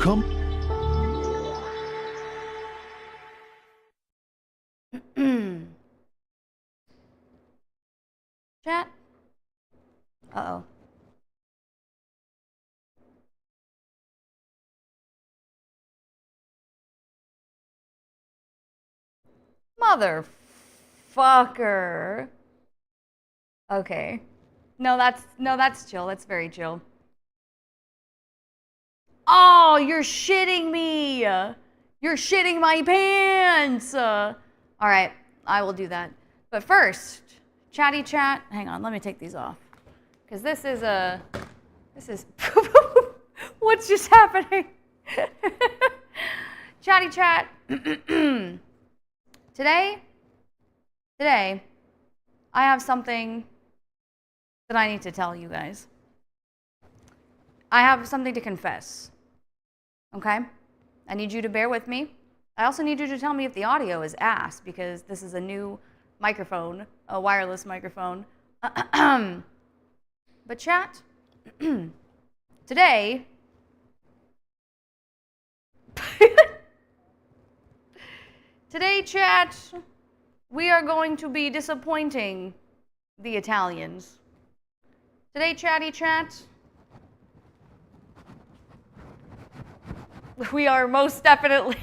Come. Chat? Uh-oh. Motherfucker. Okay. No, that's chill. That's very chill. Oh, you're shitting me. You're shitting my pants. All right, I will do that. But first, chatty chat. Hang on, let me take these off. Because this is what's just happening? Chatty chat. Today, I have something that I need to tell you guys. I have something to confess. Okay? I need you to bear with me. I also need you to tell me if the audio is ass, because this is a new microphone, a wireless microphone. But chat, today, chat, we are going to be disappointing the Italians. Today, chatty chat, we are most definitely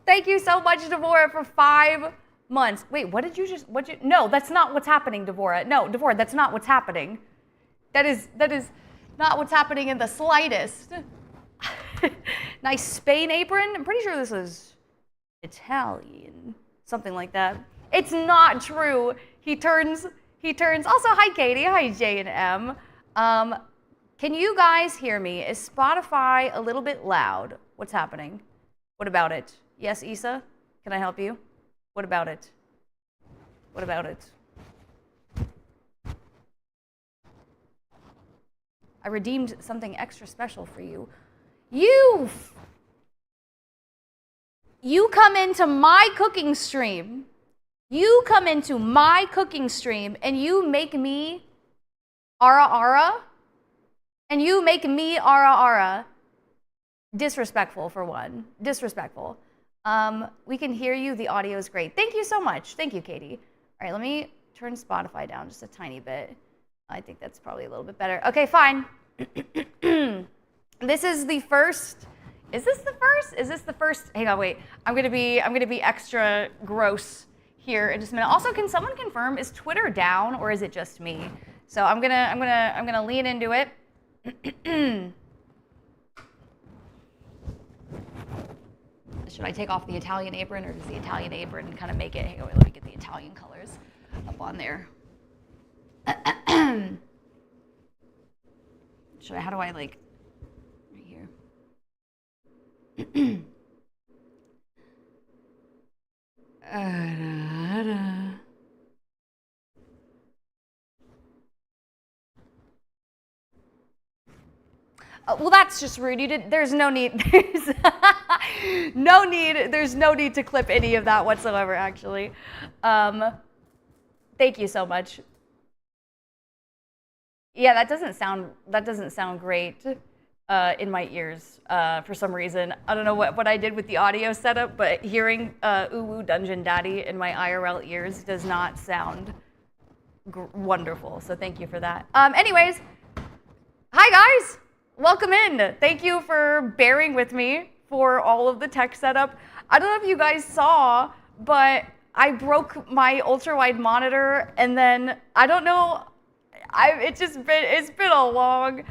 Thank you so much, Devorah, for 5 months. Wait, no, that's not what's happening, Devorah. No, Devorah, that's not what's happening. That is not what's happening in the slightest. Nice Spain apron. I'm pretty sure this is Italian. Something like that. It's not true. He turns. Also, hi, Katie. Hi, J and M. Can you guys hear me? Is Spotify a little bit loud? What's happening? What about it? Yes, Issa? Can I help you? What about it? What about it? I redeemed something extra special for you. You come into my cooking stream. You come into my cooking stream and you make me ara. And you make me ara. Disrespectful, for one. Disrespectful. We can hear you. The audio is great. Thank you so much. Thank you, Katie. All right, let me turn Spotify down just a tiny bit. I think that's probably a little bit better. Okay, fine. This is the first. Is this the first? Is this the first? Hang on, wait. I'm gonna be extra gross here in just a minute. Also, can someone confirm, is Twitter down or is it just me? So I'm gonna lean into it. Should I take off the Italian apron, or does the Italian apron kind of make it? Hang on, wait, let me get the Italian colors up on there. How do I like, right here? Well, that's just rude. There's no need. There's no need to clip any of that whatsoever, actually. Thank you so much. Yeah, that doesn't sound great in my ears for some reason. I don't know what I did with the audio setup, but hearing Uwu Dungeon Daddy in my IRL ears does not sound wonderful. So thank you for that. Anyways, hi guys. Welcome in. Thank you for bearing with me for all of the tech setup. I don't know if you guys saw, but I broke my ultra-wide monitor, and then I don't know. It's been a long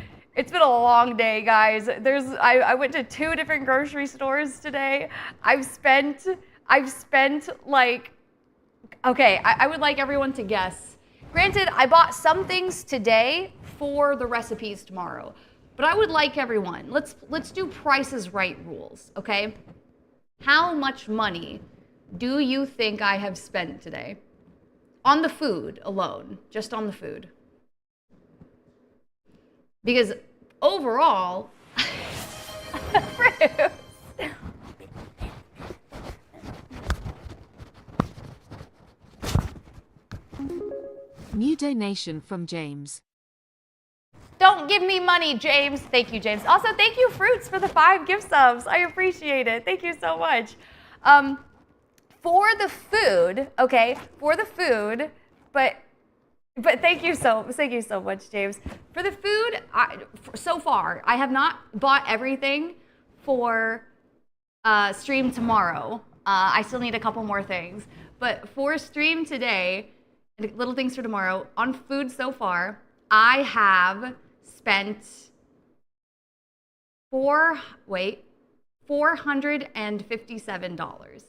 day, guys. I went to 2 different grocery stores today. I've spent like, okay, I would like everyone to guess. Granted, I bought some things today for the recipes tomorrow. But I would like everyone, let's do Price is Right rules, okay? How much money do you think I have spent today? On the food alone, just on the food. Because overall, New donation from James. Don't give me money, James. Thank you, James. Also, thank you, Fruits, for the 5 gift subs. I appreciate it. Thank you so much. For the food, okay, for the food, but thank you so much, James. For the food, so far, I have not bought everything for stream tomorrow. I still need a couple more things. But for stream today, little things for tomorrow, on food so far, I have spent $457.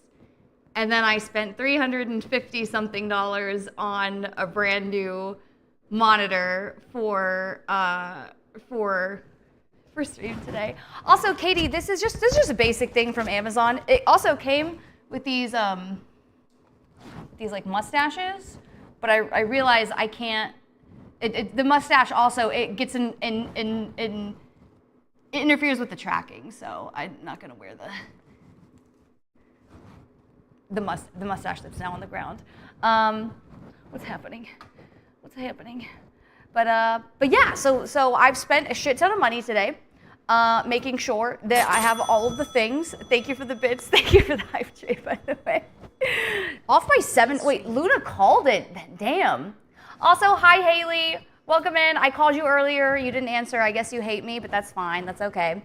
And then I spent $350 something on a brand new monitor for stream today. Also, Katie, this is just a basic thing from Amazon. It also came with these like mustaches, but I realize I can't. The mustache also, it gets it interferes with the tracking, so I'm not gonna wear the mustache that's now on the ground. What's happening? But yeah, so I've spent a shit ton of money today, making sure that I have all of the things. Thank you for the bits. Thank you for the hype trade, by the way. Off by 7. Wait, Luna called it. Damn. Also, hi Haley. Welcome in. I called you earlier. You didn't answer. I guess you hate me, but that's fine. That's okay.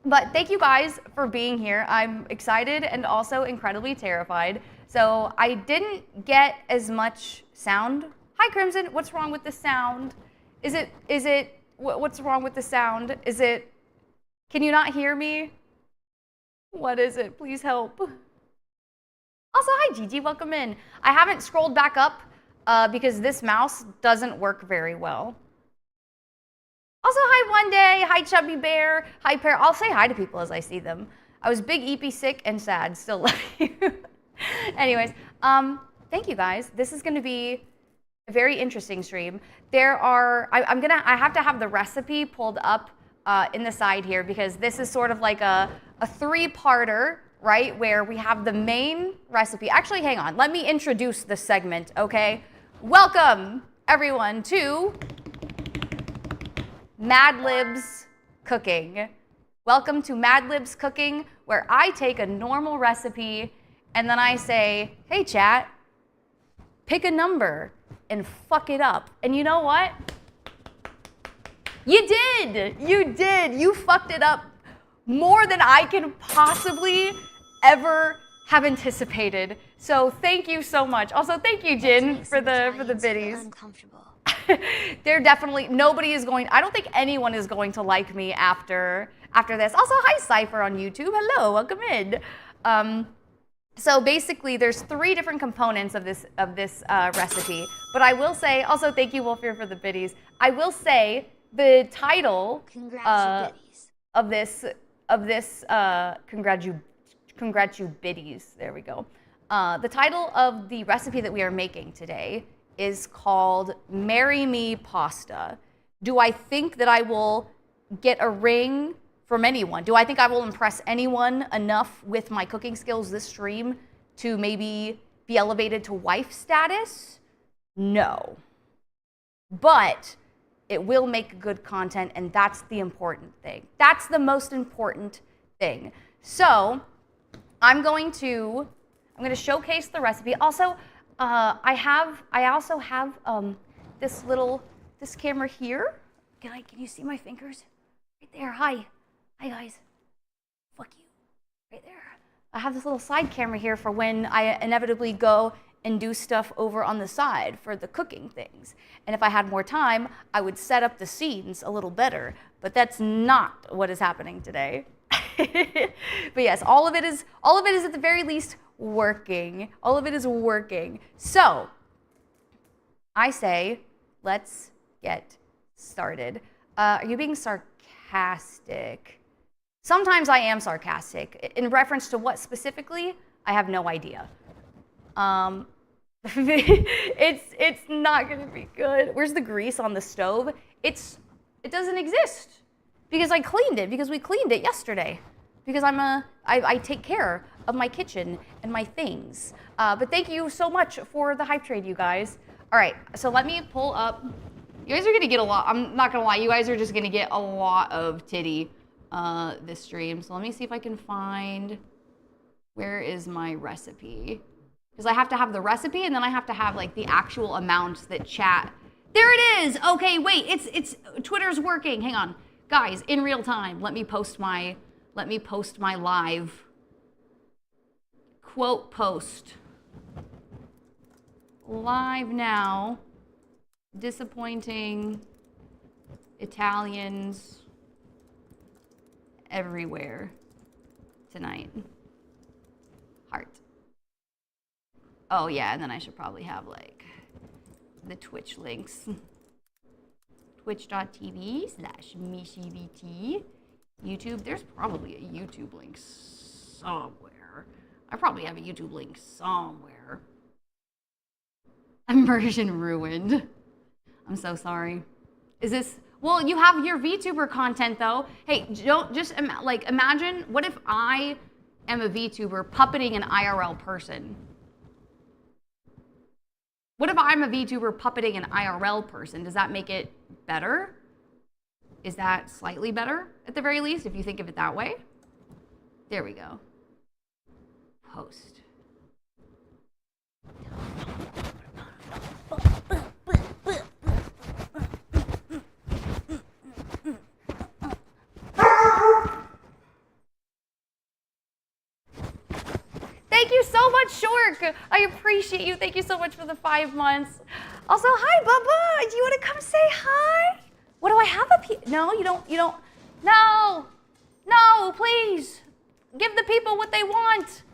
But thank you guys for being here. I'm excited and also incredibly terrified. So I didn't get as much sound. Hi Crimson, what's wrong with the sound? What's wrong with the sound? Can you not hear me? What is it? Please help. Also, hi Gigi, welcome in. I haven't scrolled back up because this mouse doesn't work very well. Also, hi One Day, hi Chubby Bear, hi Pear. I'll say hi to people as I see them. I was big, eepy, sick, and sad. Still love you. Anyways, thank you guys. This is going to be a very interesting stream. I have to have the recipe pulled up in the side here because this is sort of like a 3-parter, right? Where we have the main recipe. Actually, hang on. Let me introduce the segment, okay? Welcome, everyone, to Mad Libs Cooking. Welcome to Mad Libs Cooking, where I take a normal recipe and then I say, hey chat, pick a number and fuck it up. And you know what? You did. You fucked it up more than I can possibly ever have anticipated. So thank you so much. Also, thank you, Jin, for the biddies. Uncomfortable. They're definitely, I don't think anyone is going to like me after this. Also, hi Cypher on YouTube. Hello, welcome in. So basically, there's 3 different components of this recipe. But I will say, also thank you Wolfir for the biddies. I will say the title of this biddies. There we go. The title of the recipe that we are making today is called Marry Me Pasta. Do I think that I will get a ring from anyone? Do I think I will impress anyone enough with my cooking skills this stream to maybe be elevated to wife status? No. But it will make good content, and that's the important thing. That's the most important thing. So I'm going to showcase the recipe. Also, I also have this camera here. Can you see my fingers? Right there. Hi guys. Fuck you. Right there. I have this little side camera here for when I inevitably go and do stuff over on the side for the cooking things. And if I had more time, I would set up the scenes a little better. But that's not what is happening today. But yes, all of it is at the very least working. All of it is working. So I say, let's get started. Are you being sarcastic? Sometimes I am sarcastic. In reference to what specifically, I have no idea. It's not gonna be good. Where's the grease on the stove? It doesn't exist because I cleaned it, because we cleaned it yesterday. Because I take care of my kitchen and my things. But thank you so much for the hype trade, you guys. All right, so let me pull up. You guys are gonna get a lot. I'm not gonna lie, you guys are just gonna get a lot of titty this stream. So let me see if I can find, where is my recipe? Because I have to have the recipe and then I have to have like the actual amount that chat. There it is. Okay, wait, it's Twitter's working. Hang on. Guys, in real time, let me post my live quote post. Live now. Disappointing Italians everywhere tonight. Heart. Oh yeah, and then I should probably have like the Twitch links. Twitch.tv/MishiVT. YouTube, there's probably a YouTube link somewhere. I probably have a YouTube link somewhere. Immersion ruined. I'm so sorry. Is this, well, you have your VTuber content though. Hey, don't just like imagine, what if I am a VTuber puppeting an IRL person? What if I'm a VTuber puppeting an IRL person? Does that make it better? Is that slightly better at the very least, if you think of it that way? There we go. Post. Thank you so much, Shork. I appreciate you. Thank you so much for the 5 months. Also, hi, Bubba. Do you want to come say hi? What do I have up here? No, you don't. No, please. Give the people what they want.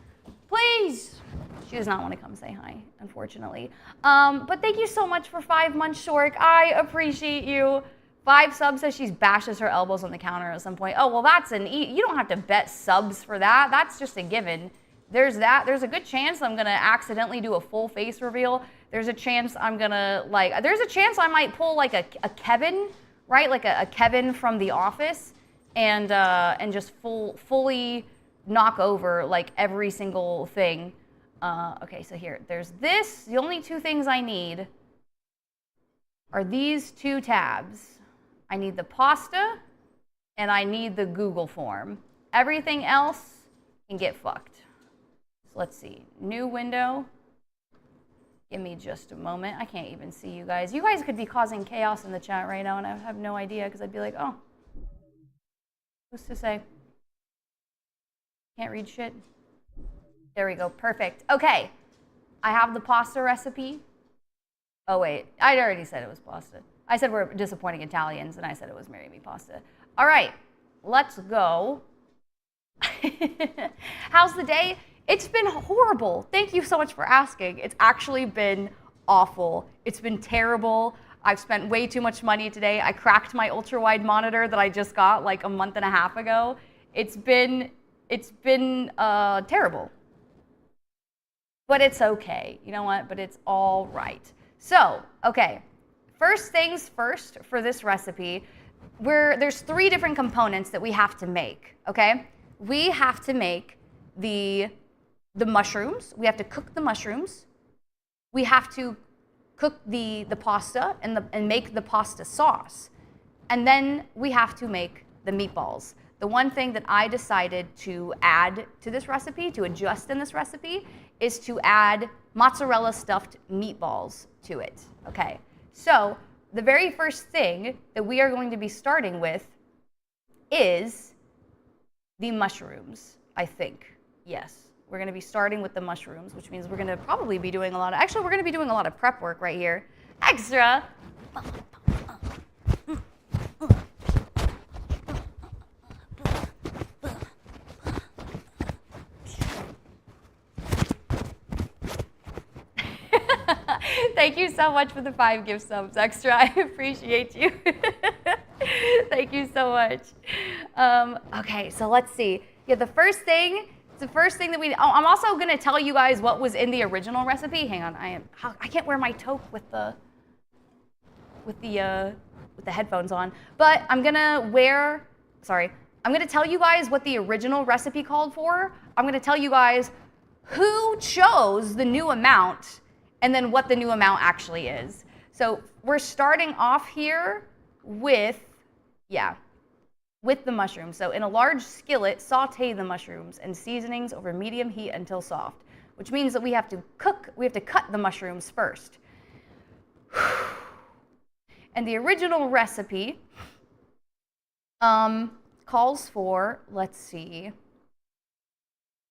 Please. She does not want to come say hi, unfortunately. But thank you so much for 5 months, Shork. I appreciate you. 5 subs says she bashes her elbows on the counter at some point. Oh, well, that's you don't have to bet subs for that. That's just a given. There's that. There's a good chance I'm gonna accidentally do a full face reveal. There's a chance I'm gonna there's a chance I might pull like a Kevin, right? Like a Kevin from The Office, and just fully knock over like every single thing. Okay, so here, there's this. The only 2 things I need are these 2 tabs. I need the pasta, and I need the Google form. Everything else can get fucked. So let's see, new window. Give me just a moment. I can't even see you guys. You guys could be causing chaos in the chat right now, and I have no idea, because I'd be like, oh, who's to say? Can't read shit. There we go, perfect. Okay, I have the pasta recipe. Oh wait, I already said it was pasta. I said we're disappointing Italians, and I said it was Marry Me Pasta. All right, let's go. How's the day? It's been horrible. Thank you so much for asking. It's actually been awful. It's been terrible. I've spent way too much money today. I cracked my ultra-wide monitor that I just got like a month and a half ago. It's been terrible. But it's okay. You know what? But it's all right. So, okay. First things first for this recipe, there's 3 different components that we have to make, okay? We have to make the mushrooms. We have to cook the mushrooms. We have to cook the pasta and make the pasta sauce. And then we have to make the meatballs. The one thing that I decided to add to this recipe, to adjust in this recipe, is to add mozzarella stuffed meatballs to it. Okay, so the very first thing that we are going to be starting with is the mushrooms, I think. Yes, we're gonna be starting with the mushrooms, which means we're gonna probably be doing we're gonna be doing a lot of prep work right here. Extra. Thank you so much for the 5 gift subs, Extra. I appreciate you. Thank you so much. Okay, so let's see. Yeah, the first thing that I'm also gonna tell you guys what was in the original recipe. Hang on, I can't wear my toque with the headphones on, but I'm gonna tell you guys what the original recipe called for. I'm gonna tell you guys who chose the new amount, and then what the new amount actually is. So we're starting off here with the mushrooms. So in a large skillet, saute the mushrooms and seasonings over medium heat until soft, which means that we have to cut the mushrooms first. And the original recipe calls for, let's see,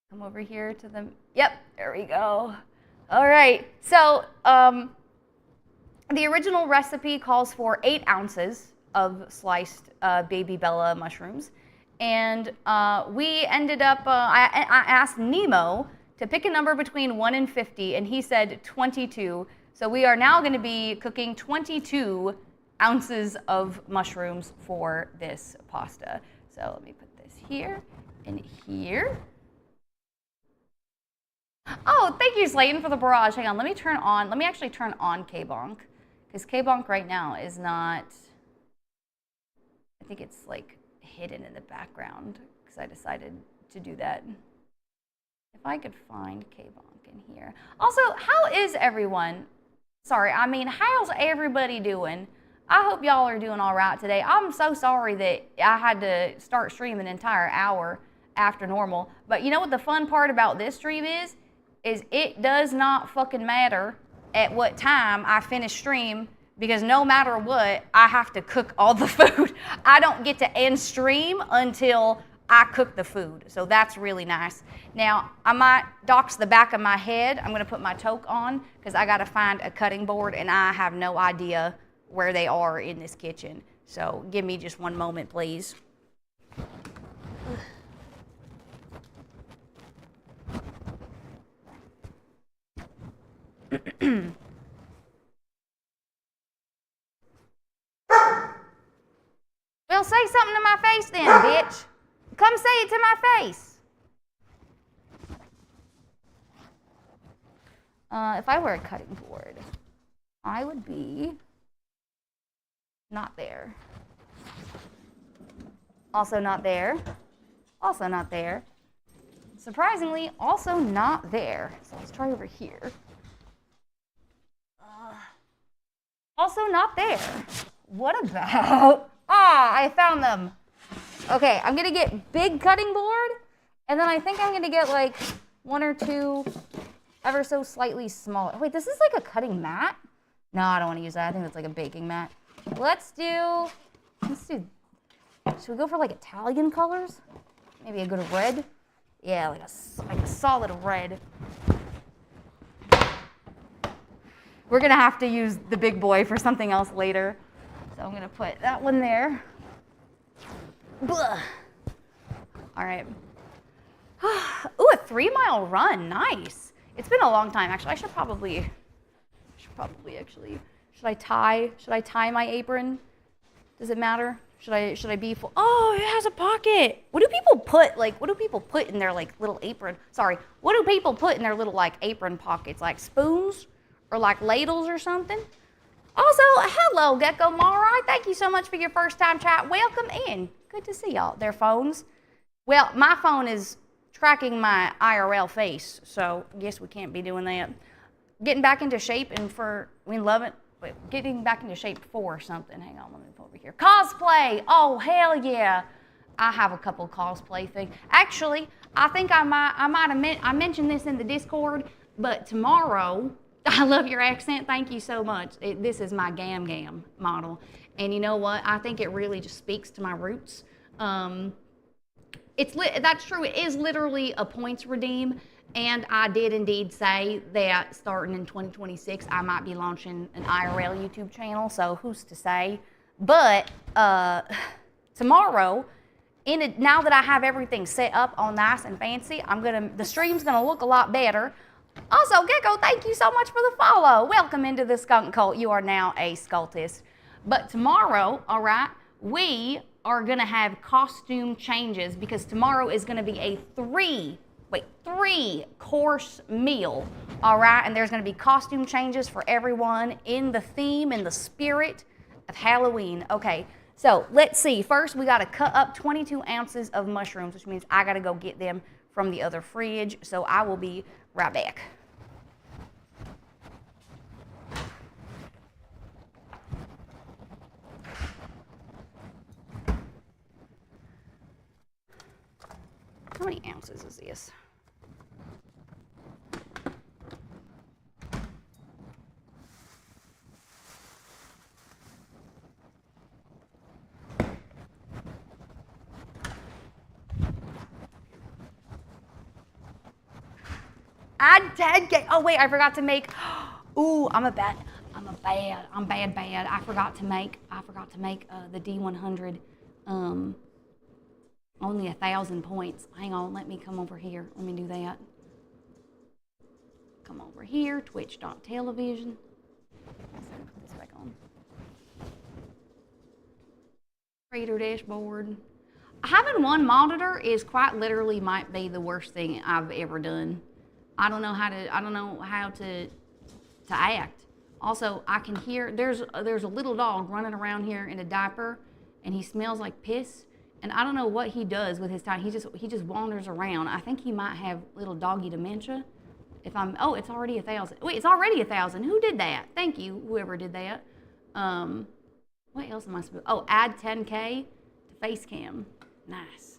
come over here to the, yep, there we go. All right, so the original recipe calls for 8 ounces of sliced baby Bella mushrooms. And we ended up, I asked Nemo to pick a number between 1 and 50, and he said 22. So we are now going to be cooking 22 ounces of mushrooms for this pasta. So let me put this here and here. Oh, thank you, Slayton, for the barrage. Hang on, let me actually turn on K-Bonk, because K-Bonk right now is not, I think it's like hidden in the background, because I decided to do that. If I could find K-Bonk in here. Also, how is everyone? Sorry, I mean, how's everybody doing? I hope y'all are doing all right today. I'm so sorry that I had to start streaming an entire hour after normal. But you know what the fun part about this stream is it does not fucking matter at what time I finish stream, because no matter what, I have to cook all the food. I don't get to end stream until I cook the food. So that's really nice. Now, I might dox the back of my head. I'm gonna put my toque on because I gotta find a cutting board and I have no idea where they are in this kitchen. So give me just one moment, please. Well, say something to my face then, bitch. Come say it to my face. If I were a cutting board, I would be not there. Also not there. Also not there. Surprisingly, also not there. So let's try over here. Also not there. What about? I found them. Okay, I'm gonna get big cutting board, and then I think I'm gonna get like 1 or 2 ever so slightly smaller. Wait, this is like a cutting mat? No, I don't want to use that. I think that's like a baking mat. Let's do, should we go for like Italian colors? Maybe a good red? Yeah, like a solid red. We're gonna have to use the big boy for something else later. So I'm gonna put that one there. Blah. All right. Ooh, a 3-mile run, nice. It's been a long time, actually. I should probably actually, should I tie my apron? Does it matter? Should I be full? Oh, it has a pocket. What do people put in their like little apron? Sorry, what do people put in their little like apron pockets? Like spoons or like ladles or something? Also, hello, Gecko Marai. Thank you so much for your first time chat. Welcome in. Good to see y'all. Their phones. Well, my phone is tracking my IRL face, so I guess we can't be doing that. Getting back into shape getting back into shape for something. Hang on, let me pull over here. Cosplay. Oh, hell yeah. I have a couple cosplay things. Actually, I think I mentioned this in the Discord, but tomorrow, I love your accent. Thank you so much. This is my Gam model. And you know what? I think it really just speaks to my roots. That's true. It is literally a points redeem. And I did indeed say that starting in 2026, I might be launching an IRL YouTube channel. So who's to say? But tomorrow, now that I have everything set up all nice and fancy, the stream's gonna look a lot better. Also, Gecko, thank you so much for the follow. Welcome into the skunk cult. You are now a scultist. But tomorrow, all right, we are gonna have costume changes because tomorrow is gonna be a 3-course meal, all right? And there's gonna be costume changes for everyone in the theme and the spirit of Halloween. Okay, so let's see. First, we gotta cut up 22 ounces of mushrooms, which means I gotta go get them from the other fridge. So I will be right back. many ounces is this? Add 10K. Oh wait, I forgot to make. Ooh, I'm bad. I forgot to make the D100. Only 1,000 points. Hang on, let me come over here. Let me do that. Come over here, twitch.television. Put this back on. Creator dashboard. Having one monitor is quite literally might be the worst thing I've ever done. I don't know how to act. Also, I can hear there's a little dog running around here in a diaper, and he smells like piss. And I don't know what he does with his time. He just wanders around. I think he might have little doggy dementia. It's already 1,000. Wait, it's already 1,000. Who did that? Thank you, whoever did that. What else am I supposed to? Oh, add 10K to face cam. Nice.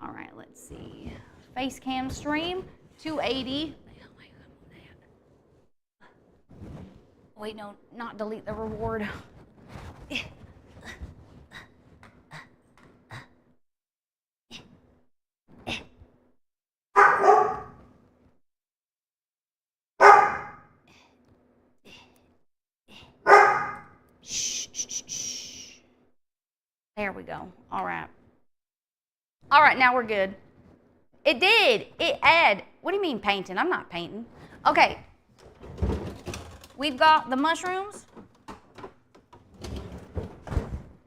All right, let's see. Face cam stream 280. Wait, no, not delete the reward. There we go. All right. All right, now we're good. It did. It add. What do you mean painting? I'm not painting. Okay. We've got the mushrooms.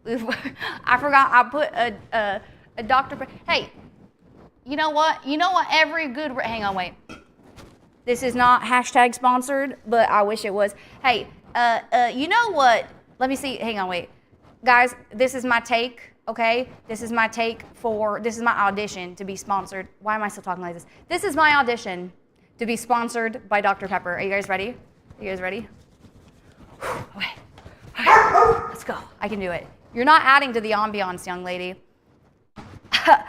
I forgot I put a Dr. Hey, you know what? You know what every good... Hang on, wait. This is not hashtag sponsored, but I wish it was. Hey, you know what? Let me see. Hang on, wait. Guys, this is my take, okay? This is my audition to be sponsored. Why am I still talking like this? This is my audition to be sponsored by Dr. Pepper. Are you guys ready? Are you guys ready? Okay. Let's go. I can do it. You're not adding to the ambiance, young lady. Then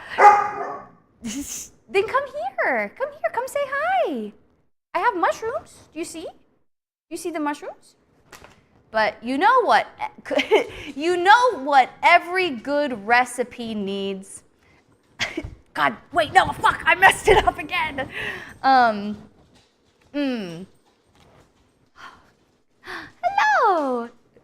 come here. Come here. Come say hi. I have mushrooms. Do you see? Do you see the mushrooms? But you know what? You know what every good recipe needs? God, wait, no, fuck, I messed it up again. Hello.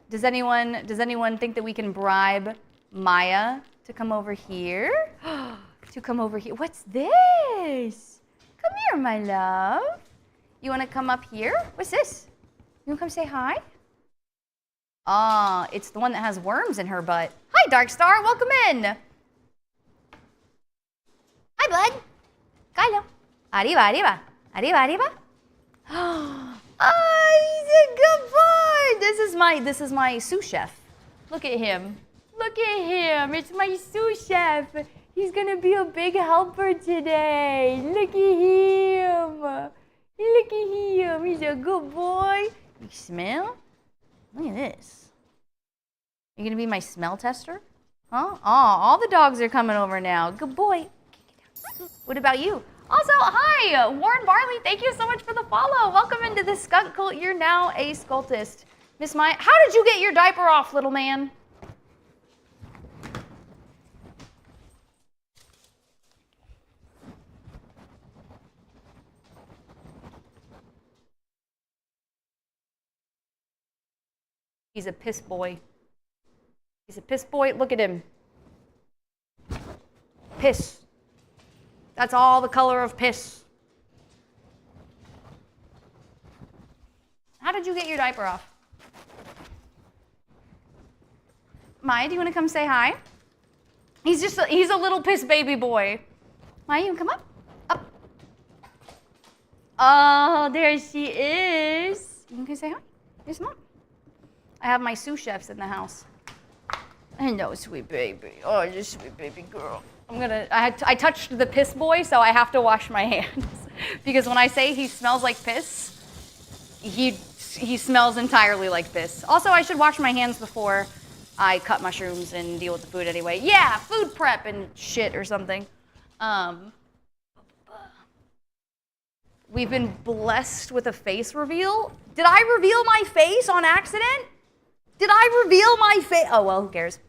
Does anyone think that we can bribe Maya to come over here? To come over here. What's this? Come here, my love. You want to come up here? What's this? You want to come say hi? Ah, it's the one that has worms in her butt. Hi, Darkstar. Welcome in. Hi, bud. Kylo. Arriba, arriba. Arriba, arriba. Oh, he's a good boy. This is my sous chef. Look at him. Look at him. It's my sous chef. He's gonna be a big helper today. Look at him. Look at him. He's a good boy. You smell? Look at this. You gonna be my smell tester? Huh? Oh, all the dogs are coming over now. Good boy. What about you? Also, hi, Warren Barley. Thank you so much for the follow. Welcome into the skunk cult. You're now a scultist. Miss Maya, how did you get your diaper off, little man? He's a piss boy. He's a piss boy. Look at him. Piss. That's all the color of piss. How did you get your diaper off? Maya, do you want to come say hi? He's a little piss baby boy. Maya, you want to come up? Up. Oh, there she is. You want to say hi? There's Mom. I have my sous chefs in the house. Hello, sweet baby. Oh, you're a sweet baby girl. I touched the piss boy, so I have to wash my hands. Because when I say he smells like piss, he smells entirely like piss. Also, I should wash my hands before I cut mushrooms and deal with the food anyway. Yeah, food prep and shit or something. We've been blessed with a face reveal. Did I reveal my face on accident? Did I reveal my face? Oh, well, who cares?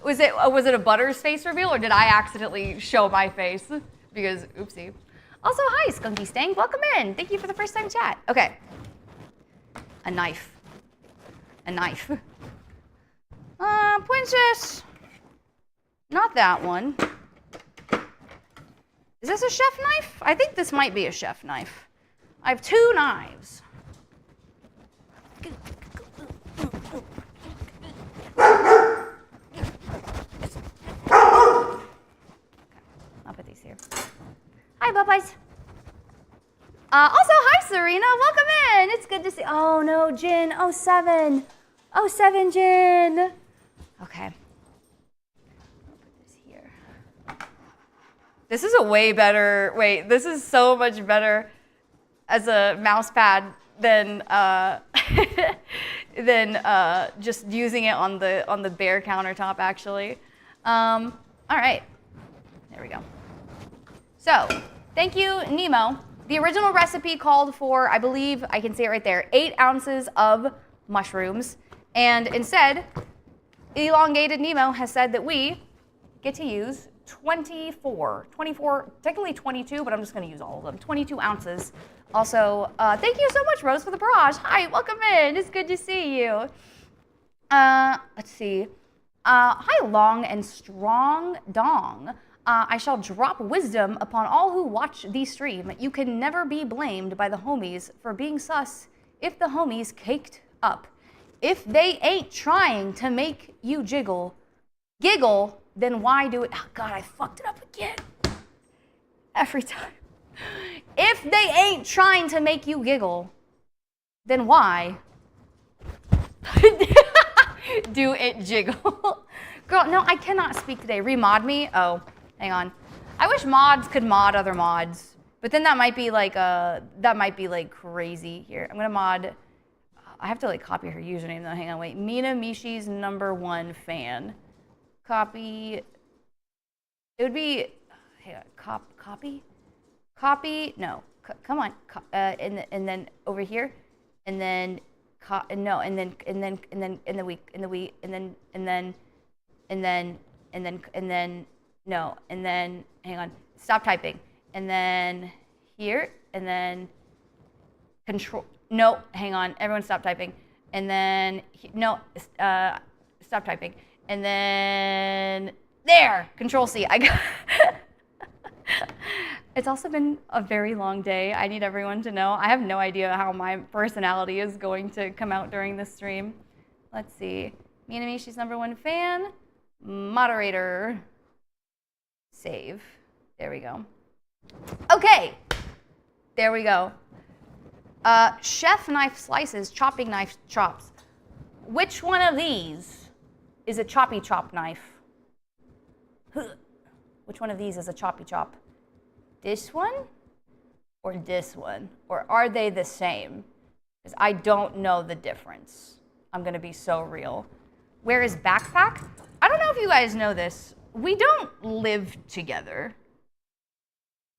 Was it a Butters face reveal, or did I accidentally show my face? Because, oopsie. Also, hi, Skunky Stank. Welcome in. Thank you for the first time chat. Okay. A knife. A knife. Princess. Not that one. Is this a chef knife? I think this might be a chef knife. I have 2 knives. I'll put these here. Hi, Popeyes. Also, hi, Serena. Welcome in. It's good to see. Oh, no, Jin. 07. 07, Jin. Okay. I'll put this here. This is a way better. Wait, this is so much better as a mouse pad than just using it on the bare countertop. Actually. All right. There we go. So, thank you, Nemo. The original recipe called for, I believe, I can see it right there, 8 ounces of mushrooms. And instead, Elongated Nemo has said that we get to use 24, technically 22, but I'm just going to use all of them, 22 ounces. Also, thank you so much, Rose, for the barrage. Hi, welcome in. It's good to see you. Let's see. Hi, Long and Strong Dong. I shall drop wisdom upon all who watch the stream. You can never be blamed by the homies for being sus if the homies caked up. If they ain't trying to make you giggle, then why do it? Oh God, I fucked it up again. Every time. If they ain't trying to make you giggle, then why do it jiggle? Girl, no, I cannot speak today. Remod me? Oh. Hang on. I wish mods could mod other mods, but then that might be like crazy. Here, I'm gonna mod. I have to like copy her username though. Hang on, wait. Mina Mishi's #1 fan. Copy. It would be. Hang on. Copy. No. Come on. And then over here, and then no, and then no, and then, hang on, stop typing. And then here, and then control, no, hang on, everyone stop typing. And then, no, stop typing. And then, there, control C, I got It's also been a very long day. I need everyone to know. I have no idea how my personality is going to come out during this stream. Let's see, Minami, she's #1 fan, moderator. Save. There we go. Okay. There we go. Chef knife slices, chopping knife chops. Which one of these is a choppy chop knife? Which one of these is a choppy chop? This one or this one? Or are they the same? Because I don't know the difference. I'm going to be so real. Where is backpack? I don't know if you guys know this. We don't live together.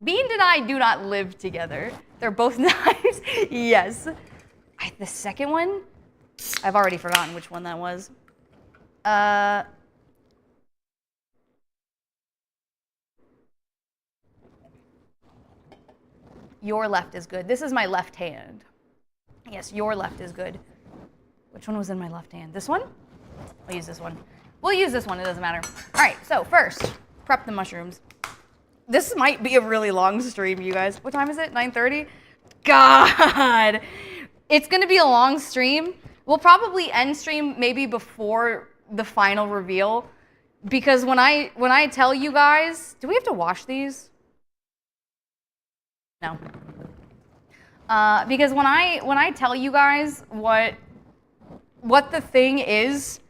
Bean and I do not live together. They're both knives. Yes. The second one, I've already forgotten which one that was. Your left is good. This is my left hand. Yes, your left is good. Which one was in my left hand? This one? I'll use this one. We'll use this one, it doesn't matter. All right, so first, prep the mushrooms. This might be a really long stream, you guys. What time is it? 9:30? God, it's gonna be a long stream. We'll probably end stream maybe before the final reveal, because when I tell you guys, do we have to wash these? No. Because when I tell you guys what the thing is,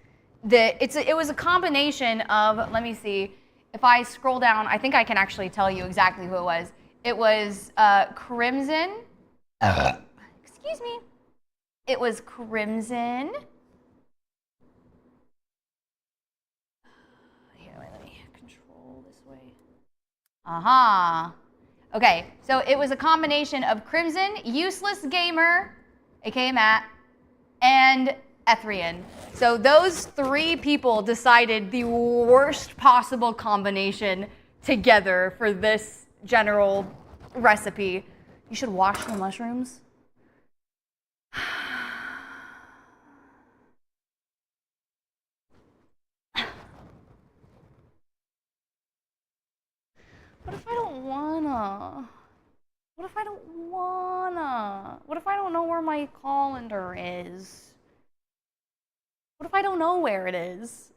it was a combination of, let me see, if I scroll down, I think I can actually tell you exactly who it was. It was Crimson. Excuse me. It was Crimson. Here, let me control. Aha. Okay, so it was a combination of Crimson, Useless Gamer, aka Matt, and Ethrian. So those three people decided the worst possible combination together for this general recipe. You should wash the mushrooms. What if I don't wanna? What if I don't wanna? What if I don't know where my colander is? What if I don't know where it is?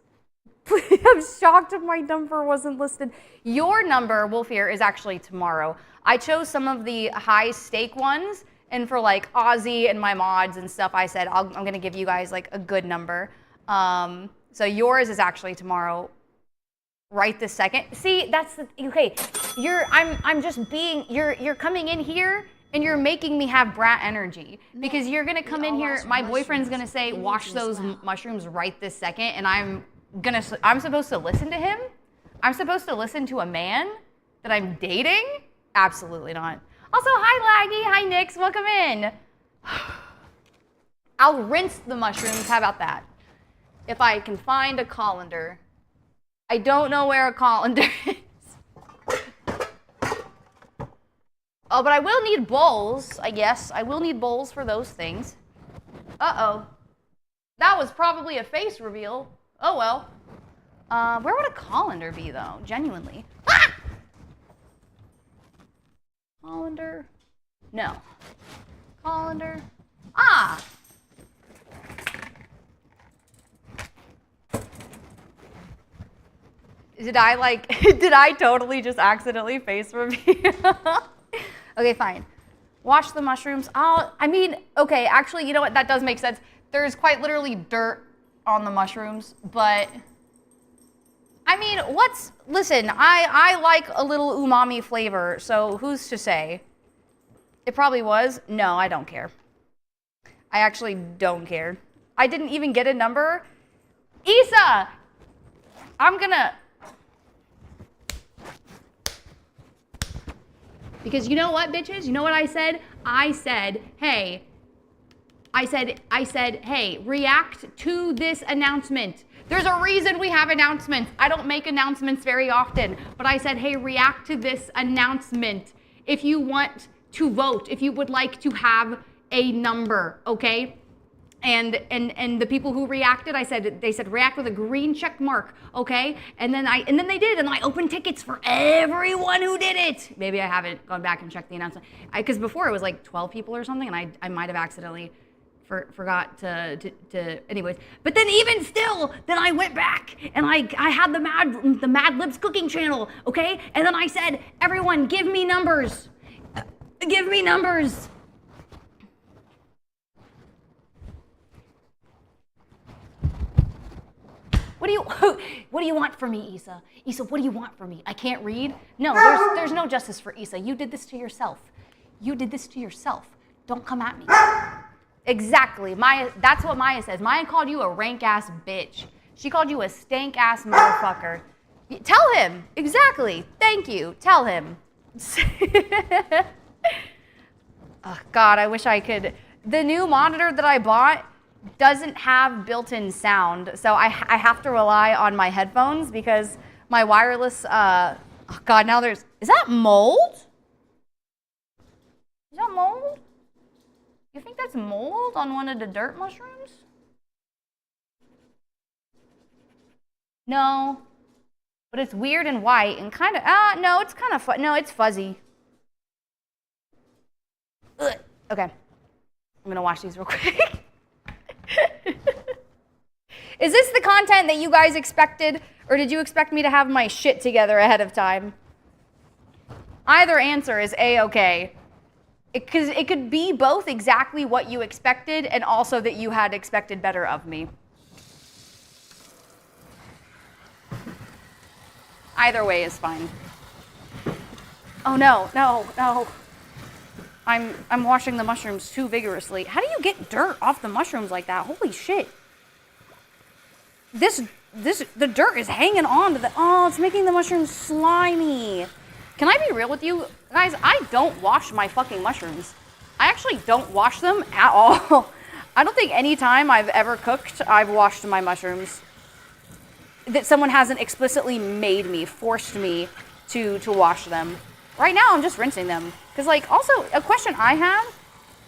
I'm shocked if my number wasn't listed. Your number, Wolfier, is actually tomorrow. I chose some of the high stake ones, and for like Aussie and my mods and stuff, I said I'm gonna give you guys like a good number. So yours is actually tomorrow. Right this second. See, that's the okay. I'm just being you're coming in here and you're making me have brat energy because you're gonna come in here. My boyfriend's gonna say wash those mushrooms right this second, and I'm supposed to listen to him. I'm supposed to listen to a man that I'm dating. Absolutely not. Also, hi Laggy, hi Nix, welcome in. I'll rinse the mushrooms. How about that? If I can find a colander. I don't know where a colander is. Oh, but I will need bowls, I guess. I will need bowls for those things. Uh-oh. That was probably a face reveal. Oh, well. Where would a colander be, though? Genuinely. Ah! Colander? No. Colander? Ah! Did I totally just accidentally face reveal? Okay, fine. Wash the mushrooms. Okay, actually, you know what? That does make sense. There's quite literally dirt on the mushrooms, but listen, I like a little umami flavor, so who's to say? It probably was. No, I don't care. I actually don't care. I didn't even get a number. Issa! Because you know what, bitches? You know what I said? I said, hey, react to this announcement. There's a reason we have announcements. I don't make announcements very often, but I said, hey, react to this announcement if you want to vote, if you would like to have a number, okay? And the people who reacted, they said react with a green check mark, okay? And then they did, and I opened tickets for everyone who did it. Maybe I haven't gone back and checked the announcement, because before it was like 12 people or something, and I might have accidentally forgot to anyways. But then even still, then I went back and I had the Mad Libs Cooking channel, okay? And then I said, everyone, give me numbers, give me numbers. What do you want from me, Issa? Issa, what do you want from me? I can't read? No, there's no justice for Issa. You did this to yourself. You did this to yourself. Don't come at me. Exactly. Maya, that's what Maya says. Maya called you a rank-ass bitch. She called you a stank-ass motherfucker. Tell him. Exactly. Thank you. Tell him. Oh, God, I wish I could. The new monitor that I bought doesn't have built-in sound, so I have to rely on my headphones because my wireless, oh God, now is that mold? Is that mold? You think that's mold on one of the dirt mushrooms? No, but it's weird and white and kind of, no, it's kind of, no, it's fuzzy. Ugh. Okay, I'm gonna wash these real quick. Is this the content that you guys expected, or did you expect me to have my shit together ahead of time? Either answer is A-okay. Because it could be both exactly what you expected and also that you had expected better of me. Either way is fine. Oh no, no, no. I'm washing the mushrooms too vigorously. How do you get dirt off the mushrooms like that? Holy shit. The dirt is hanging on to the, oh, it's making the mushrooms slimy. Can I be real with you? Guys, I don't wash my fucking mushrooms. I actually don't wash them at all. I don't think any time I've ever cooked, I've washed my mushrooms. That someone hasn't explicitly made me, forced me to wash them. Right now, I'm just rinsing them. Because, like, also, a question I have,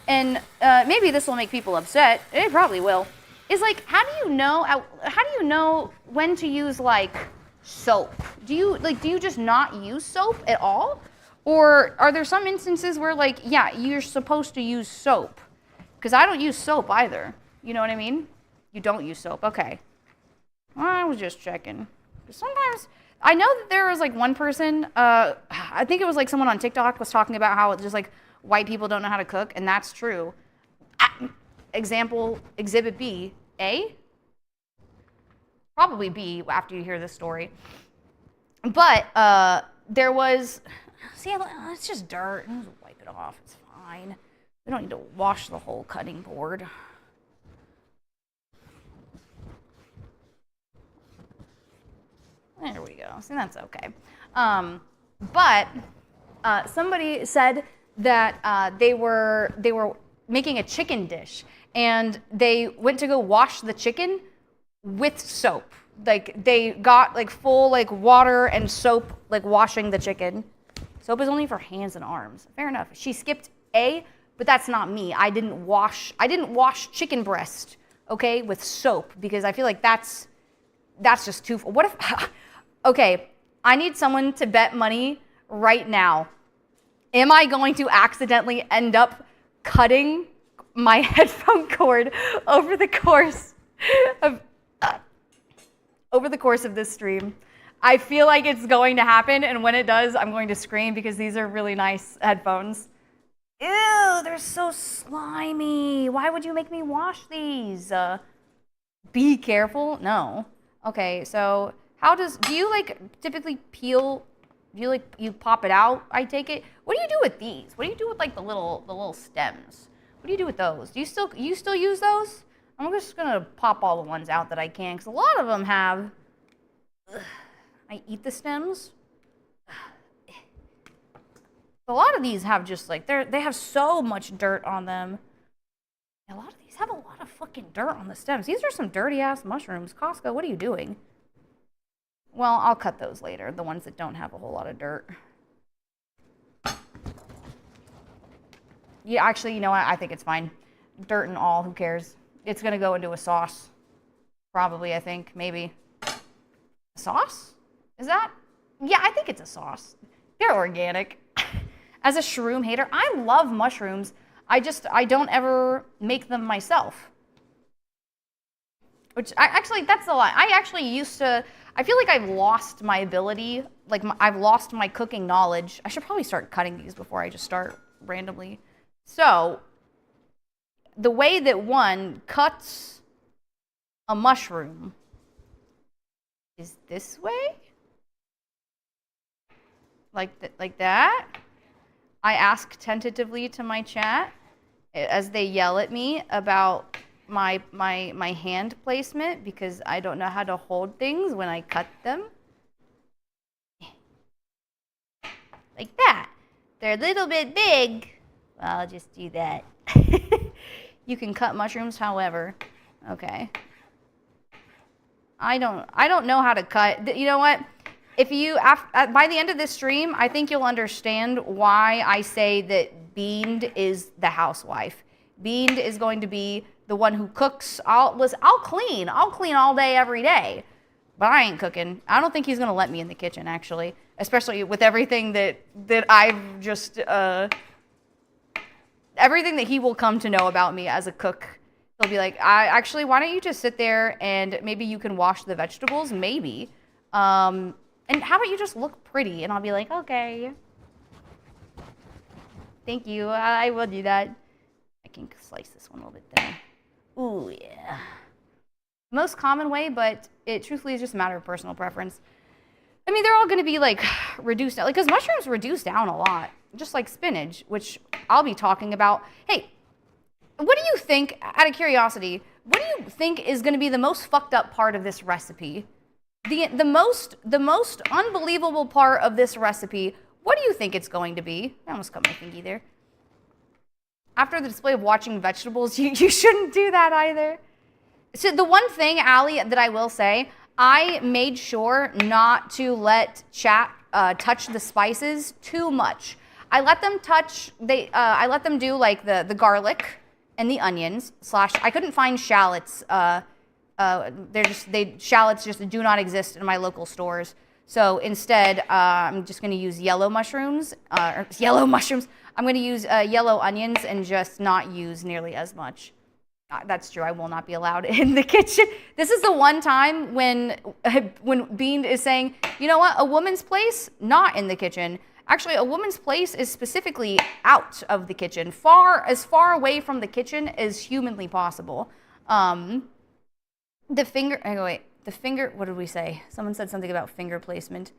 and maybe this will make people upset, it probably will, is like, how do you know when to use, like, soap? Do you just not use soap at all? Or are there some instances where, like, yeah, you're supposed to use soap? Because I don't use soap either. You know what I mean? You don't use soap. Okay. I was just checking. Sometimes, I know that there was, like, one person, I think it was, like, someone on TikTok was talking about how just, like, white people don't know how to cook, and that's true. Example, Exhibit B. A? Probably B after you hear this story. But there was, see, it's just dirt. Just wipe it off. It's fine. We don't need to wash the whole cutting board. There we go. See, that's okay. But somebody said that they were making a chicken dish, and they went to go wash the chicken with soap. Like, they got, like, full, like, water and soap, like, washing the chicken. Soap is only for hands and arms. Fair enough. She skipped A, but that's not me. I didn't wash chicken breast, okay, with soap, because I feel like that's just too, what if, okay, I need someone to bet money right now. Am I going to accidentally end up cutting my headphone cord over the course of this stream? I feel like it's going to happen, and when it does, I'm going to scream because these are really nice headphones. Ew, they're so slimy. Why would you make me wash these? Be careful? No. Okay, so do you, like, typically peel? Do you, like, you pop it out, I take it? What do you do with these? What do you do with, like, the little stems? What do you do with those? Do you still use those? I'm just gonna pop all the ones out that I can, because a lot of them have, I eat the stems. A lot of these have just, like, they have so much dirt on them. A lot of these have a lot of fucking dirt on the stems. These are some dirty ass mushrooms. Costco, what are you doing? Well, I'll cut those later, the ones that don't have a whole lot of dirt. Yeah, actually, you know what? I think it's fine. Dirt and all, who cares? It's gonna go into a sauce. Probably, I think, maybe. Sauce? Is that? Yeah, I think it's a sauce. They're organic. As a shroom hater, I love mushrooms. I don't ever make them myself. Which, that's a lie. I feel like I've lost my ability, like, I've lost my cooking knowledge. I should probably start cutting these before I just start randomly. So, the way that one cuts a mushroom is this way. Like that. I ask tentatively to my chat as they yell at me about my hand placement because I don't know how to hold things when I cut them. Like that. They're a little bit big. Well, I'll just do that. You can cut mushrooms however. Okay. I don't know how to cut. You know what? If you by the end of this stream, I think you'll understand why I say that Beaned is the housewife. Beaned is going to be the one who cooks. I'll clean all day, every day, but I ain't cooking. I don't think he's gonna let me in the kitchen, actually, especially with everything that I've just everything that he will come to know about me as a cook. He'll be like, actually, why don't you just sit there and maybe you can wash the vegetables, maybe. And how about you just look pretty? And I'll be like, okay. Thank you. I will do that. I can slice this one a little bit thinner. Ooh, yeah. Most common way, but it truthfully is just a matter of personal preference. I mean, they're all going to be, like, reduced down. Like, because mushrooms reduce down a lot. Just like spinach, which I'll be talking about. Hey, what do you think, out of curiosity, what do you think is going to be the most fucked up part of this recipe? The most unbelievable part of this recipe What do you think it's going to be? I almost cut my thingy there. After the display of watching vegetables, you shouldn't do that either. So the one thing, Allie, that I will say, I made sure not to let chat touch the spices too much. I let them touch, I let them do like the garlic and the onions, I couldn't find shallots. Shallots just do not exist in my local stores. So instead, I'm just gonna use yellow mushrooms. I'm gonna use yellow onions and just not use nearly as much. That's true, I will not be allowed in the kitchen. This is the one time when Bean is saying, you know what, a woman's place, not in the kitchen. Actually, a woman's place is specifically out of the kitchen, as far away from the kitchen as humanly possible. The finger, what did we say? Someone said something about finger placement.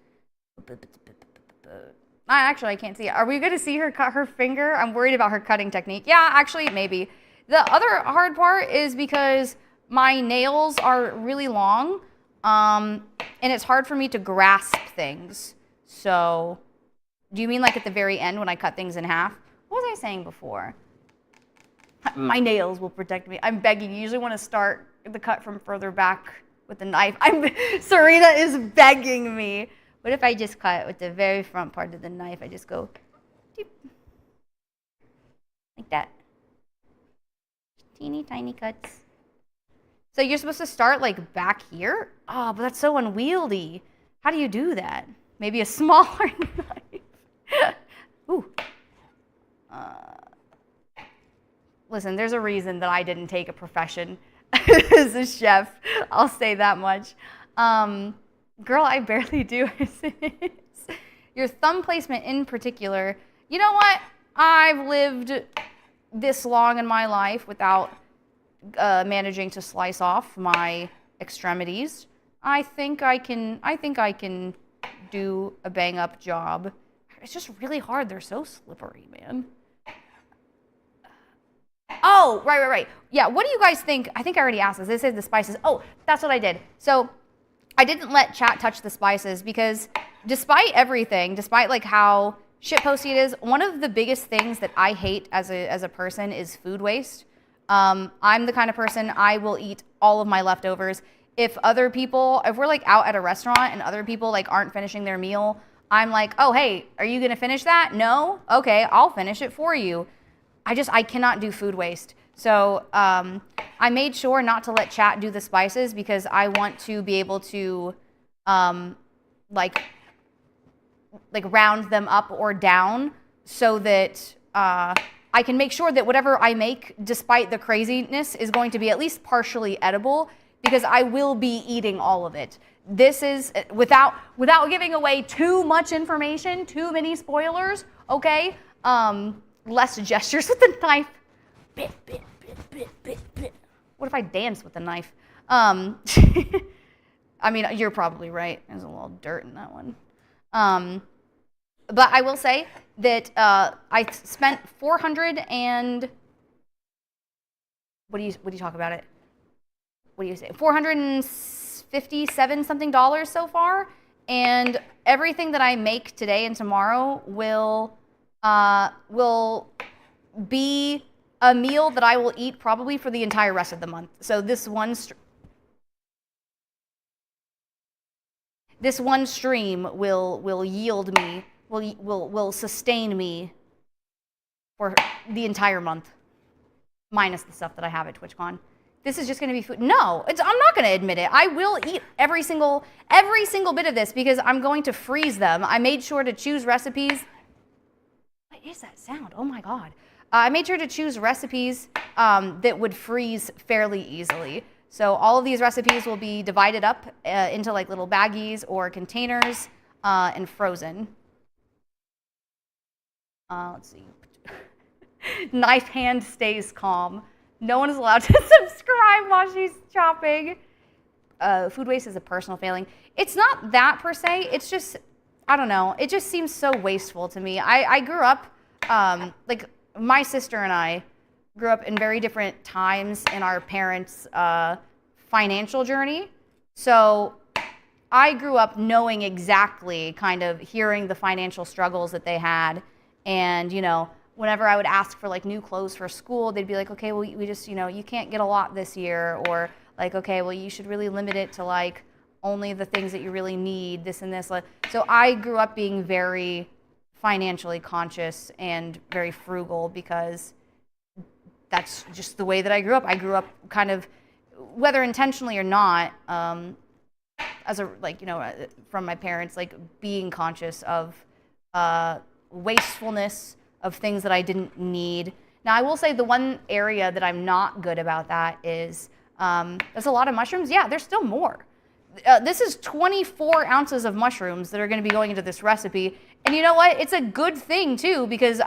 Actually, I can't see it. Are we gonna see her cut her finger? I'm worried about her cutting technique. Yeah, actually, maybe. The other hard part is because my nails are really long, and it's hard for me to grasp things. So, do you mean like at the very end when I cut things in half? What was I saying before? My nails will protect me. I'm begging. You usually want to start the cut from further back with the knife. Serena is begging me. What if I just cut with the very front part of the knife? I just go deep, like that. Teeny tiny cuts. So you're supposed to start like back here? Oh, but that's so unwieldy. How do you do that? Maybe a smaller knife. Ooh. Listen, there's a reason that I didn't take a profession as a chef. I'll say that much. Girl, I barely do. Your thumb placement in particular. You know what? I've lived this long in my life without managing to slice off my extremities. I think I can do a bang up job. It's just really hard. They're so slippery, man. Oh, right. Yeah, what do you guys think? I think I already asked this. This is the spices. Oh, that's what I did. So I didn't let chat touch the spices because despite everything, despite like how shitposty it is, one of the biggest things that I hate as a person is food waste. I'm the kind of person, I will eat all of my leftovers. If we're like out at a restaurant and other people like aren't finishing their meal, I'm like, oh, hey, are you gonna finish that? No? Okay, I'll finish it for you. I cannot do food waste. So I made sure not to let chat do the spices because I want to be able to like round them up or down so that I can make sure that whatever I make, despite the craziness, is going to be at least partially edible because I will be eating all of it. This is, without giving away too much information, too many spoilers, okay? Less gestures with the knife. Bit. What if I dance with the knife? I mean, you're probably right. There's a little dirt in that one. But I will say that I spent 400 and what do you talk about it? What do you say? $457 something so far, and everything that I make today and tomorrow will be a meal that I will eat probably for the entire rest of the month. So this one stream will yield me, will sustain me for the entire month, minus the stuff that I have at TwitchCon. This is just going to be food. No, I'm not going to admit it. I will eat every single bit of this because I'm going to freeze them. I made sure to choose recipes. What is that sound? Oh my God. I made sure to choose recipes that would freeze fairly easily. So all of these recipes will be divided up into like little baggies or containers and frozen. Let's see. Knife hand stays calm. No one is allowed to subscribe while she's chopping. Food waste is a personal failing. It's not that per se. It's just, I don't know. It just seems so wasteful to me. I grew up, like my sister and I grew up in very different times in our parents' financial journey. So I grew up knowing exactly, kind of hearing the financial struggles that they had. And, whenever I would ask for like new clothes for school, they'd be like, okay, well, we just, you can't get a lot this year. Or like, okay, well, you should really limit it to like only the things that you really need, this and this. So I grew up being very financially conscious and very frugal because that's just the way that I grew up. I grew up kind of, whether intentionally or not, as a from my parents, like being conscious of wastefulness of things that I didn't need. Now I will say the one area that I'm not good about that is there's a lot of mushrooms. Yeah, there's still more. This is 24 ounces of mushrooms that are going to be going into this recipe. And you know what? It's a good thing too, because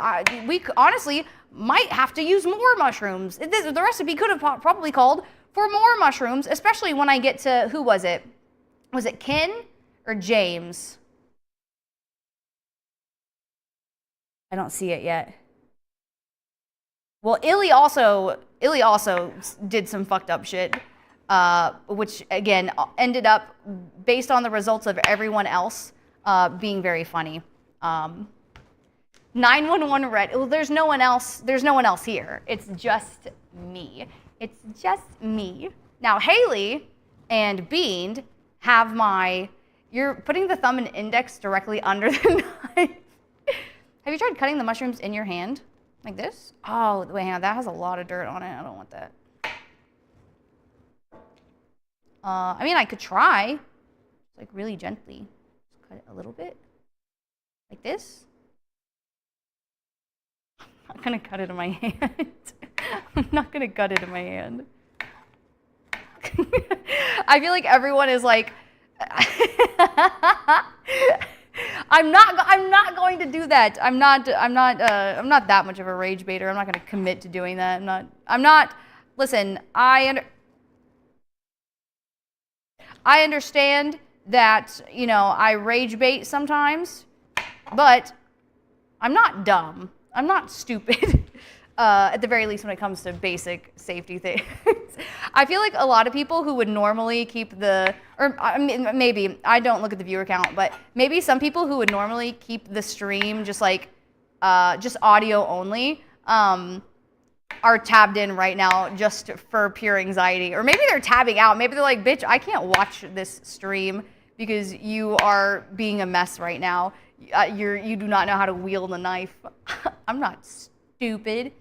we honestly might have to use more mushrooms. The recipe could have probably called for more mushrooms, especially when I get to, who was it? Was it Ken or James? I don't see it yet. Well, Illy also did some fucked up shit, which again ended up, based on the results of everyone else, being very funny. 911 red. Well, there's no one else. There's no one else here. It's just me. It's just me. Now Haley and Bean have my. You're putting the thumb and index directly under the knife. Have you tried cutting the mushrooms in your hand? Like this? Oh, wait, hang on. That has a lot of dirt on it. I don't want that. I mean, I could try. Like really gently. Just cut it a little bit. Like this. I'm not going to cut it in my hand. I'm not going to cut it in my hand. I feel like everyone is like... I'm not going to do that. I'm not that much of a rage baiter. I'm not going to commit to doing that. I'm not. Listen, I understand that, I rage bait sometimes, but I'm not dumb. I'm not stupid. At the very least, when it comes to basic safety things. I feel like a lot of people who would normally keep maybe, I don't look at the viewer count, but maybe some people who would normally keep the stream just like, just audio only, are tabbed in right now just for pure anxiety. Or maybe they're tabbing out. Maybe they're like, bitch, I can't watch this stream because you are being a mess right now. You do not know how to wield a knife. I'm not stupid.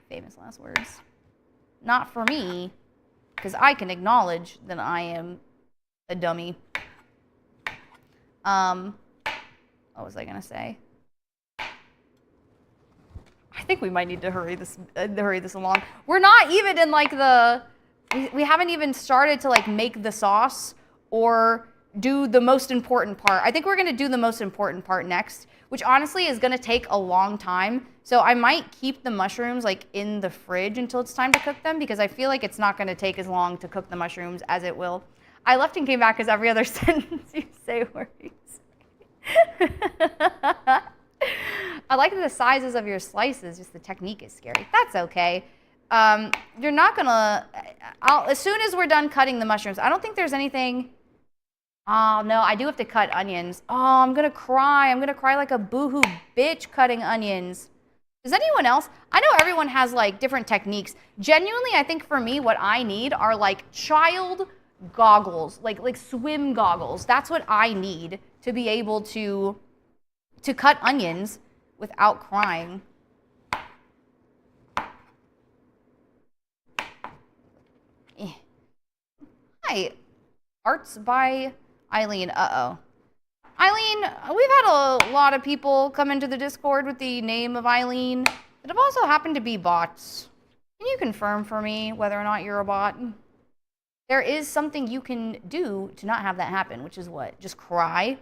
Famous last words. Not for me, because I can acknowledge that I am a dummy. What was I gonna say? I think we might need to hurry this along. We're not even in like we haven't even started to like make the sauce or do the most important part. I think we're gonna do the most important part next, which honestly is gonna take a long time. So I might keep the mushrooms like in the fridge until it's time to cook them, because I feel like it's not gonna take as long to cook the mushrooms as it will. I left and came back because every other sentence you say worries. I like the sizes of your slices, just the technique is scary. That's okay. You're not gonna, as soon as we're done cutting the mushrooms, I don't think there's anything. Oh, no, I do have to cut onions. Oh, I'm going to cry. I'm going to cry like a boohoo bitch cutting onions. Does anyone else? I know everyone has like different techniques. Genuinely, I think for me, what I need are like child goggles, like swim goggles. That's what I need to be able to cut onions without crying. Hi, Arts by Eileen. Uh-oh. Eileen, we've had a lot of people come into the Discord with the name of Eileen that have also happened to be bots. Can you confirm for me whether or not you're a bot? There is something you can do to not have that happen, which is what? Just cry?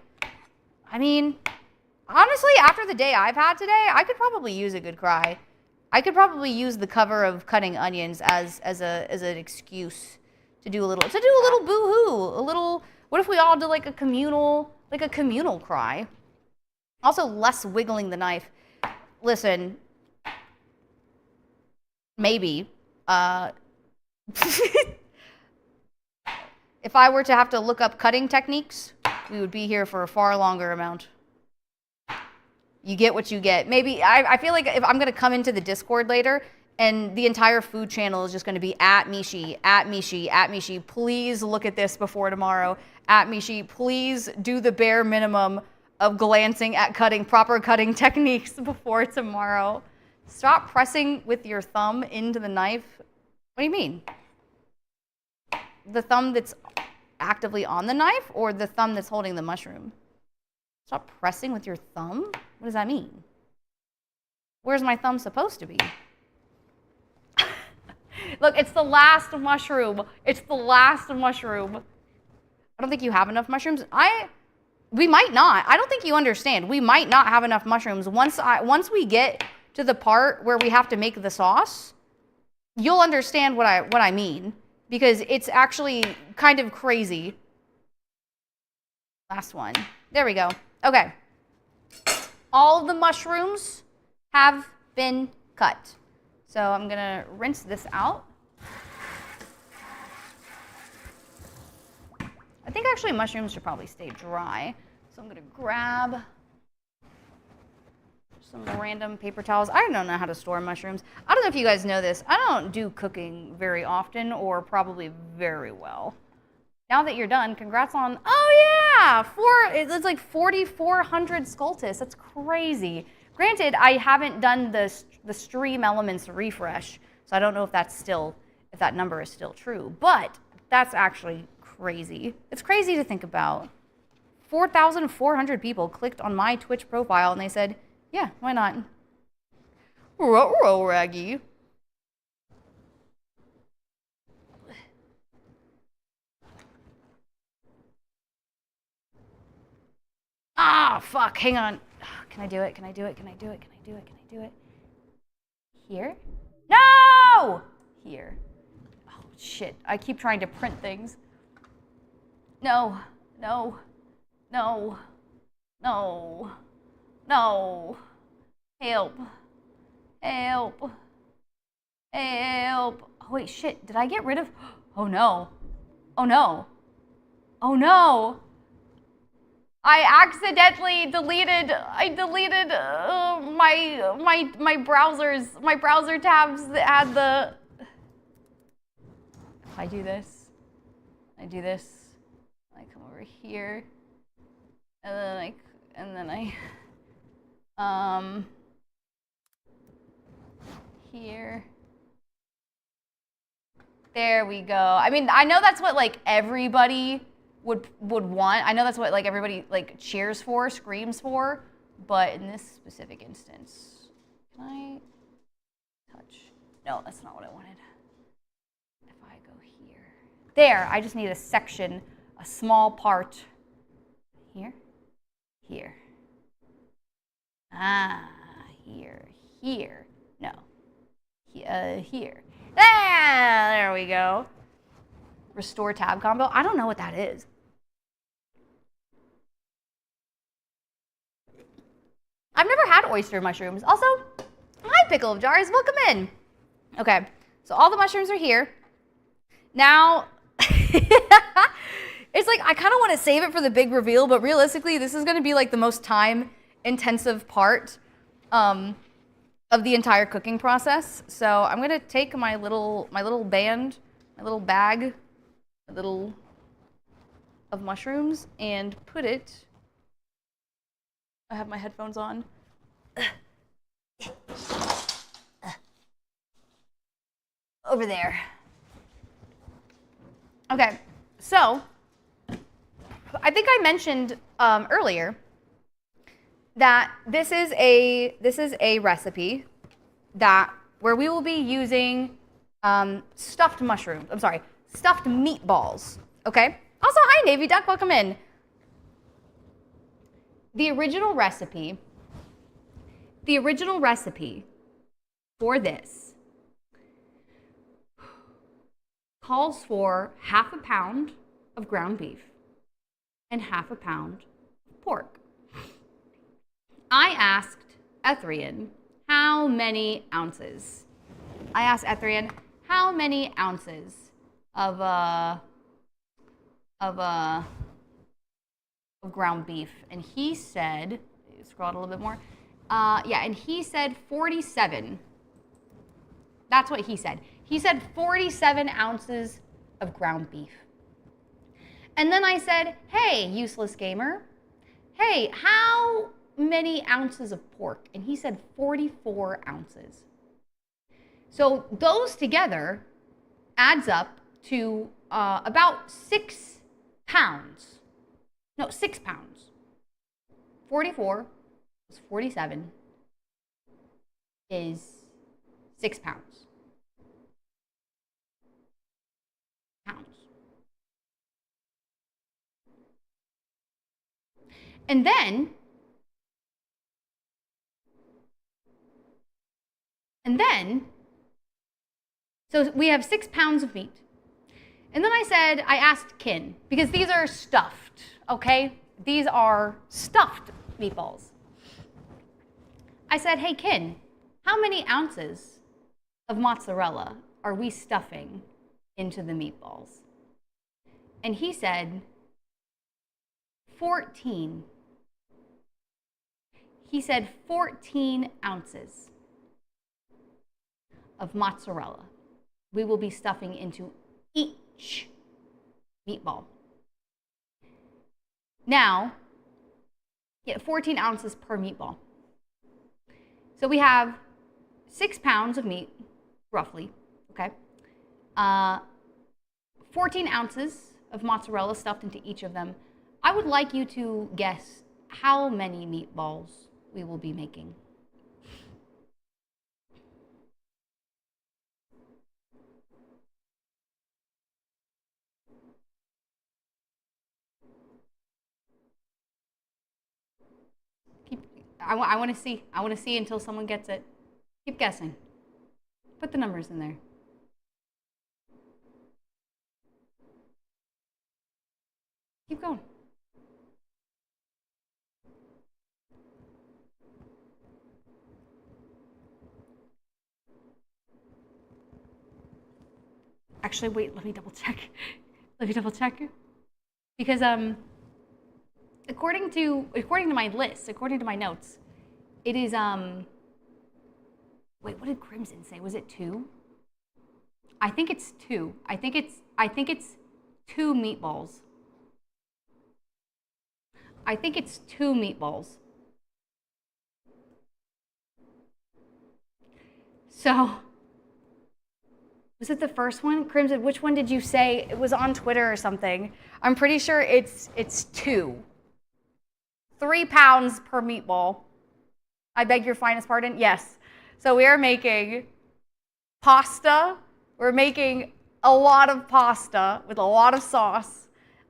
I mean, honestly, after the day I've had today, I could probably use a good cry. I could probably use the cover of cutting onions as an excuse to do a little boo-hoo, a little. What if we all did like a communal cry? Also, less wiggling the knife. Listen, maybe. If I were to have to look up cutting techniques, we would be here for a far longer amount. You get what you get. Maybe, I feel like if I'm going to come into the Discord later and the entire food channel is just going to be at Mishi, at Mishi, at Mishi. Please look at this before tomorrow. At Mishi, please do the bare minimum of glancing at proper cutting techniques before tomorrow. Stop pressing with your thumb into the knife. What do you mean? The thumb that's actively on the knife or the thumb that's holding the mushroom? Stop pressing with your thumb? What does that mean? Where's my thumb supposed to be? Look, it's the last mushroom. It's the last mushroom. I don't think you have enough mushrooms. We might not. I don't think you understand. We might not have enough mushrooms. Once we get to the part where we have to make the sauce, you'll understand what I mean, because it's actually kind of crazy. Last one. There we go. Okay. All of the mushrooms have been cut. So I'm going to rinse this out. I think actually mushrooms should probably stay dry. So I'm going to grab some random paper towels. I don't know how to store mushrooms. I don't know if you guys know this. I don't do cooking very often or probably very well. Now that you're done, congrats on, oh yeah, it's like 4,400 Sculptus. That's crazy. Granted, I haven't done the stream elements refresh, so I don't know if that number is still true, but that's actually crazy. It's crazy to think about. 4,400 people clicked on my Twitch profile and they said, yeah, why not? Ruh-roh, Raggy. Ah, fuck, hang on. Can I do it? Can I do it? Can I do it? Can I do it? Can I do it? Here? No! Here. Oh, shit. I keep trying to print things. No. No. No. No. No. Help. Help. Help. Oh, wait, shit. Did I get rid of... Oh, no. Oh, no. Oh, no. I accidentally deleted my browser tabs that had the... If I do this, I come over here, and then I here. There we go. I mean, I know that's what like everybody would want. I know that's what like everybody like cheers for, screams for, but in this specific instance, can I touch? No, that's not what I wanted. If I go here. There, I just need a section, a small part. Here. Here. Ah, here. Here. No. Here. Ah, there we go. Restore tab combo. I don't know what that is. I've never had oyster mushrooms. Also, hi Pickle of Jars, welcome in. Okay, so all the mushrooms are here. Now, it's like I kind of want to save it for the big reveal, but realistically, this is going to be like the most time-intensive part of the entire cooking process. So I'm going to take my little bag, of mushrooms and put it, I have my headphones on, over there. Okay, so I think I mentioned earlier that this is a recipe where we will be using stuffed meatballs. Okay. Also, hi Navy Duck, welcome in. The original recipe for this calls for 1/2 pound of ground beef and 1/2 pound of pork. I asked Ethrian how many ounces. of ground beef, and he said, scroll out a little bit more. Yeah, and he said 47. That's what he said. He said 47 ounces of ground beef. And then I said, hey, useless gamer, hey, how many ounces of pork? And he said 44 ounces. So those together adds up to about 6 pounds. No, 6 pounds. 44 plus 47 is 6 pounds. And then, so we have 6 pounds of meat. And then I asked Kin, because these are stuffed, okay? These are stuffed meatballs. I said, hey, Kin, how many ounces of mozzarella are we stuffing into the meatballs? And he said, 14. He said 14 ounces of mozzarella we will be stuffing into each meatball. Now, 14 ounces per meatball. So we have 6 pounds of meat, roughly, okay? 14 ounces of mozzarella stuffed into each of them. I would like you to guess how many meatballs we will be making. I want to see. I want to see until someone gets it. Keep guessing. Put the numbers in there. Keep going. Actually, wait, let me double check. Because according to my list, according to my notes, it is wait, what did Crimson say? Was it 2? I think it's 2. I think it's 2 meatballs. I think it's 2 meatballs. So, was it the first one? Crimson, which one did you say? It was on Twitter or something. I'm pretty sure it's 2. 3 pounds per meatball. I beg your finest pardon? Yes. So we are making pasta. We're making a lot of pasta with a lot of sauce.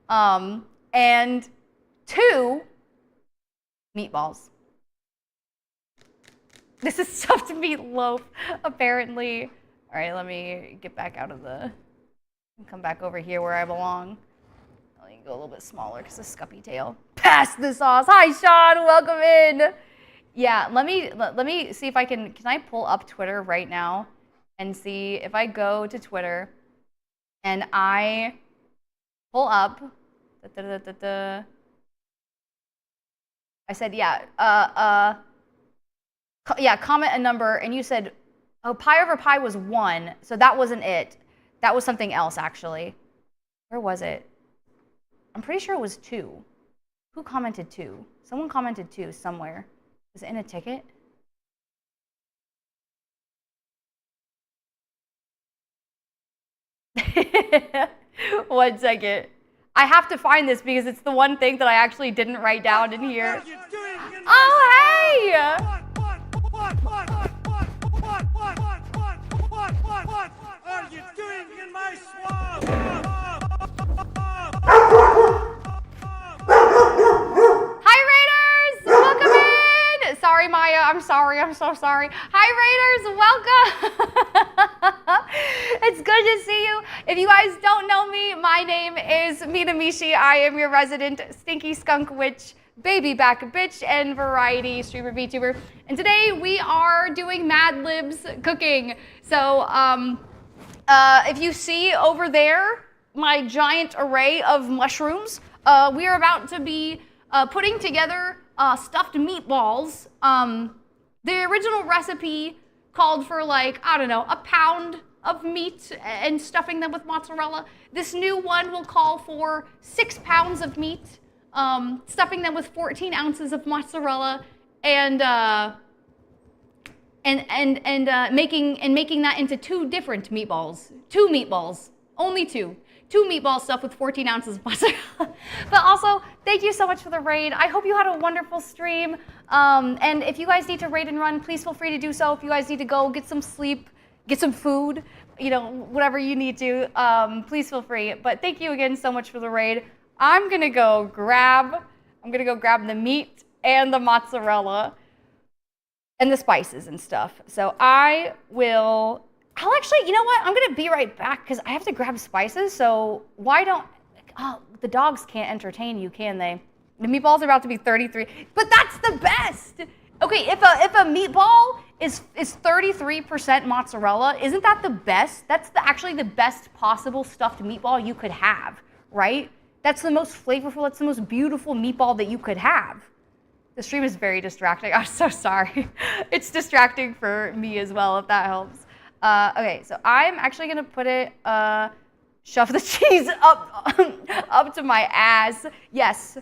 And 2 meatballs. This is stuffed meatloaf, apparently. All right, let me get back out of the, come back over here where I belong. Let me go a little bit smaller because of Scuppy tail. Pass the sauce. Hi, Sean. Welcome in. Yeah, let me see if I can I pull up Twitter right now and see if I go to Twitter and I pull up. I said, yeah, comment a number, and you said, oh, pi over pi was 1, so that wasn't it. That was something else, actually. Where was it? I'm pretty sure it was 2. Who commented 2? Someone commented 2 somewhere. Was it in a ticket? One second. I have to find this because it's the one thing that I actually didn't write down in here. Oh, hey! What are you doing in my swamp? Hi, Raiders! Welcome in! Sorry, Maya. I'm sorry. I'm so sorry. Hi, Raiders. Welcome. It's good to see you. If you guys don't know me, my name is Minamishi. I am your resident stinky skunk witch, baby back bitch, and variety streamer VTuber. And today we are doing Mad Libs Cooking. So if you see over there, my giant array of mushrooms. We are about to be putting together stuffed meatballs. The original recipe called for like, I don't know, a pound of meat and stuffing them with mozzarella. This new one will call for 6 pounds of meat, stuffing them with 14 ounces of mozzarella, and making that into 2 different meatballs. 2 meatballs, only 2. 2 meatballs stuffed with 14 ounces of mozzarella. But also, thank you so much for the raid. I hope you had a wonderful stream. And if you guys need to raid and run, please feel free to do so. If you guys need to go get some sleep, get some food, you know, whatever you need to, please feel free. But thank you again so much for the raid. I'm gonna go grab the meat and the mozzarella and the spices and stuff. So I'll actually, you know what? I'm gonna be right back because I have to grab spices. So why don't, the dogs can't entertain you, can they? The meatballs are about to be 33, but that's the best. Okay, if a meatball is 33% mozzarella, isn't that the best? That's actually the best possible stuffed meatball you could have, right? That's the most flavorful, that's the most beautiful meatball that you could have. The stream is very distracting. I'm so sorry. It's distracting for me as well, if that helps. Okay, so I'm actually gonna put it, shove the cheese up to my ass. Yes,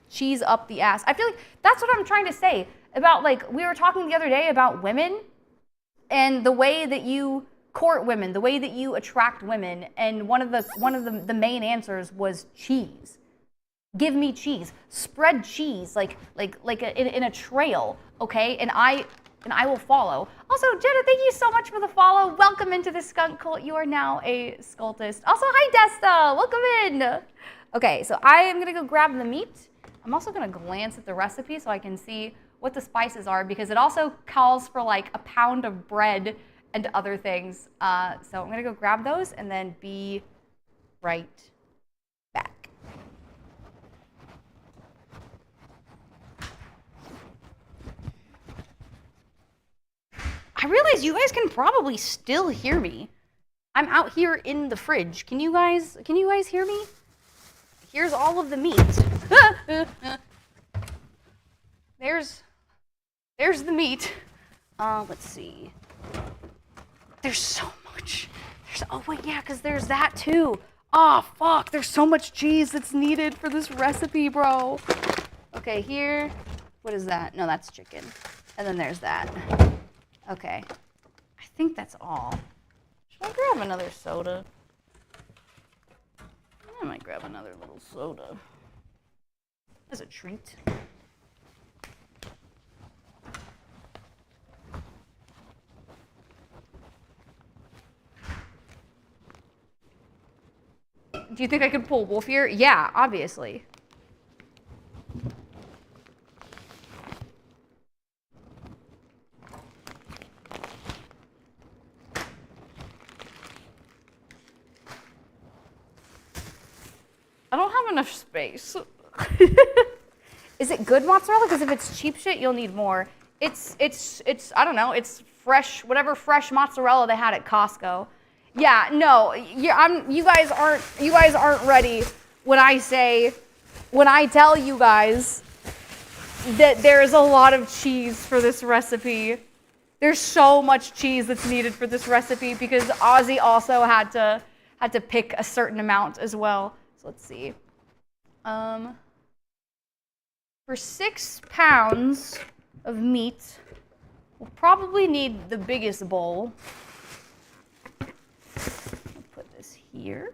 cheese up the ass. I feel like that's what I'm trying to say about, like, we were talking the other day about women and the way that you court women, the way that you attract women, and one of the main answers was cheese. Give me cheese. Spread cheese like in a trail, okay? And I will follow. Also, Jenna, thank you so much for the follow. Welcome into the skunk cult. You are now a scultist. Also, hi Desta, welcome in. Okay, so I am gonna go grab the meat. I'm also gonna glance at the recipe so I can see what the spices are, because it also calls for like a pound of bread and other things. So I'm gonna go grab those and then be right back. I realize you guys can probably still hear me. I'm out here in the fridge. Can you guys hear me? Here's all of the meat. There's the meat. Let's see. There's so much. Oh wait, yeah, because there's that too. Oh fuck, there's so much cheese that's needed for this recipe, bro. Okay, here. What is that? No, that's chicken. And then there's that. Okay, I think that's all. Should I grab another soda? I might grab another little soda as a treat. Do you think I could pull Wolf here? Yeah, obviously. I don't have enough space. Is it good mozzarella? Because if it's cheap shit, you'll need more. It's I don't know, it's fresh, whatever fresh mozzarella they had at Costco. Yeah, no, you guys aren't ready when I tell you guys that there's a lot of cheese for this recipe. There's so much cheese that's needed for this recipe because Ozzy also had to pick a certain amount as well. So let's see. For 6 pounds of meat, we'll probably need the biggest bowl. I'll put this here.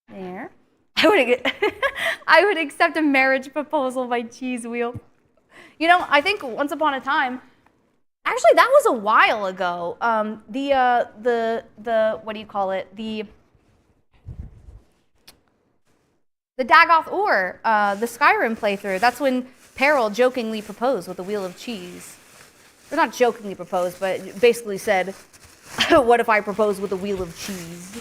There. I would accept a marriage proposal by Cheese Wheel. You know, I think once upon a time, actually that was a while ago. The what do you call it? The Dagoth Ur, the Skyrim playthrough. That's when Peril jokingly proposed with the Wheel of Cheese. Or not jokingly proposed, but basically said, "What if I proposed with a wheel of cheese?"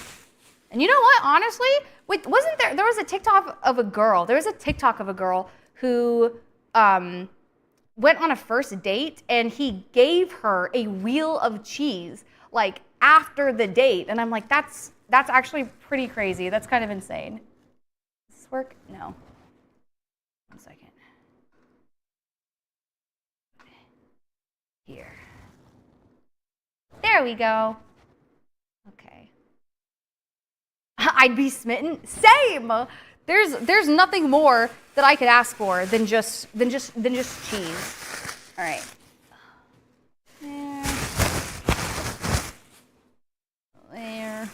And you know what? Honestly, wait, wasn't there was a TikTok of a girl. There was a TikTok of a girl who went on a first date and he gave her a wheel of cheese, like after the date. And I'm like, that's actually pretty crazy. That's kind of insane. Does this work? No. 1 second. Here. There we go. Okay. I'd be smitten. Same. There's nothing more that I could ask for than just cheese. All right. There.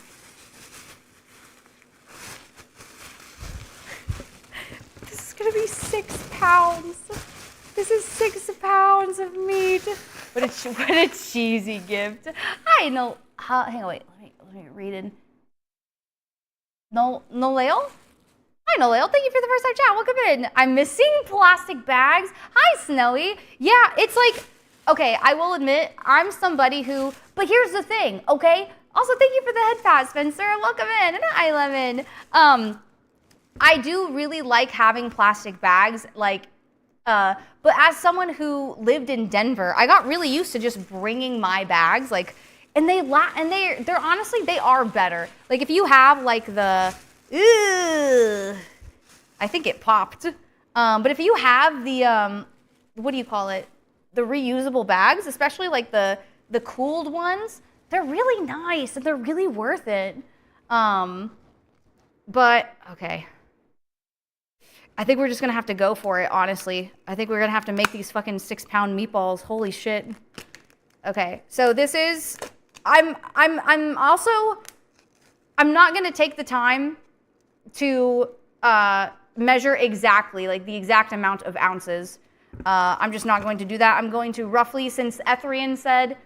This is gonna be 6 pounds. This is 6 pounds of meat. What a cheesy gift. Hi, no. Hang on, wait. Let me read in. Nolale? Hi, Nolale. Thank you for the first time chat. Welcome in. I'm missing plastic bags. Hi, Snowy. Yeah, it's like, okay, I will admit, I'm somebody who, but here's the thing, okay? Also, thank you for the head pat, Spencer. Welcome in. And hi, Lemon. I do really like having plastic bags, like, but as someone who lived in Denver, I got really used to just bringing my bags, like, and they're honestly, they are better. Like, if you have like the, I think it popped. But if you have the, what do you call it? The reusable bags, especially like the cooled ones, they're really nice and they're really worth it. But okay. I think we're just gonna have to go for it, honestly. I think we're gonna have to make these fucking 6-pound meatballs. Holy shit. Okay, so this is, I'm not gonna take the time to measure exactly, like the exact amount of ounces. I'm just not going to do that. I'm going to roughly, since Ethrian said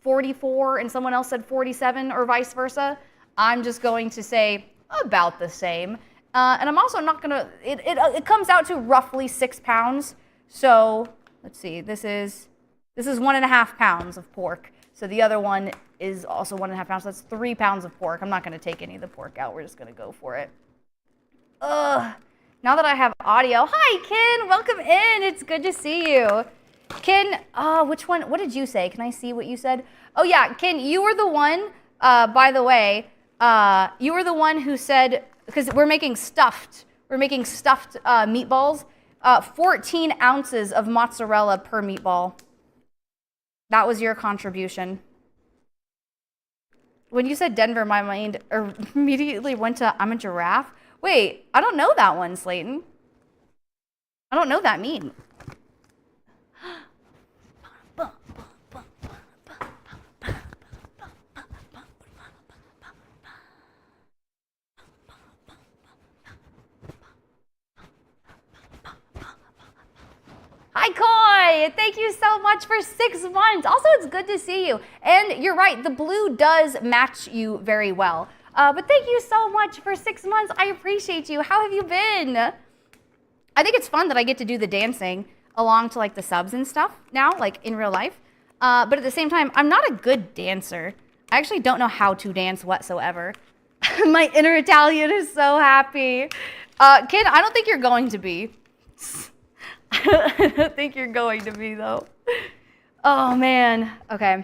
44 and someone else said 47 or vice versa, I'm just going to say about the same. And I'm also not gonna, it comes out to roughly 6 pounds. So let's see, this is 1.5 pounds of pork. So the other one is also 1.5 pounds. So that's 3 pounds of pork. I'm not gonna take any of the pork out. We're just gonna go for it. Ugh. Now that I have audio, hi Ken, welcome in. It's good to see you. Ken, which one, what did you say? Can I see what you said? Oh yeah, Ken, you were the one, by the way, you were the one who said, because we're making stuffed meatballs, 14 ounces of mozzarella per meatball. That was your contribution. When you said Denver, my mind immediately went to, I'm a giraffe. Wait, I don't know that one, Slayton. I don't know that meme. Hi, Koi! Thank you so much for 6 months. Also, it's good to see you. And you're right, the blue does match you very well. But thank you so much for 6 months. I appreciate you. How have you been? I think it's fun that I get to do the dancing along to like the subs and stuff now, like in real life. But at the same time, I'm not a good dancer. I actually don't know how to dance whatsoever. My inner Italian is so happy. Kid, I don't think you're going to be. I don't think you're going to be, though. Oh, man. Okay.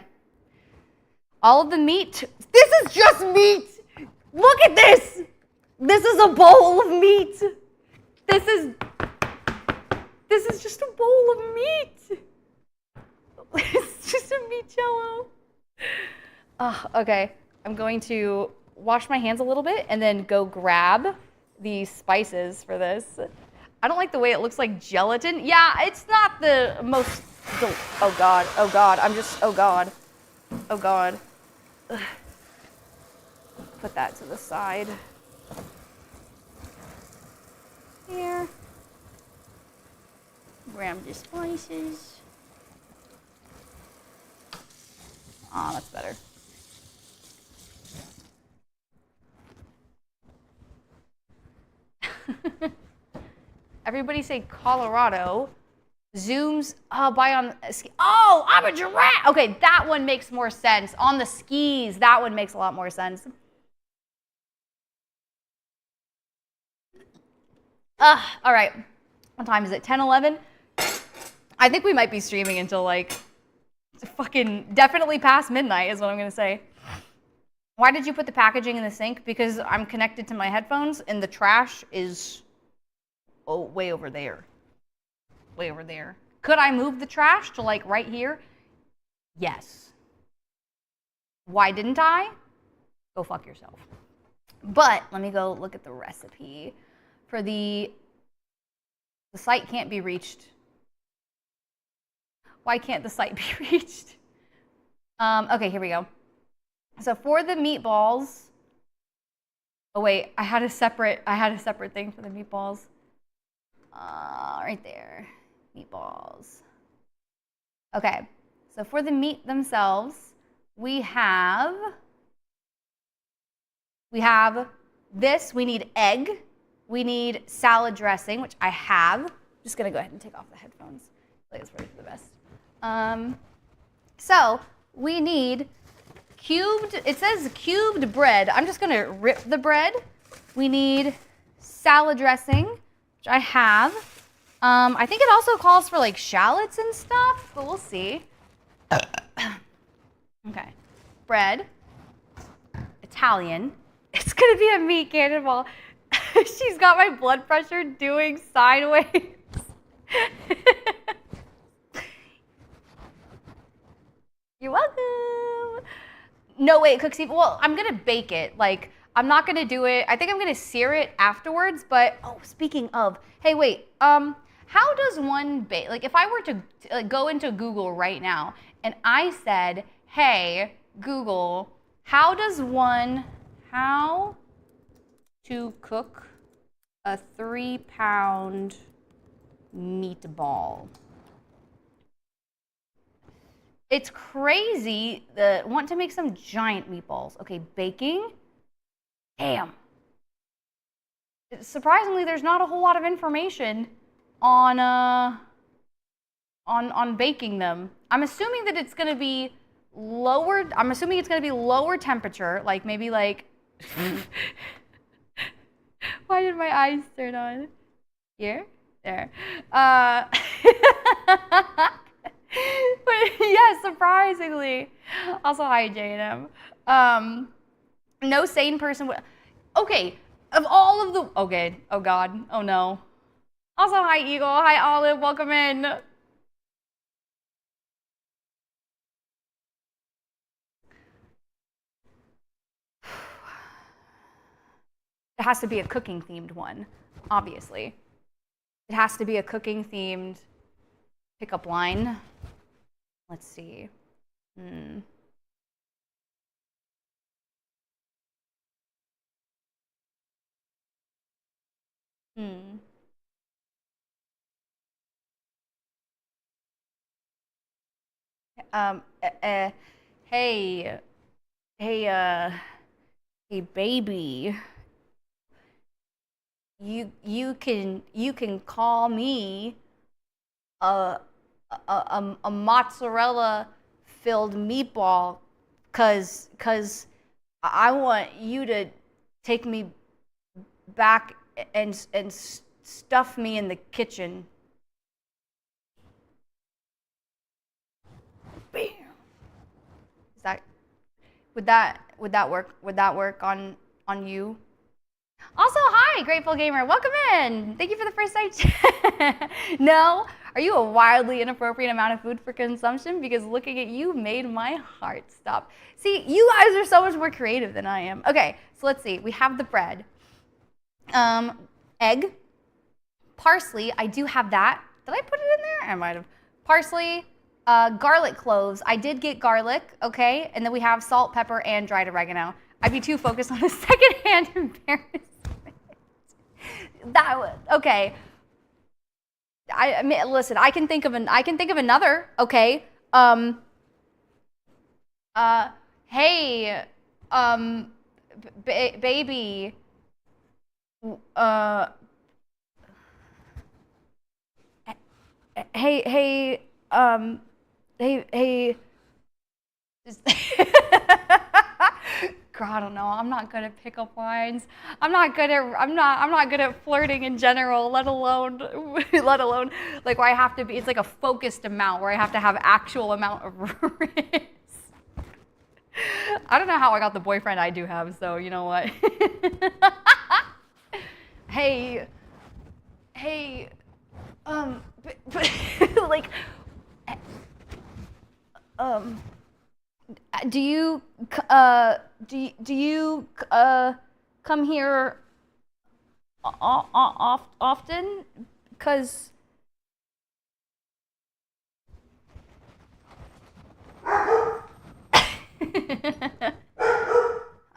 All of the meat. This is just meat. Look at this. This is a bowl of meat. This is just a bowl of meat. It's just a meat jello. Oh, okay. I'm going to wash my hands a little bit and then go grab the spices for this. I don't like the way it looks like gelatin. Yeah, it's not the most, oh God, oh God, oh God, oh God. Ugh. Put that to the side. Here. Grab the spices. Oh, that's better. Everybody say Colorado. Zooms, buy on ski. Oh, I'm a giraffe. Okay, that one makes more sense. On the skis, that one makes a lot more sense. All right. What time is it? 10:11? I think we might be streaming until like fucking definitely past midnight is what I'm gonna say. Why did you put the packaging in the sink? Because I'm connected to my headphones and the trash is way over there. Way over there. Could I move the trash to like right here? Yes. Why didn't I? Go fuck yourself. But let me go look at the recipe for the site can't be reached. Why can't the site be reached? Okay, here we go. So for the meatballs, oh wait, I had a separate thing for the meatballs. Right there, meatballs. Okay, so for the meat themselves, we have this. We need egg. We need salad dressing, which I have. I'm just gonna go ahead and take off the headphones. I think it's ready for the best. So we need cubed, it says cubed bread. I'm just gonna rip the bread. We need salad dressing, which I have. I think it also calls for like shallots and stuff, but we'll see. Okay, bread, Italian. It's gonna be a meat cannonball. She's got my blood pressure doing sideways. You're welcome. No way it cooks even. Well, I'm gonna bake it. Like, I'm not gonna do it. I think I'm gonna sear it afterwards. But oh, speaking of, hey, wait. How does one bake? Like, if I were to go into Google right now and I said, hey, Google, how to cook a 3-pound meatball? It's crazy that want to make some giant meatballs. Okay, baking. Damn. Surprisingly, there's not a whole lot of information on baking them. I'm assuming that it's gonna be lower. I'm assuming it's gonna be lower temperature, like maybe like. Why did my eyes turn on? Here, there. But yes, surprisingly. Also, hi, J&M. No sane person would. Okay, of all of the. Okay, oh God, oh no. Also, hi, Eagle. Hi, Olive. Welcome in. It has to be a cooking themed one, obviously. It has to be a cooking themed pickup line. Let's see. Hey, hey, baby. You can call me a mozzarella filled meatball, cause I want you to take me back and stuff me in the kitchen. Bam. Is that would that work? Would that work on you? Also, hi, Grateful Gamer. Welcome in. Thank you for the first night. No? Are you a wildly inappropriate amount of food for consumption? Because looking at you made my heart stop. See, you guys are so much more creative than I am. Okay, so let's see. We have the bread. Egg. Parsley. I do have that. Did I put it in there? I might have. Parsley. Garlic cloves. I did get garlic, okay? And then we have salt, pepper, and dried oregano. I'd be too focused on the secondhand embarrassment. Okay. I mean, listen. I can think of another. Okay. Hey. Baby. Hey. Hey. God, I don't know. I'm not good at pickup lines. I'm not good at flirting in general, let alone like where I have to be. It's like a focused amount where I have to have actual amount of risk. I don't know how I got the boyfriend I do have, so you know what? Hey, like, do you come here often? Cause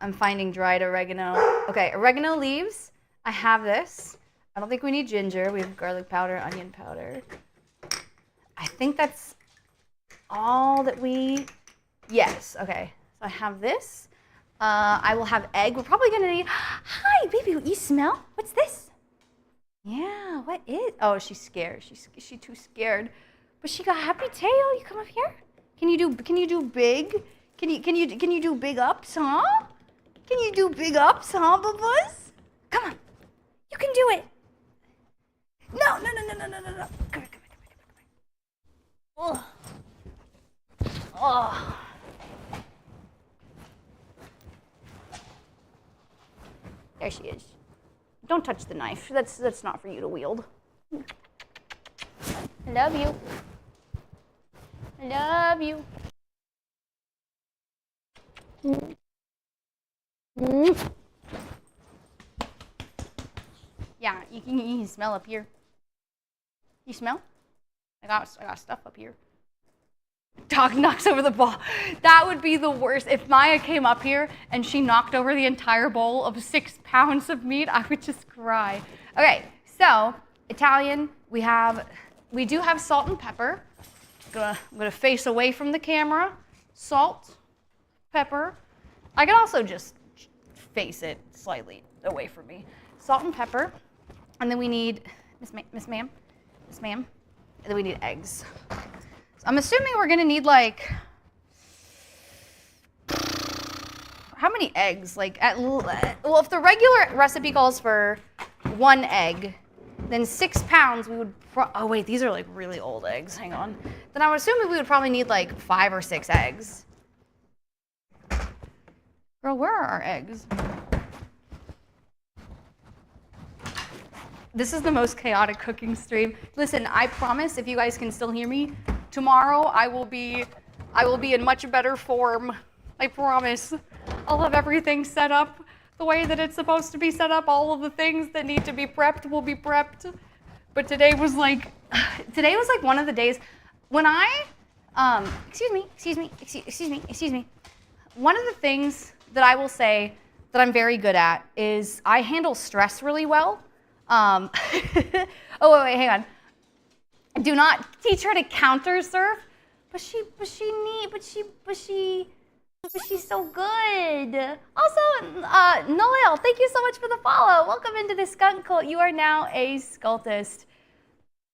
I'm finding dried oregano. Okay, oregano leaves. I have this. I don't think we need ginger. We have garlic powder, onion powder. I think that's all that we... Yes, okay. So I have this. I will have egg. We're probably gonna need... Hi, baby, you smell? What's this? Yeah, what is... Oh, she's scared. She's too scared. But she got a happy tail. You come up here. Can you do big? Can you do big ups, huh? Can you do big ups, huh, Bubba's? Come on. You can do it. No. Come here. Oh. Oh. There she is. Don't touch the knife. That's not for you to wield. I love you. I love you. Yeah, you can smell up here. You smell? I got stuff up here. Dog knocks over the bowl. That would be the worst. If Maya came up here and she knocked over the entire bowl of 6 pounds of meat, I would just cry. Okay, so Italian, we do have salt and pepper. I'm gonna face away from the camera. Salt, pepper. I can also just face it slightly away from me. Salt and pepper. And then we need, Miss Ma'am, and then we need eggs. So I'm assuming we're gonna need like, how many eggs? Like, well, if the regular recipe calls for 1 egg, then 6 pounds we would, oh wait, these are like really old eggs, hang on. Then I would assume we would probably need like 5 or 6 eggs. Girl, where are our eggs? This is the most chaotic cooking stream. Listen, I promise if you guys can still hear me, tomorrow I will be in much better form. I promise. I'll have everything set up the way that it's supposed to be set up. All of the things that need to be prepped will be prepped. But today was like one of the days when I, excuse me. One of the things that I will say that I'm very good at is I handle stress really well. Oh, wait, hang on. Do not teach her to counter surf, but she's so good. Also, Noel, thank you so much for the follow. Welcome into the skunk cult. You are now a scultist.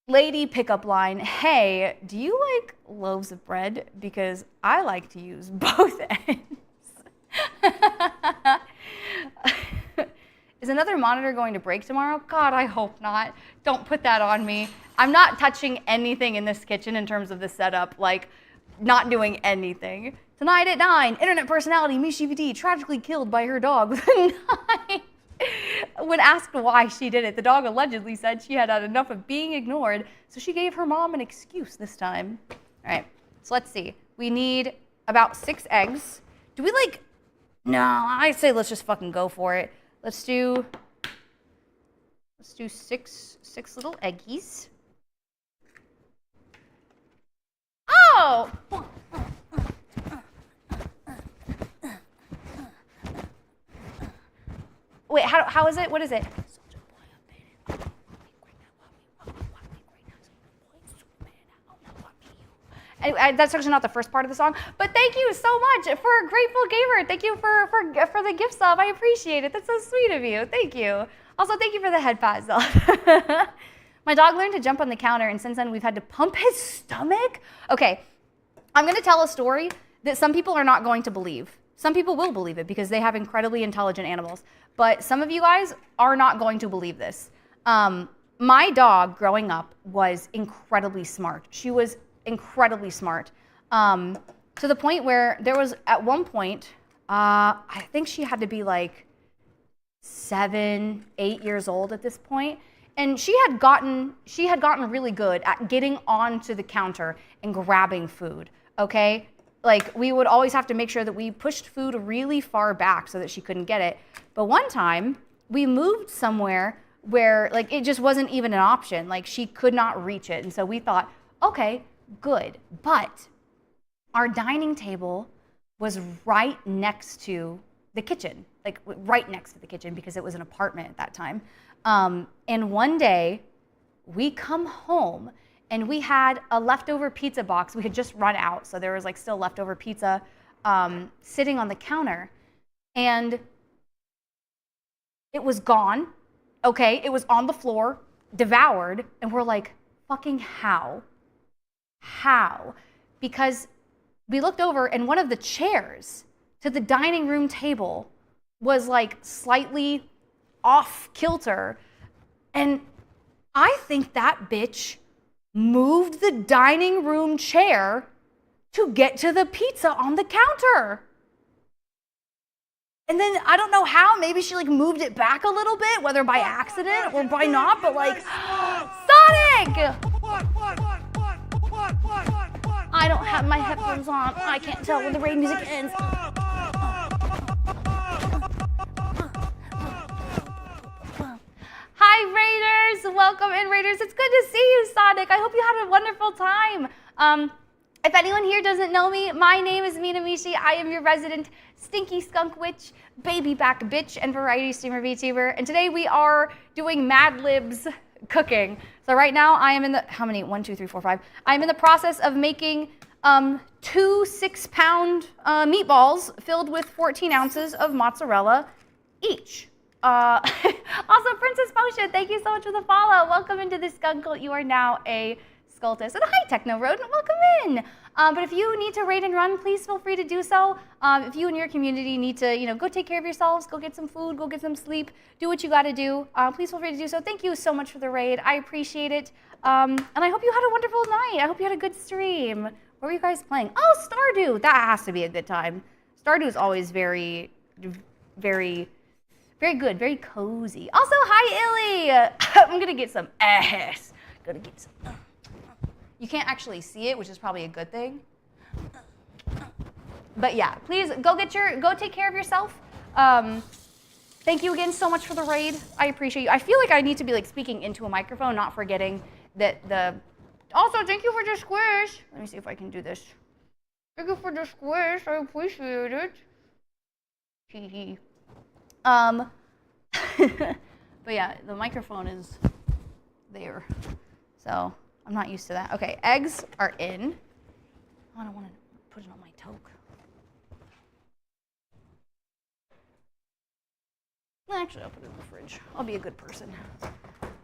Lady pickup line, hey, do you like loaves of bread? Because I like to use both ends. Is another monitor going to break tomorrow? God, I hope not. Don't put that on me. I'm not touching anything in this kitchen in terms of the setup, like not doing anything. Tonight at 9, internet personality Mishi VD tragically killed by her dog with a knife. When asked why she did it, the dog allegedly said she had had enough of being ignored, so she gave her mom an excuse this time. All right, so let's see. We need about 6 eggs. Do we like, no, I say let's just fucking go for it. Let's do 6 little eggies. Oh! Wait, how is it? What is it? Anyway, that's actually not the first part of the song, but thank you so much for Grateful Gamer. Thank you for the gift sub. I appreciate it. That's so sweet of you. Thank you. Also, thank you for the head pat, Zell. My dog learned to jump on the counter, and since then we've had to pump his stomach. Okay, I'm gonna tell a story that some people are not going to believe. Some people will believe it because they have incredibly intelligent animals, but some of you guys are not going to believe this. My dog growing up was incredibly smart. She was incredibly smart. to the point where there was at one point, I think she had to be like 7, 8 years old at this point, and she had gotten really good at getting onto the counter and grabbing food. Okay, like we would always have to make sure that we pushed food really far back so that she couldn't get it. But one time we moved somewhere where like it just wasn't even an option. Like she could not reach it, and so we thought, okay, good, but our dining table was right next to the kitchen, like right next to the kitchen because it was an apartment at that time. And one day we come home and we had a leftover pizza box. We had just run out, so there was like still leftover pizza sitting on the counter, and it was gone. Okay, it was on the floor, devoured, and we're like, fucking how? How? Because we looked over and one of the chairs to the dining room table was like slightly off kilter. And I think that bitch moved the dining room chair to get to the pizza on the counter. And then I don't know how, maybe she like moved it back a little bit, whether by accident or by not, but like, Sonic! I don't have my headphones on. I can't tell when the raid music ends. Hi, Raiders! Welcome in, Raiders. It's good to see you, Sonic. I hope you had a wonderful time. If anyone here doesn't know me, my name is Mina Mishi. I am your resident stinky skunk witch, baby back bitch, and variety streamer VTuber. And today we are doing Mad Libs Cooking. So right now I am in the, how many? 1, 2, 3, 4, 5. I'm in the process of making 2 6-pound meatballs filled with 14 ounces of mozzarella each. Also, Princess Potion, thank you so much for the follow. Welcome into the skunk cult. You are now a Scultus. And hi, Techno Rodent, welcome in. But if you need to raid and run, please feel free to do so. If you and your community need to, go take care of yourselves, go get some food, go get some sleep, do what you got to do. Please feel free to do so. Thank you so much for the raid. I appreciate it. And I hope you had a wonderful night. I hope you had a good stream. What were you guys playing? Oh, Stardew. That has to be a good time. Stardew is always very, very, very good, very cozy. Also, hi, Illy. I'm gonna get some ass. Gonna get some. You can't actually see it, which is probably a good thing. But yeah, please go take care of yourself. Thank you again so much for the raid. I appreciate you. I feel like I need to be like speaking into a microphone, not forgetting that also, thank you for the squish. Let me see if I can do this. Thank you for the squish. I appreciate it. Hee hee. But yeah, the microphone is there. So I'm not used to that. Okay, eggs are in. I don't want to put it on my toque. Actually, I'll put it in the fridge. I'll be a good person.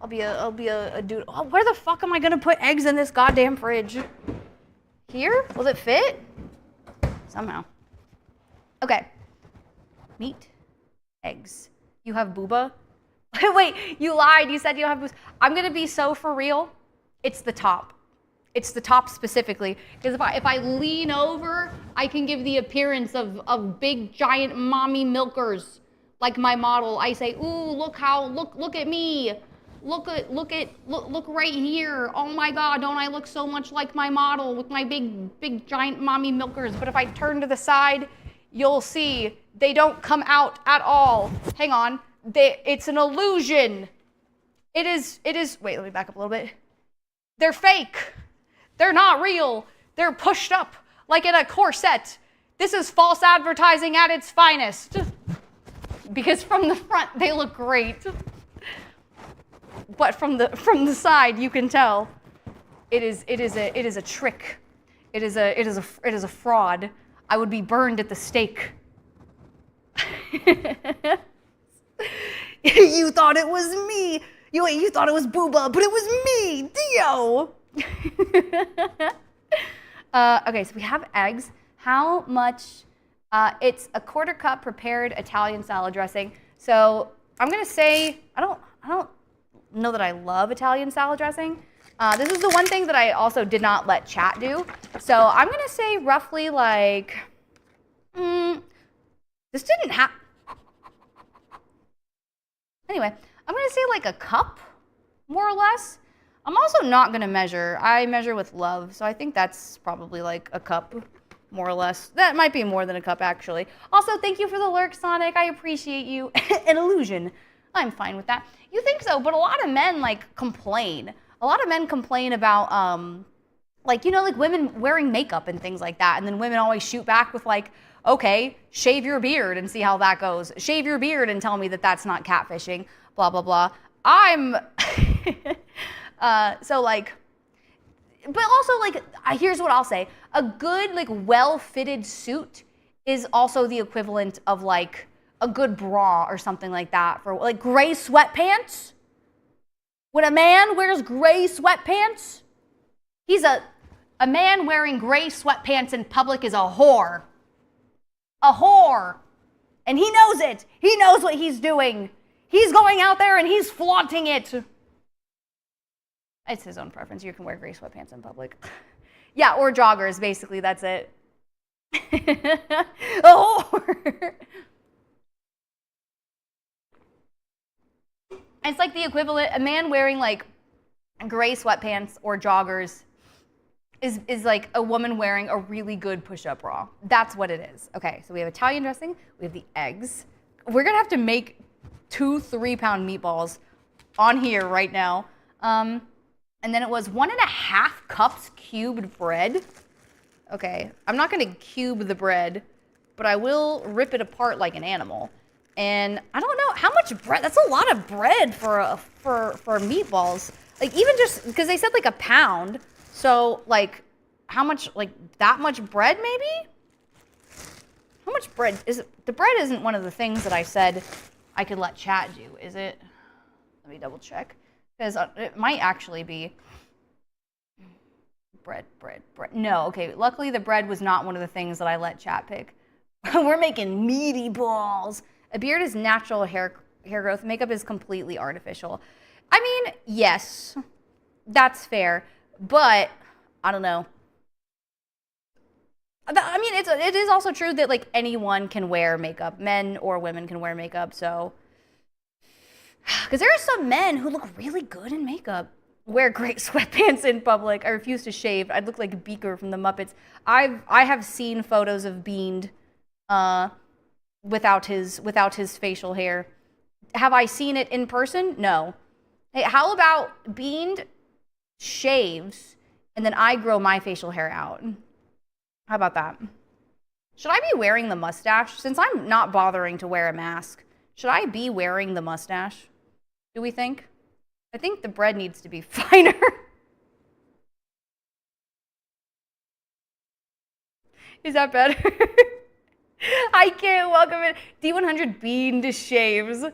I'll be a dude. Oh, where the fuck am I gonna put eggs in this goddamn fridge? Here? Will it fit? Somehow. Okay. Meat. Eggs. You have booba? Wait, you lied. You said you don't have boobs. I'm gonna be so for real. It's the top. It's the top specifically. Because if I lean over, I can give the appearance of big giant mommy milkers. Like my model. I say, ooh, look at me. Look right here. Oh my God, don't I look so much like my model with my big giant mommy milkers. But if I turn to the side, you'll see they don't come out at all. Hang on, it's an illusion. It is, wait, let me back up a little bit. They're fake. They're not real. They're pushed up like in a corset. This is false advertising at its finest. Because from the front, they look great. But from the side, you can tell it is a trick. It is a fraud. I would be burned at the stake. You thought it was me. You thought it was Booba, but it was me, Dio. Okay, so we have eggs. How much? It's a 1/4 cup prepared Italian salad dressing. So I'm gonna say I don't know that I love Italian salad dressing, This is the one thing that I also did not let chat do. So I'm gonna say roughly like, this didn't have, anyway, I'm gonna say like a cup, more or less. I'm also not gonna measure. I measure with love, so I think that's probably like a cup, more or less. That might be more than a cup, actually. Also, thank you for the lurk, Sonic. I appreciate you. An illusion. I'm fine with that. You think so, but a lot of men, like, complain. A lot of men complain about, like, you know, like women wearing makeup and things like that, and then women always shoot back with, like, okay, shave your beard and see how that goes. Shave your beard and tell me that that's not catfishing, blah, blah, blah. I'm... so, like... But also, like, here's what I'll say. A good, like, well-fitted suit is also the equivalent of, like, a good bra or something like that. For, like, gray sweatpants. When a man wears gray sweatpants, he's a man wearing gray sweatpants in public is a whore. A whore. And he knows it. He knows what he's doing. He's going out there and he's flaunting it. It's his own preference. You can wear gray sweatpants in public. Yeah, or joggers, basically. That's it. A whore. It's like the equivalent, a man wearing like gray sweatpants or joggers is like a woman wearing a really good push-up bra. That's what it is. Okay, so we have Italian dressing, we have the eggs. We're gonna have to make 2 3-pound meatballs on here right now. And then it was 1.5 cups cubed bread. Okay, I'm not gonna cube the bread, but I will rip it apart like an animal. And I don't know how much bread. That's a lot of bread for meatballs. Like even just because they said like a pound. So like how much, like that much bread maybe? How much bread is it? The bread isn't one of the things that I said I could let chat do, is it? Let me double check. Because it might actually be bread. No, okay, luckily the bread was not one of the things that I let chat pick. We're making meaty balls. A beard is natural hair growth. Makeup is completely artificial. I mean, yes, that's fair, but I don't know. I mean, it is also true that like anyone can wear makeup. Men or women can wear makeup, so. Because there are some men who look really good in makeup. Wear great sweatpants in public. I refuse to shave. I'd look like Beaker from the Muppets. I have seen photos of Beaned without his facial hair. Have I seen it in person? No. Hey, how about Beaned shaves and then I grow my facial hair out? How about that? Should I be wearing the mustache? Since I'm not bothering to wear a mask, should I be wearing the mustache? Do we think? I think the bread needs to be finer. Is that better? I can't welcome it. D100 Beaned shaves.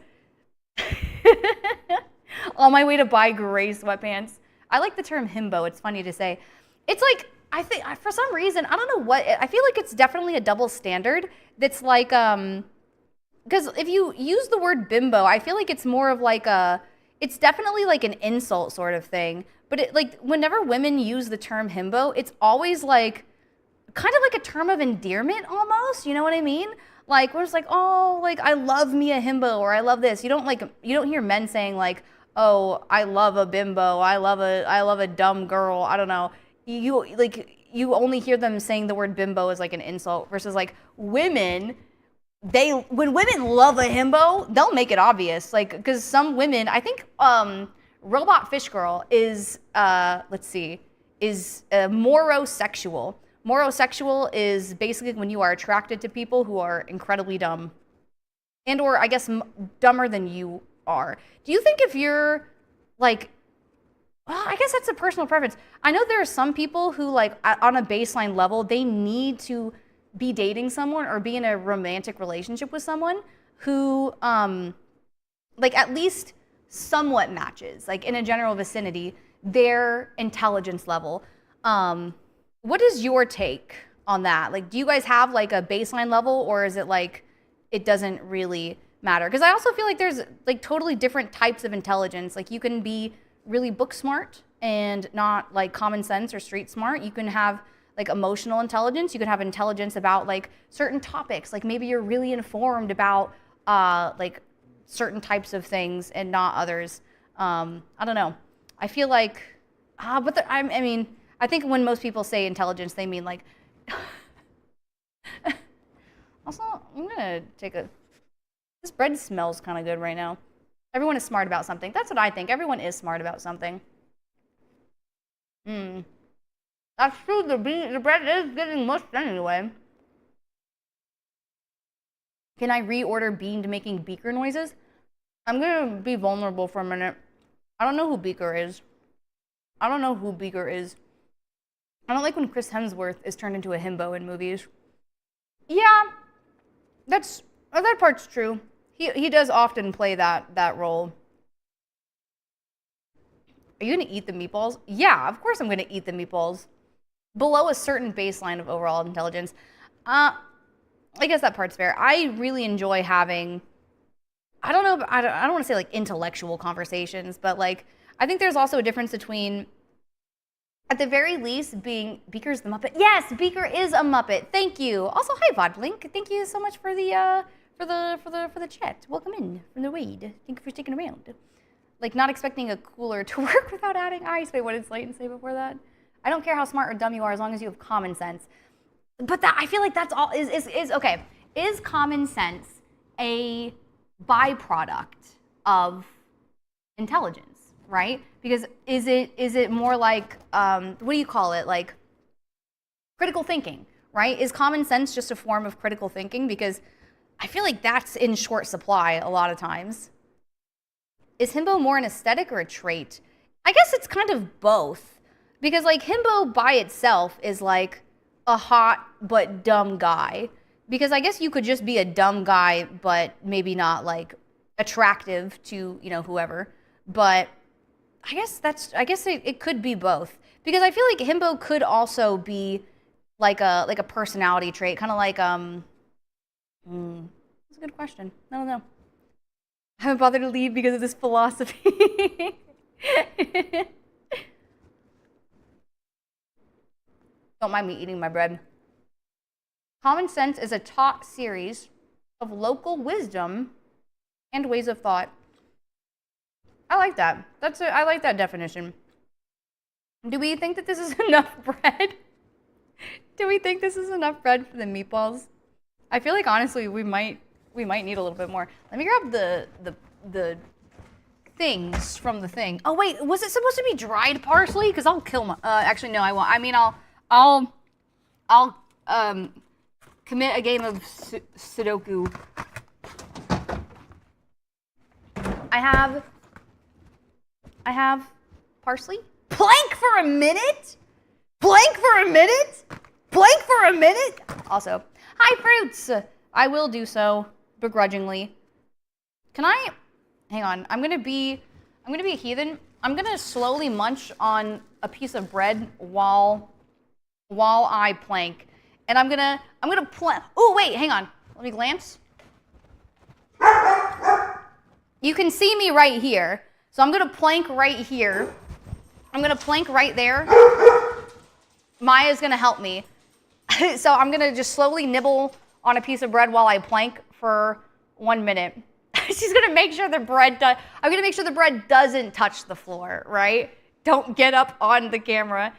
On my way to buy gray sweatpants. I like the term himbo. It's funny to say. It's like, I think, for some reason, I don't know what, I feel like it's definitely a double standard that's like, because if you use the word bimbo, I feel like it's more of like it's definitely like an insult sort of thing. But it, like, whenever women use the term himbo, it's always like, kind of like a term of endearment almost, you know what I mean? Like, we're just like, oh, like, I love me a himbo, or I love this. You don't hear men saying like, oh, I love a bimbo, I love a dumb girl, I don't know. You only hear them saying the word bimbo as like an insult versus like women, when women love a himbo, they'll make it obvious. Like, because some women, I think Robot Fish Girl is, is morosexual. Morosexual is basically when you are attracted to people who are incredibly dumb and or I guess dumber than you are. Do you think if you're like, well, I guess that's a personal preference. I know there are some people who like on a baseline level, they need to be dating someone or be in a romantic relationship with someone who like at least somewhat matches, like in a general vicinity, their intelligence level. What is your take on that? Like, do you guys have like a baseline level, or is it like it doesn't really matter? Because I also feel like there's like totally different types of intelligence. Like you can be really book smart and not like common sense or street smart. You can have like emotional intelligence. You can have intelligence about like certain topics. Like maybe you're really informed about like certain types of things and not others. I don't know. I feel like, I mean, I think when most people say intelligence, they mean like, also, I'm gonna take this bread smells kind of good right now. Everyone is smart about something. That's what I think. Everyone is smart about something. That's true. The bread is getting mushed anyway. Can I reorder Bean to making beaker noises? I'm gonna be vulnerable for a minute. I don't know who Beaker is. I don't know who Beaker is. I don't like when Chris Hemsworth is turned into a himbo in movies. Yeah, that part's true. He does often play that role. Are you gonna eat the meatballs? Yeah, of course I'm gonna eat the meatballs. Below a certain baseline of overall intelligence. I guess that part's fair. I really enjoy having, I don't know, I don't want to say like intellectual conversations, but like I think there's also a difference between, at the very least, being Beaker's the Muppet. Yes, Beaker is a Muppet. Thank you. Also, hi Vodblink. Thank you so much for the chat. Welcome in from the raid. Thank you for sticking around. Like not expecting a cooler to work without adding ice. Wait, what did Slayton say before that? I don't care how smart or dumb you are as long as you have common sense. But that, I feel like that's all is okay. Is common sense a byproduct of intelligence, right? Because is it more like what do you call it? Like critical thinking, right? Is common sense just a form of critical thinking? Because I feel like that's in short supply a lot of times. Is himbo more an aesthetic or a trait? I guess it's kind of both. Because like himbo by itself is like a hot but dumb guy. Because I guess you could just be a dumb guy but maybe not like attractive to, you know, whoever. But I guess it could be both. Because I feel like himbo could also be like a personality trait, kind of like that's a good question. I don't know. I haven't bothered to leave because of this philosophy. Don't mind me eating my bread. Common Sense is a taught series of local wisdom and ways of thought. I like that. I like that definition. Do we think that this is enough bread? Do we think this is enough bread for the meatballs? I feel like honestly we might need a little bit more. Let me grab the things from the thing. Oh wait, was it supposed to be dried parsley? Because I'll kill my. Actually no, I won't. I mean I'll commit a game of Sudoku. I have parsley. Plank for a minute? Blank for a minute? Blank for a minute? Also, hi fruits. I will do so begrudgingly. Can I? Hang on. I'm gonna be a heathen. I'm gonna slowly munch on a piece of bread while I plank, and I'm gonna plank. Oh wait, hang on. Let me glance. You can see me right here, so I'm gonna plank right here. I'm gonna plank right there. Maya's gonna help me. So I'm gonna just slowly nibble on a piece of bread while I plank for 1 minute. She's gonna make sure the bread I'm gonna make sure the bread doesn't touch the floor, right? Don't get up on the camera.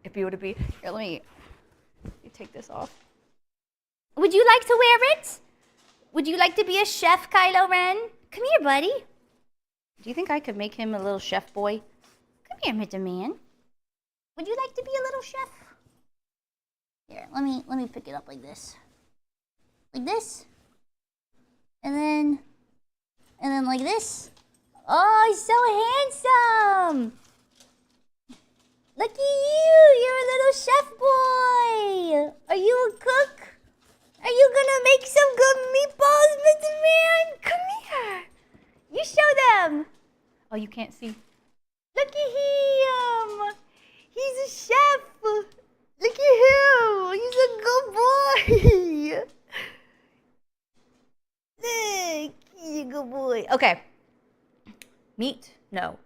If you would be here, let me take this off. Would you like to wear it? Would you like to be a chef, Kylo Ren? Come here, buddy. Do you think I could make him a little chef boy? Come here, Mr. Man. Would you like to be a little chef? Here, let me pick it up like this. Like this. And then like this. Oh, he's so handsome. Look at you, you're a little chef boy. Are you a cook? Are you gonna make some good meatballs, Mr. Man? Come here. You show them. Oh, you can't see. Look at him. He's a chef. Look at him. He's a good boy. Look, he's a good boy. Okay. Meat? No.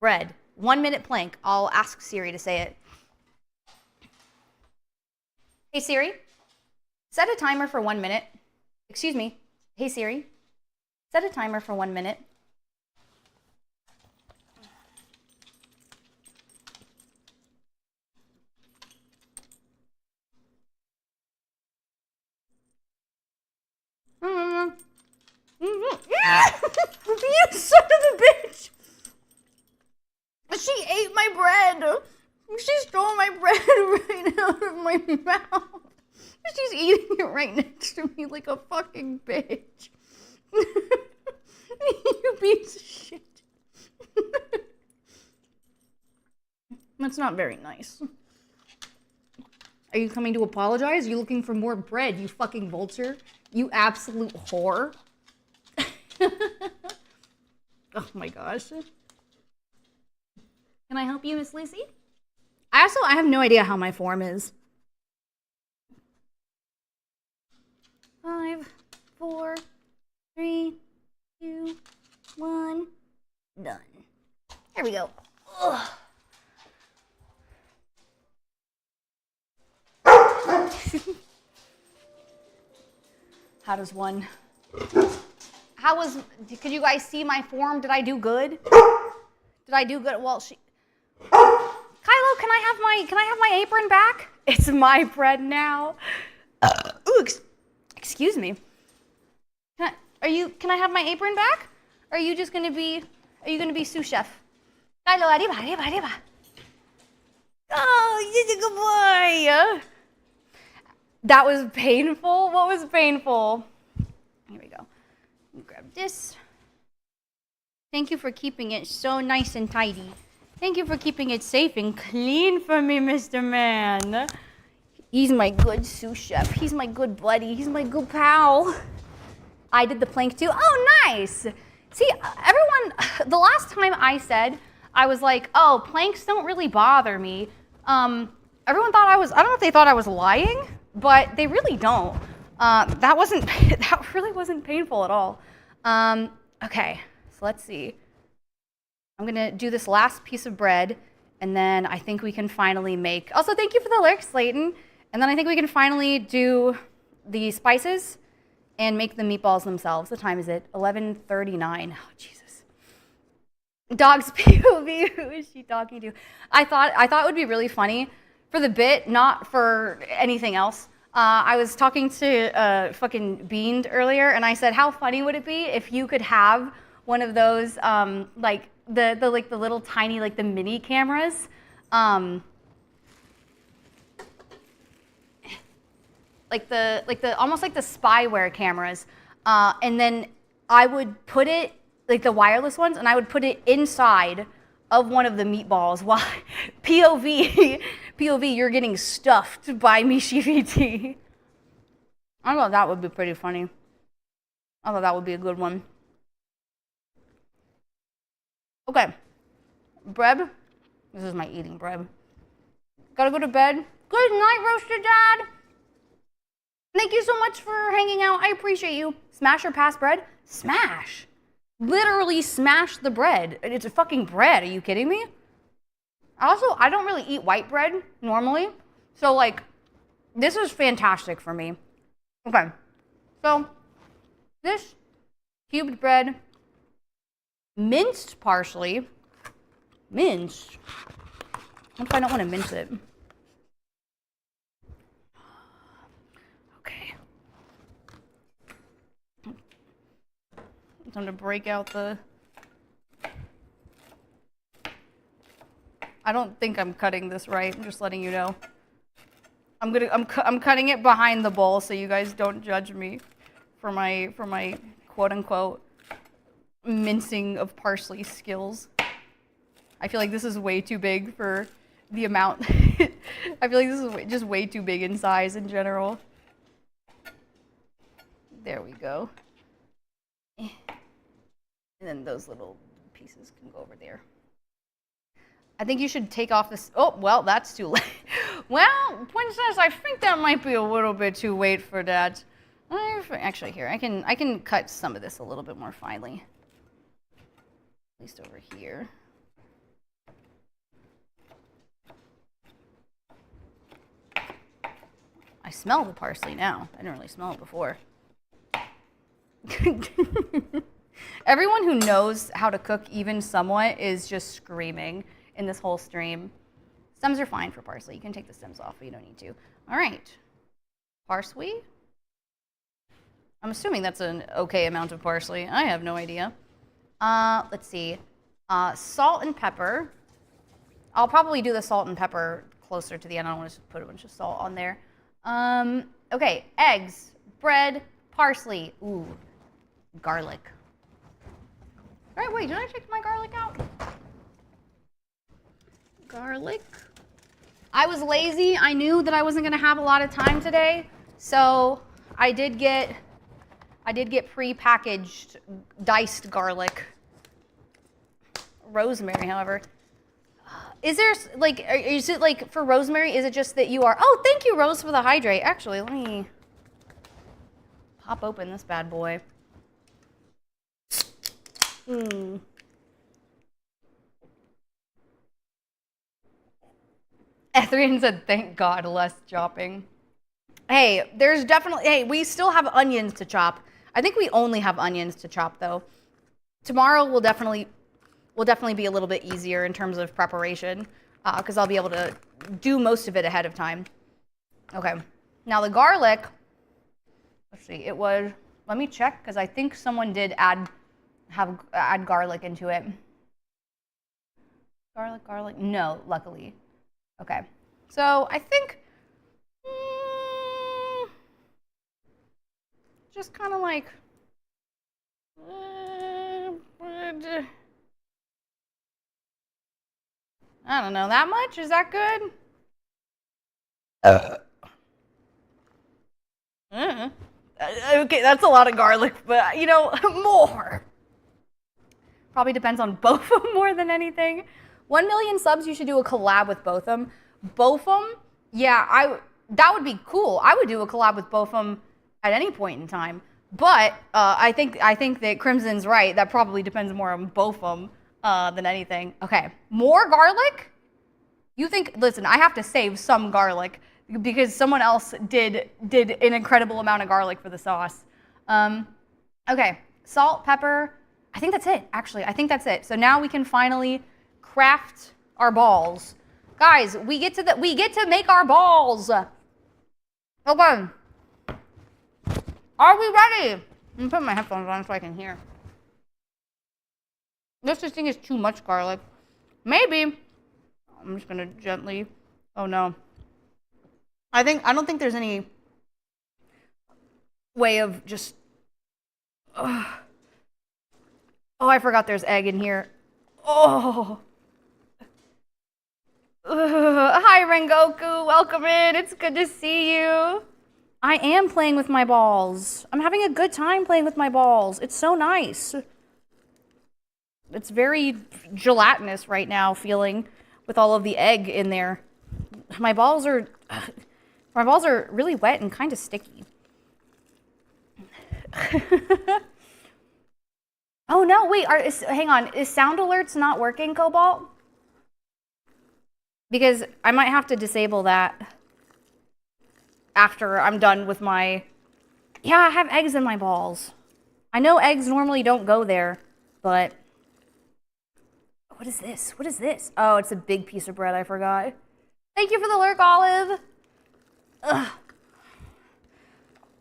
bread. 1 minute plank. I'll ask Siri to say it. Hey Siri, set a timer for 1 minute. Excuse me. Hey Siri, set a timer for 1 minute. You son of a bitch! She ate my bread. She stole my bread right out of my mouth. She's eating it right next to me like a fucking bitch. You piece of shit. That's not very nice. Are you coming to apologize? Are you looking for more bread, you fucking vulture? You absolute whore. Oh my gosh. Can I help you, Miss Lucy? I have no idea how my form is. 5, 4, 3, 2, 1. Done. There we go. Ugh. How does one? Could you guys see my form? Did I do good? Did I do good? Well, Kylo, can I have my apron back? It's my bread now. Ooh, excuse me. Can I have my apron back? Or are you gonna be sous chef? Kylo, arriba, arriba, arriba. Oh, you're a good boy. That was painful. What was painful? Here we go. Grab this. Thank you for keeping it so nice and tidy. Thank you for keeping it safe and clean for me, Mr. Man. He's my good sous chef. He's my good buddy. He's my good pal. I did the plank too. Oh, nice. See, everyone, the last time I said, I was like, oh, planks don't really bother me. Everyone thought I don't know if they thought I was lying, but they really don't. That really wasn't painful at all. Okay, so let's see. I'm gonna do this last piece of bread, and then I think we can finally make, also thank you for the lyrics, Slayton. And then I think we can finally do the spices and make the meatballs themselves. What time is it? 11:39. Oh, Jesus. Dog's POV, who is she talking to? I thought it would be really funny for the bit, not for anything else. I was talking to fucking Beaned earlier, and I said, how funny would it be if you could have one of those, like the little tiny, like the mini cameras, like the almost like the spyware cameras, and then I would put it, like the wireless ones, and I would put it inside of one of the meatballs while POV, you're getting stuffed by Mishi VT. I thought that would be pretty funny. I thought that would be a good one. Okay. Bread. This is my eating bread. Gotta go to bed. Good night, Roaster Dad. Thank you so much for hanging out. I appreciate you. Smash or pass bread? Smash. Literally smash the bread. It's a fucking bread. Are you kidding me? Also, I don't really eat white bread normally. So, like, this is fantastic for me. Okay. So, this cubed bread, minced parsley. Minced? What if I don't want to mince it? Okay. Time to break out the... I don't think I'm cutting this right. I'm just letting you know. I'm cutting it behind the bowl so you guys don't judge me for my quote unquote mincing of parsley skills. I feel like this is way too big for the amount. I feel like this is just way too big in size in general. There we go. And then those little pieces can go over there. I think you should take off this. Oh, well, that's too late. Well, Princess, I think that might be a little bit too late for that. Actually, here, I can cut some of this a little bit more finely. At least over here. I smell the parsley now. I didn't really smell it before. Everyone who knows how to cook even somewhat is just screaming in this whole stream. Stems are fine for parsley. You can take the stems off, but you don't need to. All right. Parsley? I'm assuming that's an okay amount of parsley. I have no idea. Let's see. Salt and pepper. I'll probably do the salt and pepper closer to the end. I don't want to put a bunch of salt on there. Okay, eggs, bread, parsley. Ooh, garlic. All right, wait, did I take my garlic out? Garlic. I was lazy. I knew that I wasn't gonna have a lot of time today, so I did get pre-packaged diced garlic. Rosemary, however. Is there, like, is it like for rosemary, is it just that you are, oh, thank you, Rose, for the hydrate. Actually, let me pop open this bad boy. Ethrian said, thank God, less chopping. Hey, there's definitely, hey, we still have onions to chop. I think we only have onions to chop, though. Tomorrow will definitely be a little bit easier in terms of preparation, because I'll be able to do most of it ahead of time. Okay, now the garlic, let's see, it was, let me check, because I think someone did add garlic into it. Garlic, no, luckily. Okay, so I think, just kind of like, I don't know, that much? Is that good? Okay, that's a lot of garlic, but, you know, more. Probably depends on both of them more than anything. 1 million subs, you should do a collab with both of them. Both of them? Yeah, that would be cool. I would do a collab with both of them at any point in time. But I think that Crimson's right. That probably depends more on both of them than anything. Okay, more garlic? You think, listen, I have to save some garlic because someone else did an incredible amount of garlic for the sauce. Okay, salt, pepper. I think that's it, actually. I think that's it. So now we can finally craft our balls. Guys, we get to make our balls. Okay. Are we ready? I'm gonna put my headphones on so I can hear. This thing is too much garlic. Maybe. I'm just gonna gently, oh no. I don't think there's any way of just, oh, I forgot there's egg in here. Oh. Hi, Rengoku. Welcome in. It's good to see you. I am playing with my balls. I'm having a good time playing with my balls. It's so nice. It's very gelatinous right now, feeling with all of the egg in there. My balls are really wet and kind of sticky. Oh no, wait, hang on. Is sound alerts not working, Cobalt? Because I might have to disable that after I'm done with my... Yeah, I have eggs in my balls. I know eggs normally don't go there, but... What is this? What is this? Oh, it's a big piece of bread, I forgot. Thank you for the lurk, Olive. Ugh.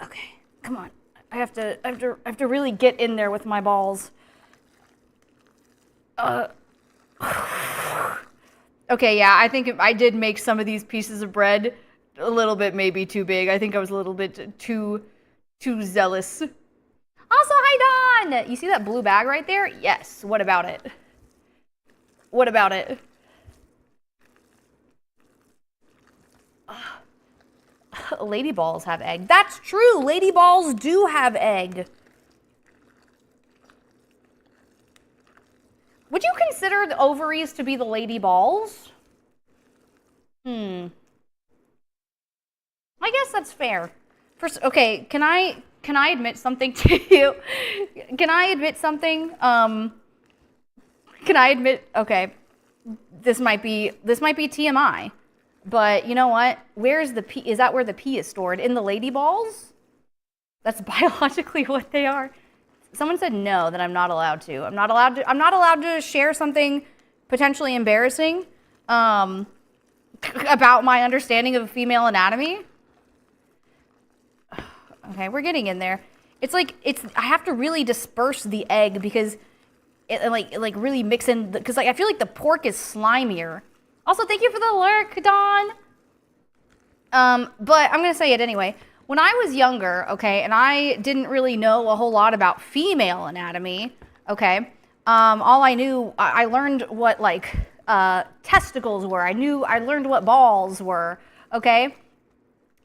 Okay, come on. I have to really get in there with my balls. Okay, yeah, I think I did make some of these pieces of bread a little bit maybe too big. I think I was a little bit too zealous. Also, hi, Dawn! You see that blue bag right there? Yes, what about it? What about it? Lady balls have egg. That's true, lady balls do have egg. Would you consider the ovaries to be the lady balls? I guess that's fair. First, okay, can I admit something to you? Can I admit something? Okay, this might be TMI, But you know what? Where's the pee? Is that where the pee is stored? In the lady balls? That's biologically what they are. Someone said no, that I'm not allowed to. I'm not allowed to share something potentially embarrassing about my understanding of female anatomy. Okay, we're getting in there. I have to really disperse the egg because it like really mix in, because I feel like the pork is slimier. Also, thank you for the lurk, Dawn. But I'm gonna say it anyway. When I was younger, okay, and I didn't really know a whole lot about female anatomy, okay, all I knew, I learned what testicles were. I learned what balls were, okay.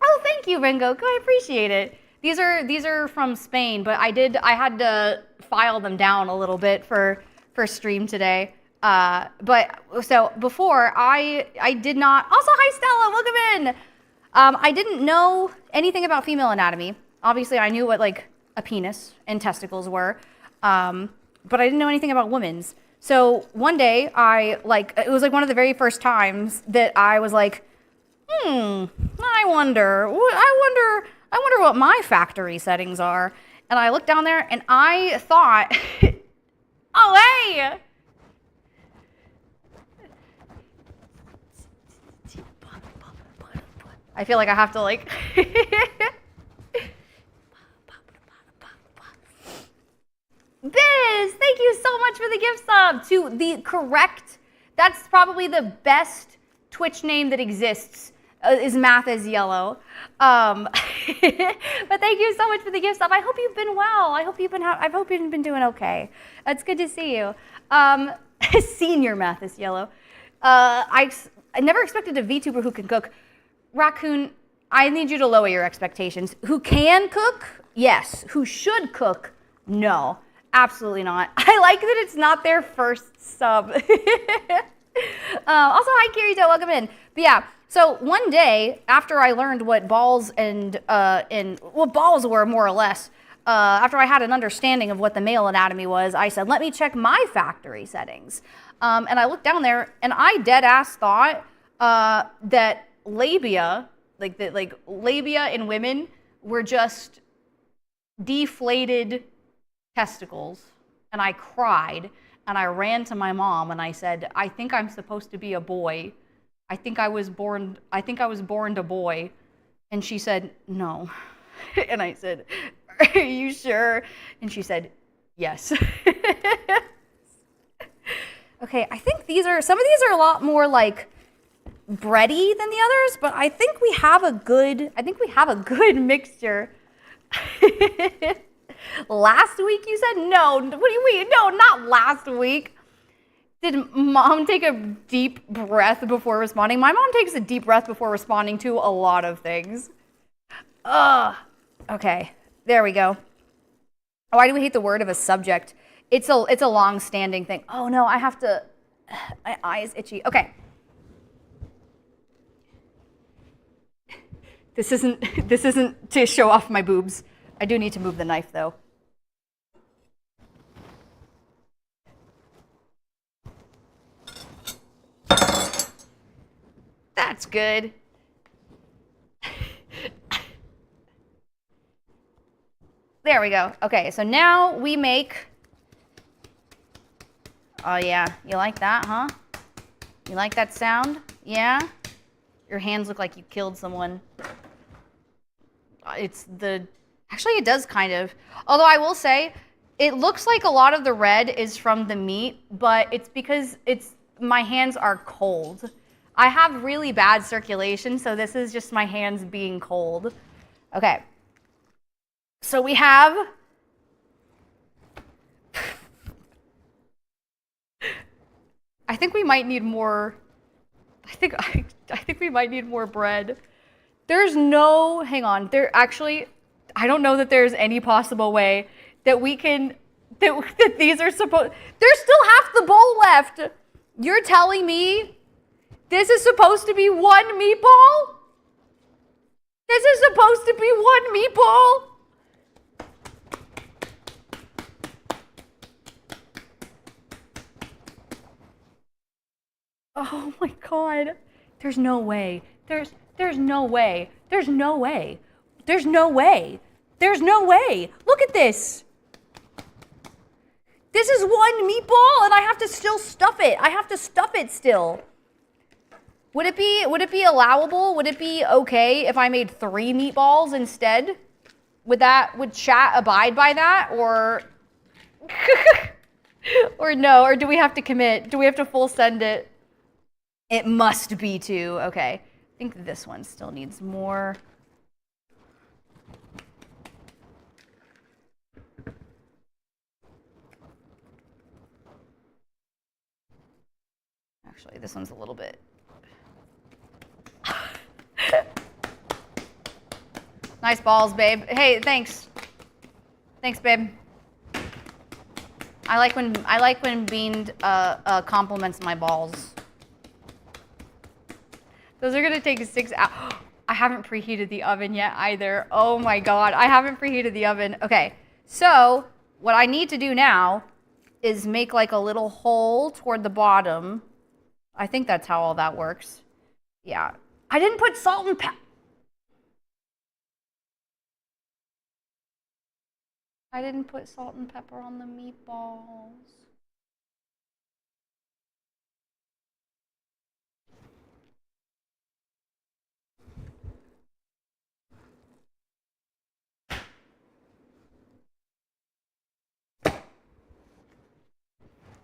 Oh, thank you, Ringo. I appreciate it. These are from Spain, but I had to file them down a little bit for stream today. But so before I did not. Also, hi Stella, welcome in. I didn't know anything about female anatomy. Obviously, I knew what a penis and testicles were, but I didn't know anything about women's. So one day, it was one of the very first times that I was like, I wonder what my factory settings are. And I looked down there and I thought, oh, hey! I feel like I have to Biz, thank you so much for the gift sub to the correct, that's probably the best Twitch name that exists. Is math is yellow. But thank you so much for the gift sub. I hope you've been well. I hope you've been doing okay. It's good to see you. Senior math is yellow. I never expected a VTuber who can cook. Raccoon, I need you to lower your expectations. Who can cook? Yes. Who should cook? No. Absolutely not. I like that it's not their first sub. Also, hi Kirito, welcome in. But yeah. So one day, after I learned what balls and what balls were more or less, after I had an understanding of what the male anatomy was, I said, let me check my factory settings. And I looked down there, and I dead ass thought that labia, labia in women were just deflated testicles. And I cried, and I ran to my mom, and I said, I think I'm supposed to be a boy. I think I was born a boy. And she said, no. And I said, are you sure? And she said, yes. Okay, I think some of these are a lot more bready than the others, but I think we have a good mixture. Last week you said no. What do you mean? No, not last week. Did mom take a deep breath before responding? My mom takes a deep breath before responding to a lot of things. Okay, there we go. Why do we hate the word of a subject? It's a long-standing thing. Oh no, I have to. My eye is itchy. Okay. This isn't to show off my boobs. I do need to move the knife though. That's good. There we go. Okay, so now we make. Oh yeah, you like that, huh? You like that sound? Yeah? Your hands look like you killed someone. Actually it does kind of. Although I will say, it looks like a lot of the red is from the meat, but it's because my hands are cold. I have really bad circulation, so this is just my hands being cold. Okay. So we have. I think we might need more. I think we might need more bread. There's no. Hang on. I don't know that there's any possible way that we can. That these are supposed. There's still half the bowl left. You're telling me this is supposed to be one meatball? This is supposed to be one meatball? Oh my God. There's no way. There's no way. There's no way. There's no way. There's no way. Look at this. This is one meatball and I have to still stuff it. I have to stuff it still. Would it be allowable? Would it be okay if I made 3 meatballs instead? Would chat abide by that, or or no? Or do we have to commit? Do we have to full send it? It must be 2. Okay. I think this one still needs more. Actually, this one's a little bit. Nice balls, babe. Hey, thanks. Thanks, babe. I like when Bean compliments my balls. Those are gonna take 6 hours. I haven't preheated the oven yet either. Oh my god, I haven't preheated the oven. Okay, so what I need to do now is make like a little hole toward the bottom. I think that's how all that works. Yeah. I didn't put salt and pepper. I didn't put salt and pepper on the meatballs.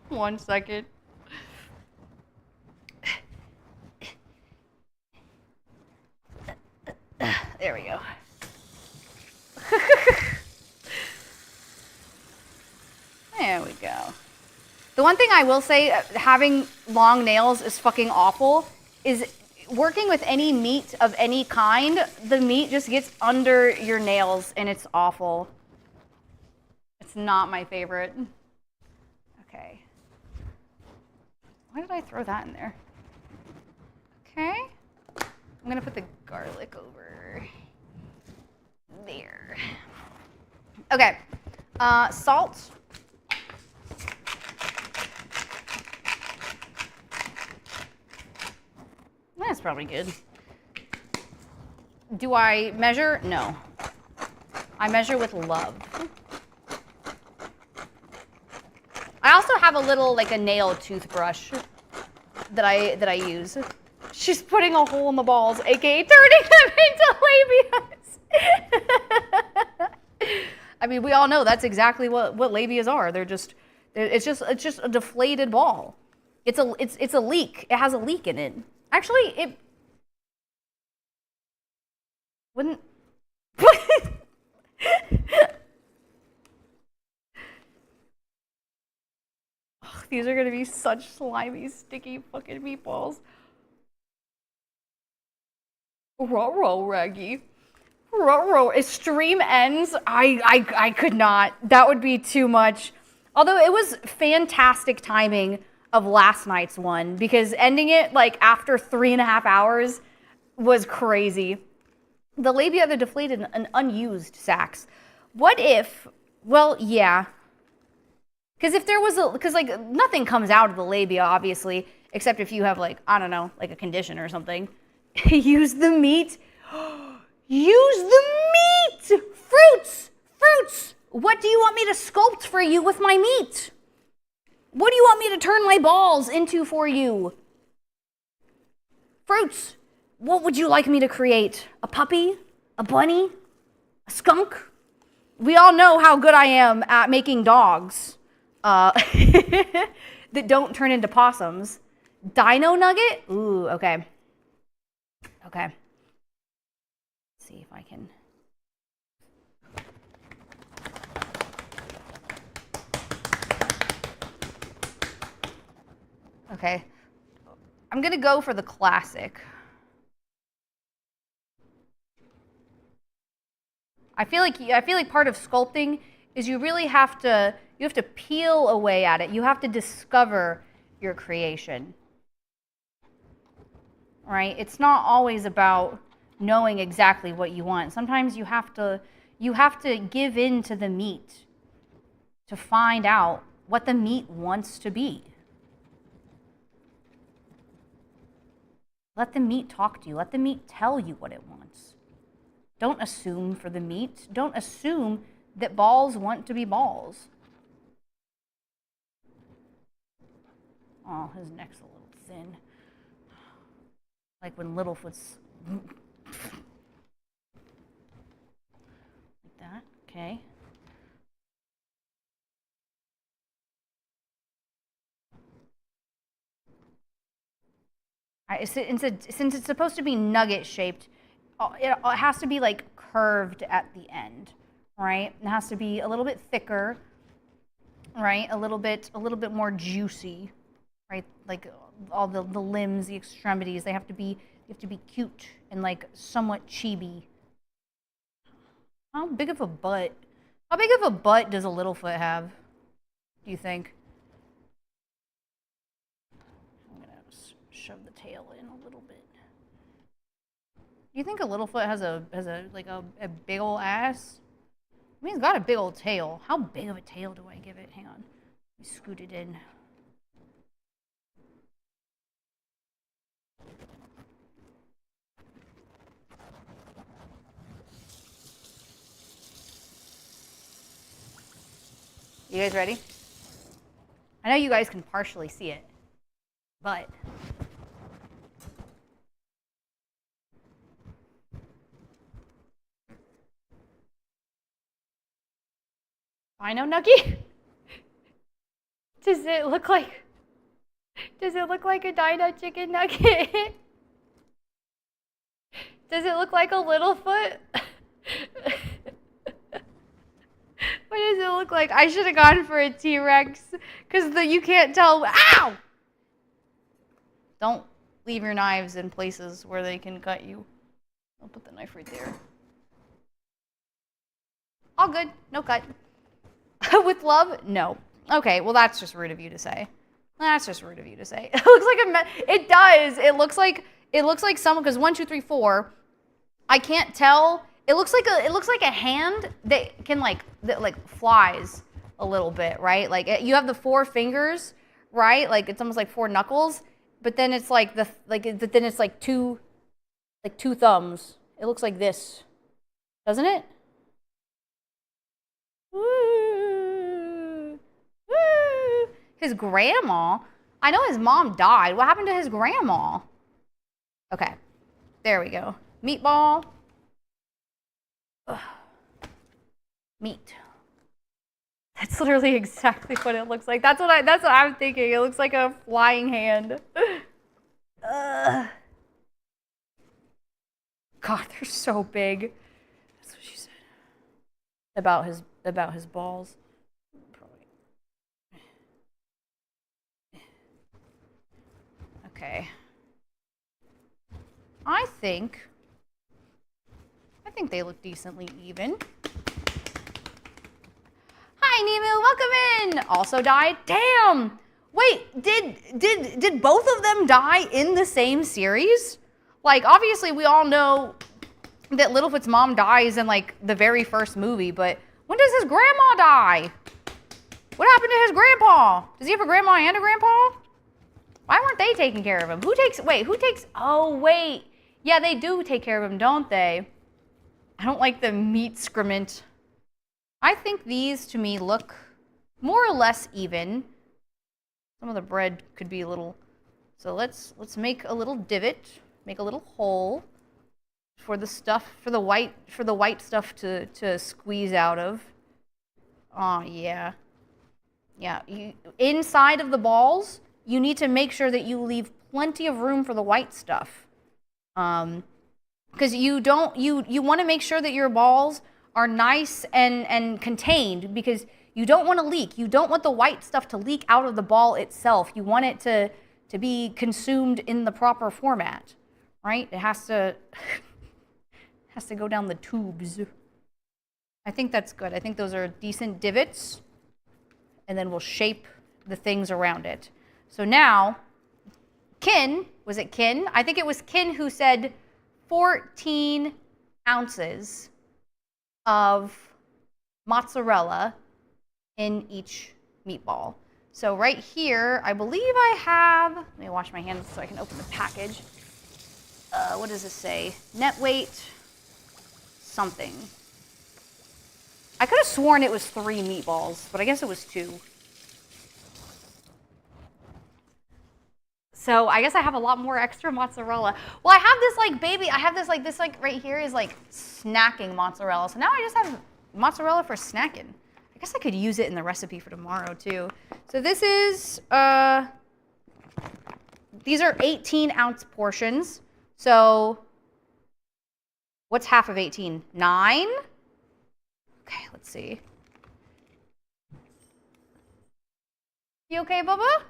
One second. There we go. There we go. The one thing I will say, having long nails is fucking awful, is working with any meat of any kind, the meat just gets under your nails and it's awful. It's not my favorite. Okay. Why did I throw that in there? Okay. I'm gonna put the garlic over there. Okay. Salt. That's probably good. Do I measure? No. I measure with love. I also have a little, like a nail toothbrush that I use. She's putting a hole in the balls, aka turning them into labias. I mean, we all know that's exactly what labias are. It's just a deflated ball. It's a leak. It has a leak in it. Actually, it wouldn't. Ugh, these are gonna be such slimy, sticky fucking meatballs. Ruh-roh, Raggy. Ruh-roh. Extreme ends. I could not. That would be too much. Although it was fantastic timing of last night's one, because ending it like after 3.5 hours was crazy. The labia, the deflated and unused sacks. What if, well, yeah. Because if there was because like nothing comes out of the labia, obviously, except if you have like, I don't know, like a condition or something. Use the meat. Use the meat! Fruits! Fruits! What do you want me to sculpt for you with my meat? What do you want me to turn my balls into for you? Fruits. What would you like me to create? A puppy? A bunny? A skunk? We all know how good I am at making dogs that don't turn into possums. Dino nugget? Ooh, okay. Okay. Let's see if I can. Okay. I'm gonna go for the classic. I feel like part of sculpting is you really have to peel away at it. You have to discover your creation. Right? It's not always about knowing exactly what you want. Sometimes you have to give in to the meat to find out what the meat wants to be. Let the meat talk to you. Let the meat tell you what it wants. Don't assume for the meat. Don't assume that balls want to be balls. Oh, his neck's a little thin. Like when Littlefoot's like that. Okay. Since it's supposed to be nugget shaped, it has to be like curved at the end, right? It has to be a little bit thicker, right? A little bit more juicy, right? Like all the limbs, the extremities, they have to be cute and like somewhat chibi. How big of a butt does a Littlefoot have, do you think? I'm gonna shove the tail in a little bit. Do you think a Littlefoot has a big ol' ass? I mean, he's got a big old tail. How big of a tail do I give it? Hang on. Let me scoot it in. You guys ready? I know you guys can partially see it, but I know, Nucky. Does it look like a Dinah chicken nugget? Does it look like a Littlefoot? What does it look like? I should have gone for a T-Rex because you can't tell. Ow! Don't leave your knives in places where they can cut you. I'll put the knife right there. All good. No cut. With love? No. Okay, well that's just rude of you to say. That's just rude of you to say. It looks like it does. It looks like someone, because 1, 2, 3, 4. I can't tell. It looks like a hand that can that flies a little bit, right? Like you have the 4 fingers, right? Like it's almost like 4 knuckles, but then it's like then it's like two thumbs. It looks like this, doesn't it? Woo, woo. His grandma. I know his mom died. What happened to his grandma? Okay, there we go. Meatball. Ugh. Meat. That's literally exactly what it looks like. That's what I'm thinking. It looks like a flying hand. God, they're so big. That's what she said about his balls. Okay. I think they look decently even. Hi, Nemu, welcome in. Also died. Damn. Wait, did both of them die in the same series? Like, obviously, we all know that Littlefoot's mom dies in like the very first movie, but when does his grandma die? What happened to his grandpa? Does he have a grandma and a grandpa? Why weren't they taking care of him? Oh, wait. Yeah, they do take care of him, don't they? I don't like the meat screment. I think these, to me, look more or less even. Some of the bread could be a little... So let's make a little divot, make a little hole for the stuff, for the white stuff to squeeze out of. Oh, yeah. Yeah, inside of the balls, you need to make sure that you leave plenty of room for the white stuff. Because you want to make sure that your balls are nice and contained, because you don't want to leak. You don't want the white stuff to leak out of the ball itself. You want it to be consumed in the proper format, right? It has to go down the tubes. I think that's good. I think those are decent divots, and then we'll shape the things around it. So now, was it Kin? I think it was Kin who said 14 ounces of mozzarella in each meatball. So right here, I believe I have, let me wash my hands so I can open the package. what does this say? Net weight, something. I could have sworn it was 3 meatballs, but I guess it was 2. So I guess I have a lot more extra mozzarella. Well, I have this like baby, I have this like right here is like snacking mozzarella. So now I just have mozzarella for snacking. I guess I could use it in the recipe for tomorrow too. So this is, these are 18-ounce portions. So what's half of 18? 9? Okay, let's see. You okay, Bubba?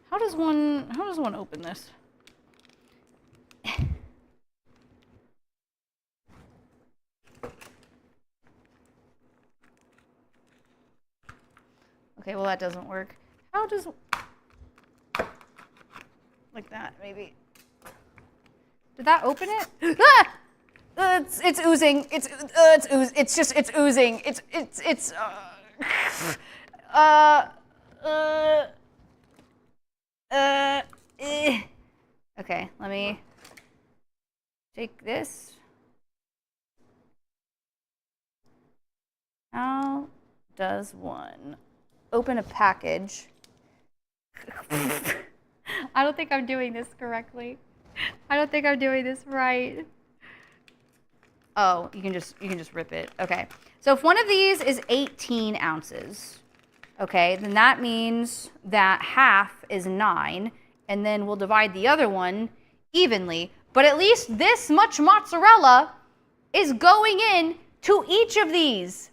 How does one open this? Okay, well that doesn't work. How does, like that maybe? Did that open it? Ah! It's oozing. It's oozing. Okay, let me take this. How does one open a package? I don't think I'm doing this correctly. I don't think I'm doing this right. Oh, you can just rip it. Okay. So if one of these is 18 ounces, okay, then that means that half is 9, and then we'll divide the other one evenly. But at least this much mozzarella is going in to each of these.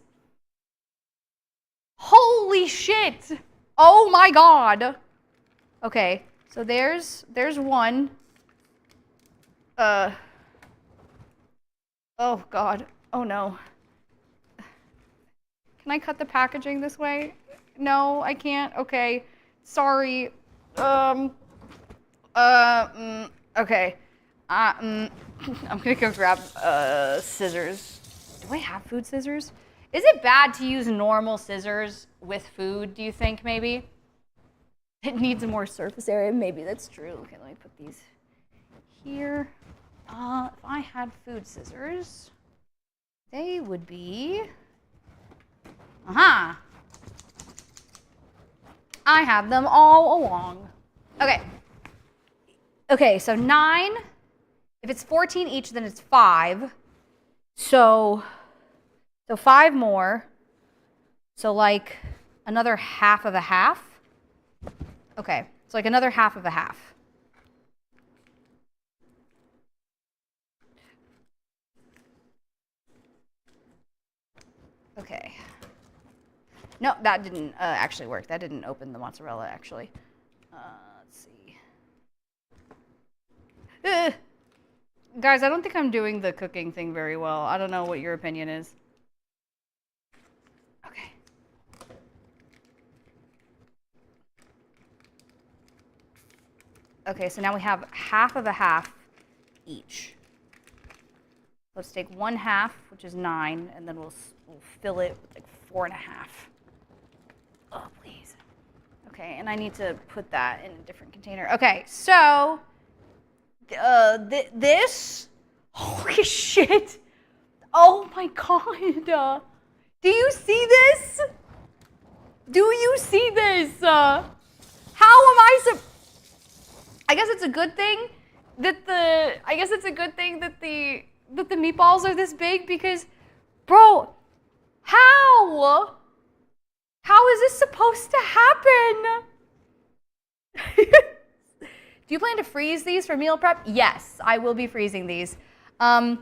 Holy shit. Oh my God. Okay, so there's one. Oh God. Oh no. Can I cut the packaging this way? No, I can't. Okay. Sorry. Okay. I'm gonna go grab scissors. Do I have food scissors? Is it bad to use normal scissors with food, do you think, maybe? It needs more surface area. Maybe that's true. Okay, let me put these here. If I had food scissors, they would be... Aha! I have them all along. Okay. Okay, so 9. If it's 14 each, then it's 5. So 5 more. So like another half of a half. Okay, so like another half of a half. Okay. No, that didn't actually work. That didn't open the mozzarella, actually. Let's see. Guys, I don't think I'm doing the cooking thing very well. I don't know what your opinion is. Okay. Okay, so now we have half of a half each. Let's take 1/2, which is 9, and then we'll fill it with like 4.5. Oh, please. Okay, and I need to put that in a different container. Okay, so this, holy shit. Oh my God. Do you see this? Do you see this? How am I I guess it's a good thing that the meatballs are this big because, bro, how is this supposed to happen? Do you plan to freeze these for meal prep? Yes, I will be freezing these. Part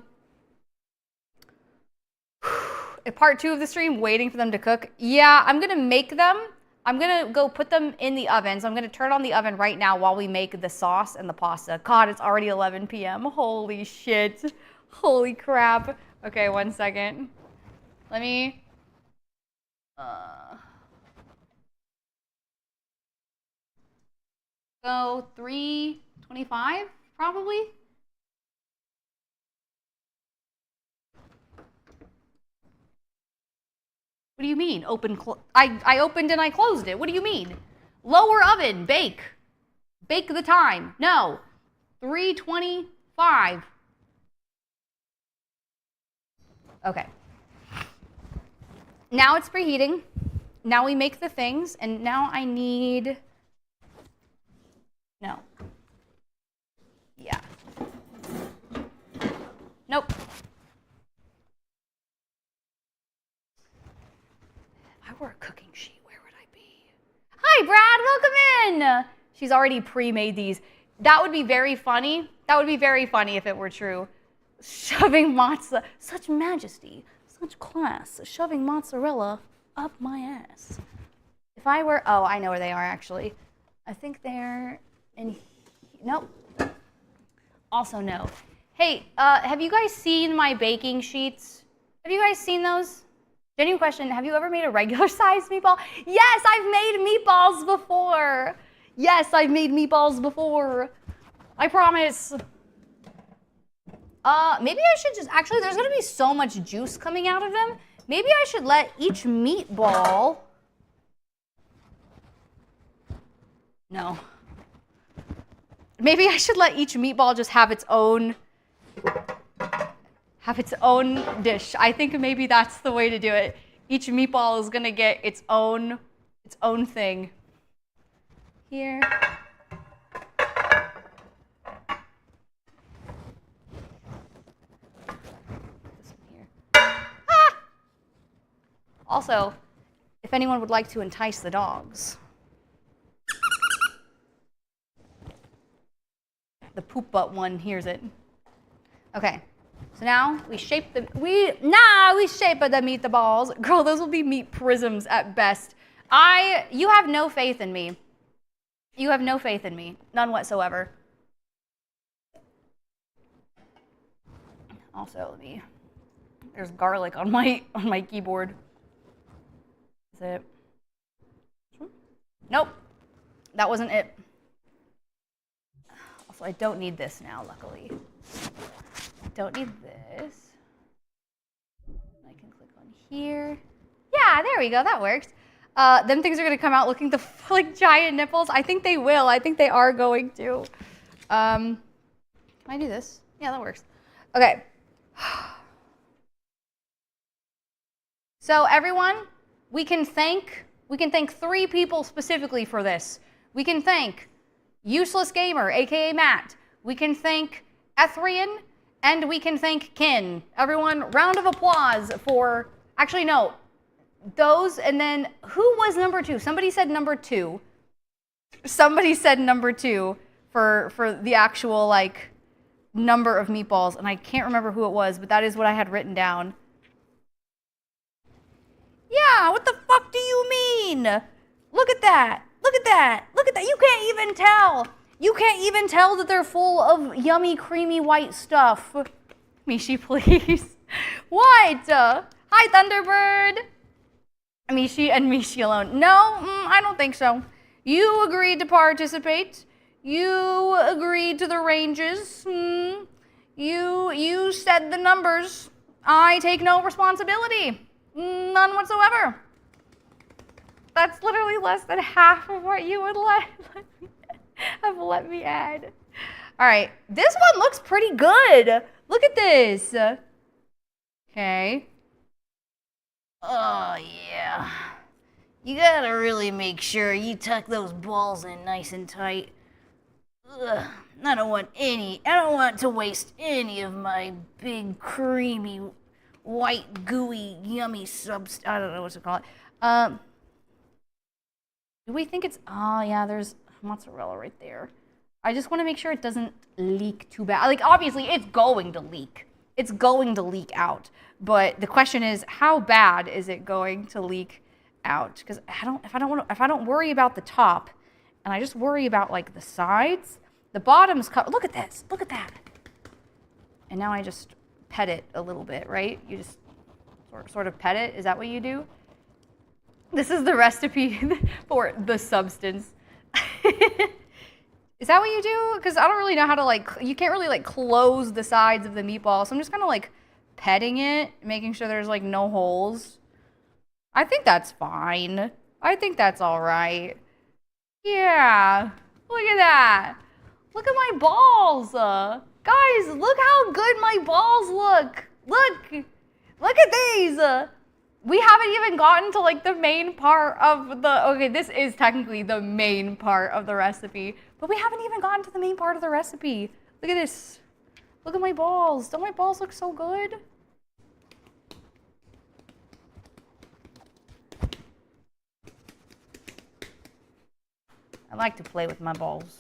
2 of the stream, waiting for them to cook. Yeah, I'm gonna make them. I'm gonna go put them in the oven. So I'm gonna turn on the oven right now while we make the sauce and the pasta. God, it's already 11 p.m. Holy shit. Holy crap. Okay, 1 second. Let me... go 3:25, probably? What do you mean? I opened and I closed it. What do you mean? Lower oven, bake. Bake the time. No. 3:20. 5. Okay. Now it's preheating. Now we make the things, and now I need, no. Yeah. Nope. I wore a cooking sheet. Where would I be? Hi, Brad. Welcome in. She's already pre-made these. That would be very funny. That would be very funny if it were true. Shoving mozzarella, such majesty, such class, shoving mozzarella up my ass. If I were, oh, I know where they are actually. I think they're in, nope. Also no. Hey, have you guys seen my baking sheets? Have you guys seen those? Genuine question, have you ever made a regular size meatball? Yes, I've made meatballs before. Yes, I've made meatballs before. I promise. Maybe I should just, actually there's gonna be so much juice coming out of them. Maybe I should let each meatball, no. Maybe I should let each meatball just have its own dish. I think maybe that's the way to do it. Each meatball is gonna get its own thing. Here. This one here. Ah! Also, if anyone would like to entice the dogs. The poop butt one hears it. Okay, so now we shape the meatballs. Girl, those will be meat prisms at best. You have no faith in me. You have no faith in me, none whatsoever. Also, there's garlic on my keyboard. Is it? Nope, that wasn't it. Also, I don't need this now, luckily. Don't need this. I can click on here. Yeah, there we go, that works. Them things are gonna come out looking like giant nipples. I think they will. I think they are going to. Can I do this? Yeah, that works. Okay. So everyone, we can thank 3 people specifically for this. We can thank Useless Gamer, aka Matt. We can thank Ethrian, and we can thank Kin. Everyone, round of applause for, actually no, those, and then who was number 2? Somebody said number 2. Somebody said number 2 for the actual like number of meatballs, and I can't remember who it was, but that is what I had written down. Yeah, what the fuck do you mean? Look at that. Look at that. Look at that. You can't even tell. You can't even tell that they're full of yummy, creamy white stuff. Mishi, please. What? Hi, Thunderbird. Mishi and Mishi alone. No, I don't think so. You agreed to participate. You agreed to the ranges. You said the numbers. I take no responsibility. None whatsoever. That's literally less than half of what you would let me add. All right, this one looks pretty good. Look at this. Okay. Oh yeah. You gotta really make sure you tuck those balls in nice and tight. Ugh, I don't want to waste any of my big, creamy, white, gooey, yummy substance. I don't know what to call it. Do we think it's, oh yeah, there's mozzarella right there. I just want to make sure it doesn't leak too bad. Like, obviously, it's going to leak. It's going to leak out. But the question is, how bad is it going to leak out? Because if I don't worry about the top, and I just worry about like the sides, the bottom's cut. Look at this. Look at that. And now I just pet it a little bit, right? You just sort of pet it. Is that what you do? This is the recipe for the substance. Is that what you do? Because I don't really know how to like, you can't really like close the sides of the meatball. So I'm just kind of like petting it, making sure there's like no holes. I think that's fine. I think that's all right. Yeah, look at that. Look at my balls. Guys, look how good my balls look. Look at these. We haven't even gotten to like the main part of the, okay, this is technically the main part of the recipe, but we haven't even gotten to the main part of the recipe. Look at this. Look at my balls. Don't my balls look so good? I like to play with my balls.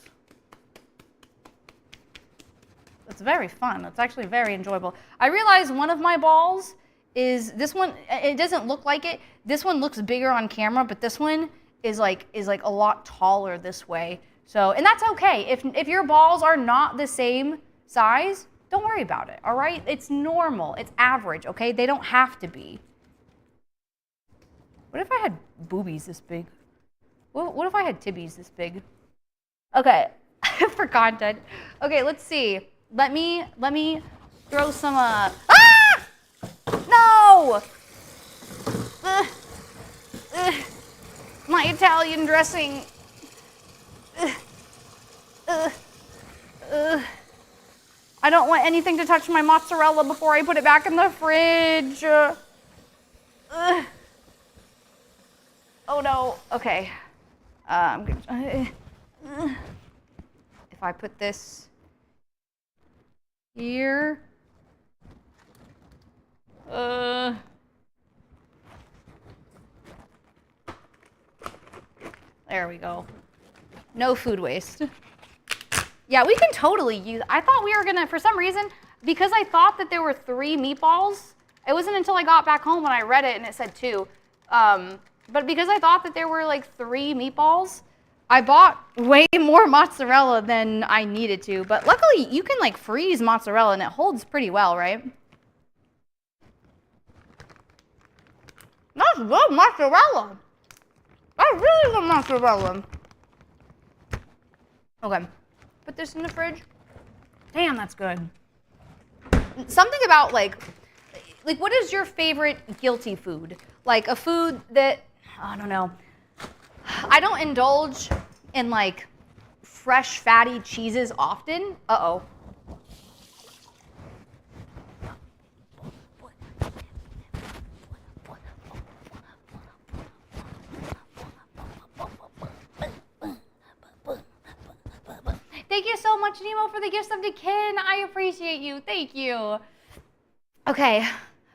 It's very fun. It's actually very enjoyable. I realize one of my balls is this one. It doesn't look like it. This one looks bigger on camera, but this one is like a lot taller this way. So, and that's okay. If your balls are not the same size, don't worry about it. All right? It's normal. It's average. Okay? They don't have to be. What if I had boobies this big? What if I had tibbies this big? Okay, for content. Okay, let's see. Let me throw some. Ah! No! My Italian dressing. I don't want anything to touch my mozzarella before I put it back in the fridge. Oh no. Okay. I'm gonna, if I put this here, there we go. No food waste. Yeah, we can totally use, I thought we were gonna, for some reason, because I thought that there were 3 meatballs, it wasn't until I got back home when I read it and it said 2. But because I thought that there were like 3 meatballs, I bought way more mozzarella than I needed to. But luckily, you can like freeze mozzarella and it holds pretty well, right? That's good mozzarella. That's really good mozzarella. Okay, put this in the fridge. Damn, that's good. Something about like what is your favorite guilty food? Like a food that, I don't know. I don't indulge in like fresh fatty cheeses often. Uh-oh. Thank you so much, Nemo, for the gift sub to Ken. I appreciate you. Thank you. Okay.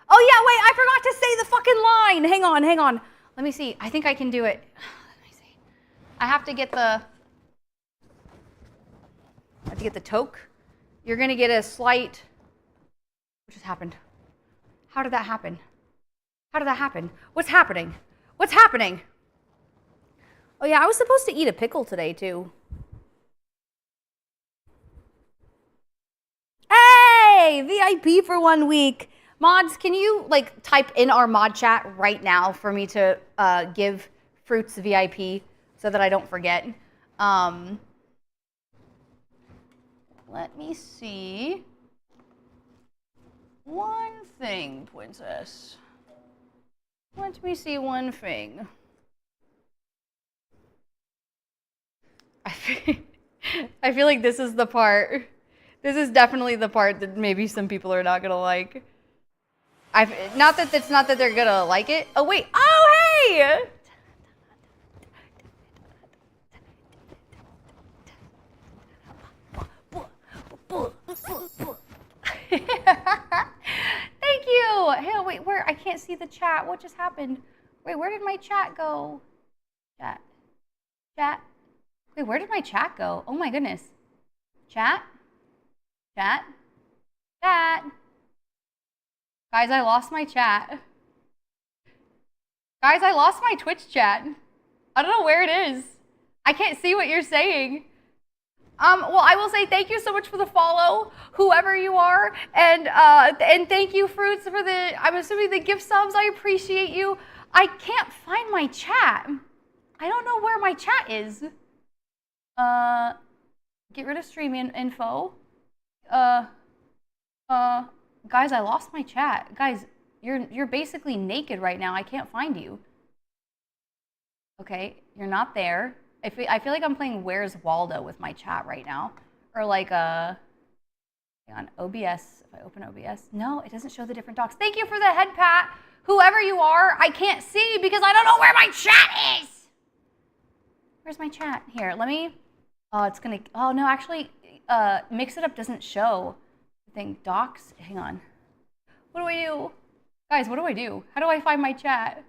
Oh yeah, wait, I forgot to say the fucking line. Hang on. Let me see. I think I can do it. Let me see. I have to get the toque. You're gonna get a slight. What just happened? How did that happen? How did that happen? What's happening? What's happening? Oh yeah, I was supposed to eat a pickle today too. Hey, VIP for 1 week. Mods, can you like type in our mod chat right now for me to give Fruits VIP so that I don't forget? Let me see. One thing, princess. Let me see one thing. I feel like this is the part. This is definitely the part that maybe some people are not gonna like. Not that they're gonna like it. Oh wait. Oh hey! Thank you. Hey, wait, where? I can't see the chat. What just happened? Wait, where did my chat go? Chat. Wait, where did my chat go? Oh my goodness. Chat. Guys, I lost my chat. Guys, I lost my Twitch chat. I don't know where it is. I can't see what you're saying. Well, I will say thank you so much for the follow, whoever you are, and thank you, Fruits, for the, I'm assuming the gift subs. I appreciate you. I can't find my chat. I don't know where my chat is. Get rid of stream info. Guys, I lost my chat. Guys, you're basically naked right now. I can't find you. Okay, you're not there. I feel like I'm playing Where's Waldo with my chat right now, or like On OBS, if I open OBS, no, it doesn't show the different docs. Thank you for the head pat. Whoever you are, I can't see because I don't know where my chat is. Where's my chat? Here, let me, it's gonna, oh no, actually, Mix It Up doesn't show the thing. Docs, hang on. What do I do? Guys, what do I do? How do I find my chat?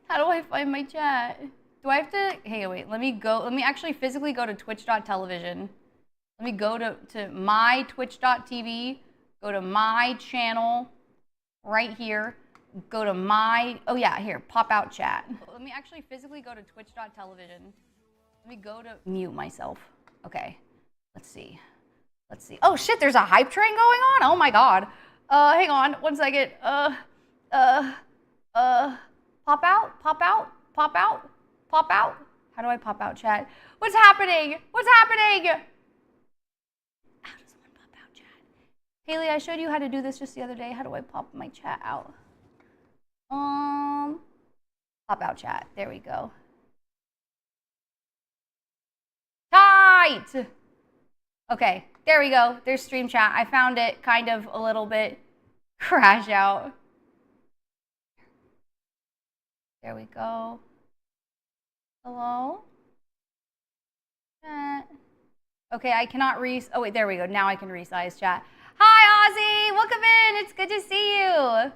How do I find my chat? Do I have to, hey, wait, let me actually physically go to twitch.television. Let me go to my twitch.tv, go to my channel right here, go to my, oh yeah, here, pop out chat. Let me actually physically go to twitch.television. Let me go to mute myself. Okay, let's see. Oh shit, there's a hype train going on? Oh my God. Hang on, 1 second. Pop out, pop out, pop out, pop out. How do I pop out chat? What's happening? What's happening? How does one pop out chat? Haley, I showed you how to do this just the other day. How do I pop my chat out? Pop out chat. There we go. Tight! Okay, there we go. There's stream chat. I found it kind of a little bit crash out. There we go. Hello? Chat. Okay, I cannot oh wait, there we go. Now I can resize chat. Hi, Ozzy! Welcome in! It's good to see you!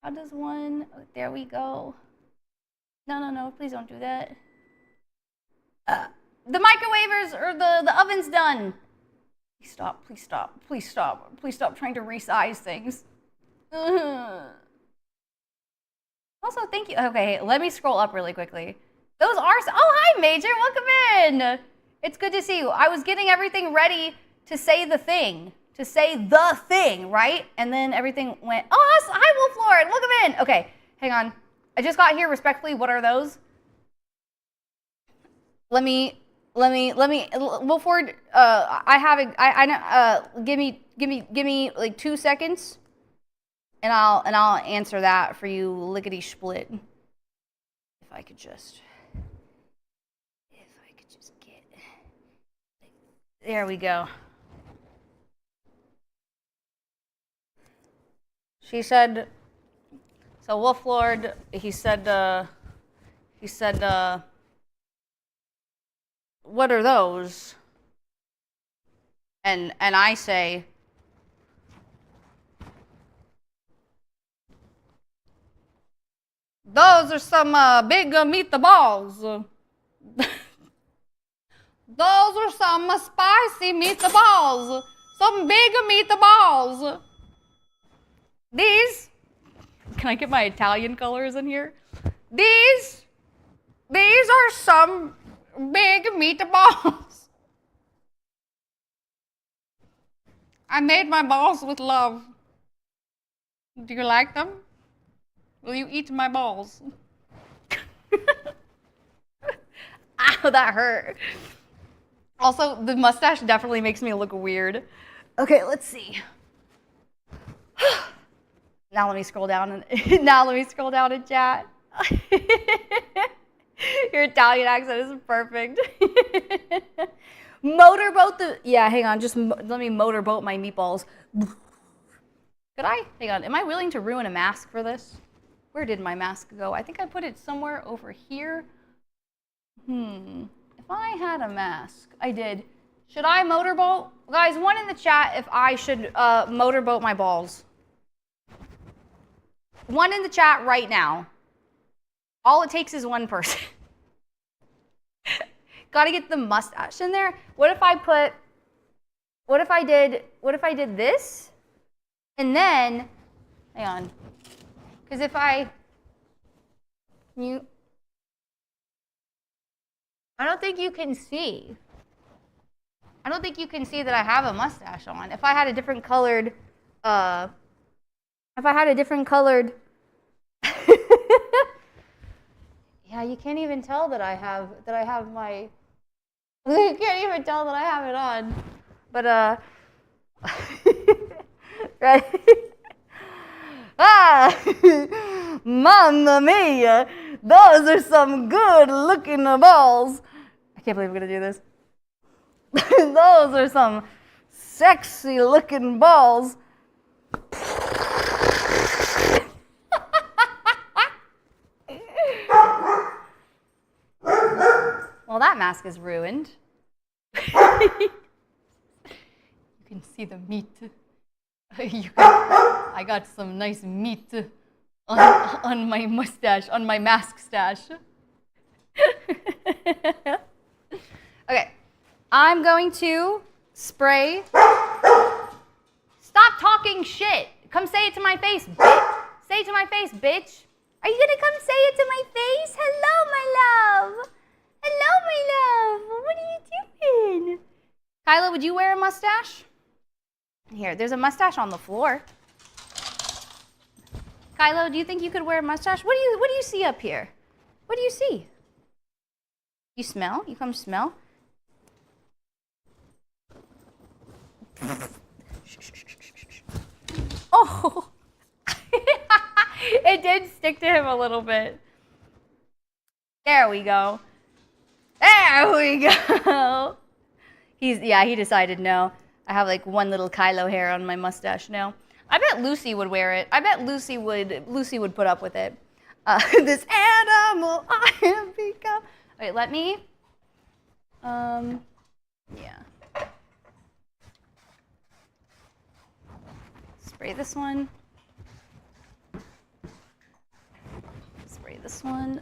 How does one... Oh, there we go. No, please don't do that. The microwavers or the oven's done. Please stop, please stop, please stop. Please stop trying to resize things. Also, thank you. Okay, let me scroll up really quickly. Those are... Oh, hi, Major! Welcome in! It's good to see you. I was getting everything ready to say the thing. To say the thing, right? And then everything went... Oh, hi, Wolf Lord! Welcome in! Okay, hang on. I just got here respectfully. What are those? Let me, Wolf Lord, give me like 2 seconds, and I'll answer that for you, lickety split. If I could just get, there we go. She said, so Wolf Lord, he said, what are those? And I say, those are some big meatballs. Those are some spicy meatballs. Some big meatballs. These, can I get my Italian colors in here? These are some big meatballs. I made my balls with love. Do you like them? Will you eat my balls? Ow, that hurt. Also, the mustache definitely makes me look weird. Okay, let's see. Now let me scroll down and chat. Your Italian accent is perfect. Motorboat the... Yeah, hang on. Just let me motorboat my meatballs. Could I? Hang on. Am I willing to ruin a mask for this? Where did my mask go? I think I put it somewhere over here. If I had a mask... I did. Should I motorboat? Guys, one in the chat if I should motorboat my balls. One in the chat right now. All it takes is one person. Gotta get the mustache in there. What if I did this? And then, hang on. Because if I don't think you can see. I don't think you can see that I have a mustache on. If I had a different colored, yeah, you can't even tell that I have my, you can't even tell that I have it on. But, right? Mamma mia, those are some good looking balls. I can't believe I'm gonna do this. Those are some sexy looking balls. Well, that mask is ruined. You can see the meat. I got some nice meat on my mustache, on my mask stash. Okay, I'm going to spray. Stop talking shit. Come say it to my face, bitch. Say it to my face, bitch. Are you gonna come say it to my face? Hello, my love. Hello, my love. What are you doing? Kyla, would you wear a mustache? Here, there's a mustache on the floor. Kylo, do you think you could wear a mustache? What do you see up here? What do you see? You smell? You come smell? Oh, it did stick to him a little bit. There we go. There we go. He decided no. I have like one little Kylo hair on my mustache now. I bet Lucy would wear it. I bet Lucy would put up with it. This animal I have become. Wait, let me. Yeah. Spray this one. Spray this one.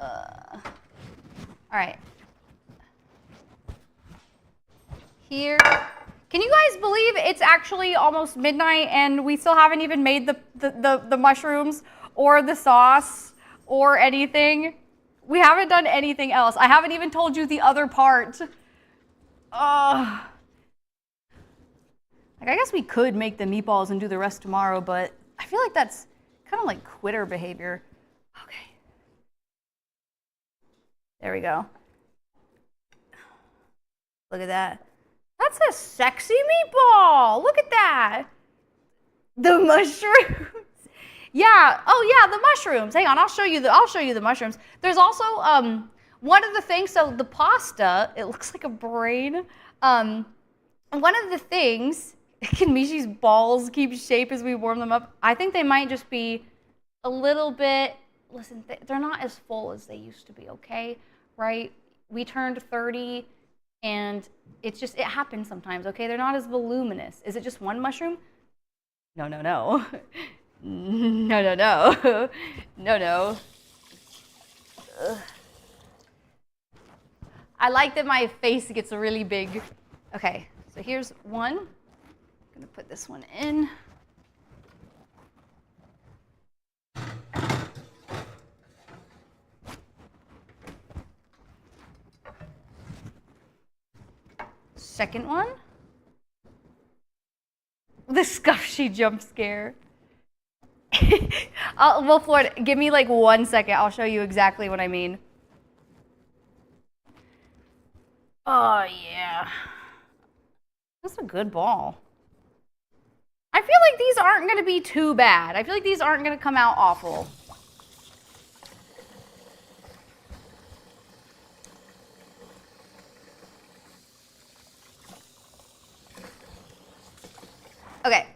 All right. Here. Can you guys believe it's actually almost midnight and we still haven't even made the mushrooms or the sauce or anything? We haven't done anything else. I haven't even told you the other part. Like, I guess we could make the meatballs and do the rest tomorrow, but I feel like that's kind of like quitter behavior. Okay. There we go. Look at that. That's a sexy meatball. Look at that. The mushrooms. Yeah. Oh yeah, the mushrooms. Hang on, I'll show you the mushrooms. There's also one of the things. So the pasta, it looks like a brain. One of the things. Can Mishi's balls keep shape as we warm them up? I think they might just be a little bit. Listen, they're not as full as they used to be. Okay, right? We turned 30. And it happens sometimes, okay? They're not as voluminous. Is it just one mushroom? No, no, no. No, no, no. No, no. Ugh. I like that my face gets really big. Okay, so here's one. I'm gonna put this one in. Second one. The scuffy jump scare. Well, Florida, give me like 1 second. I'll show you exactly what I mean. Oh, yeah. That's a good ball. I feel like these aren't going to be too bad. I feel like these aren't going to come out awful. Okay.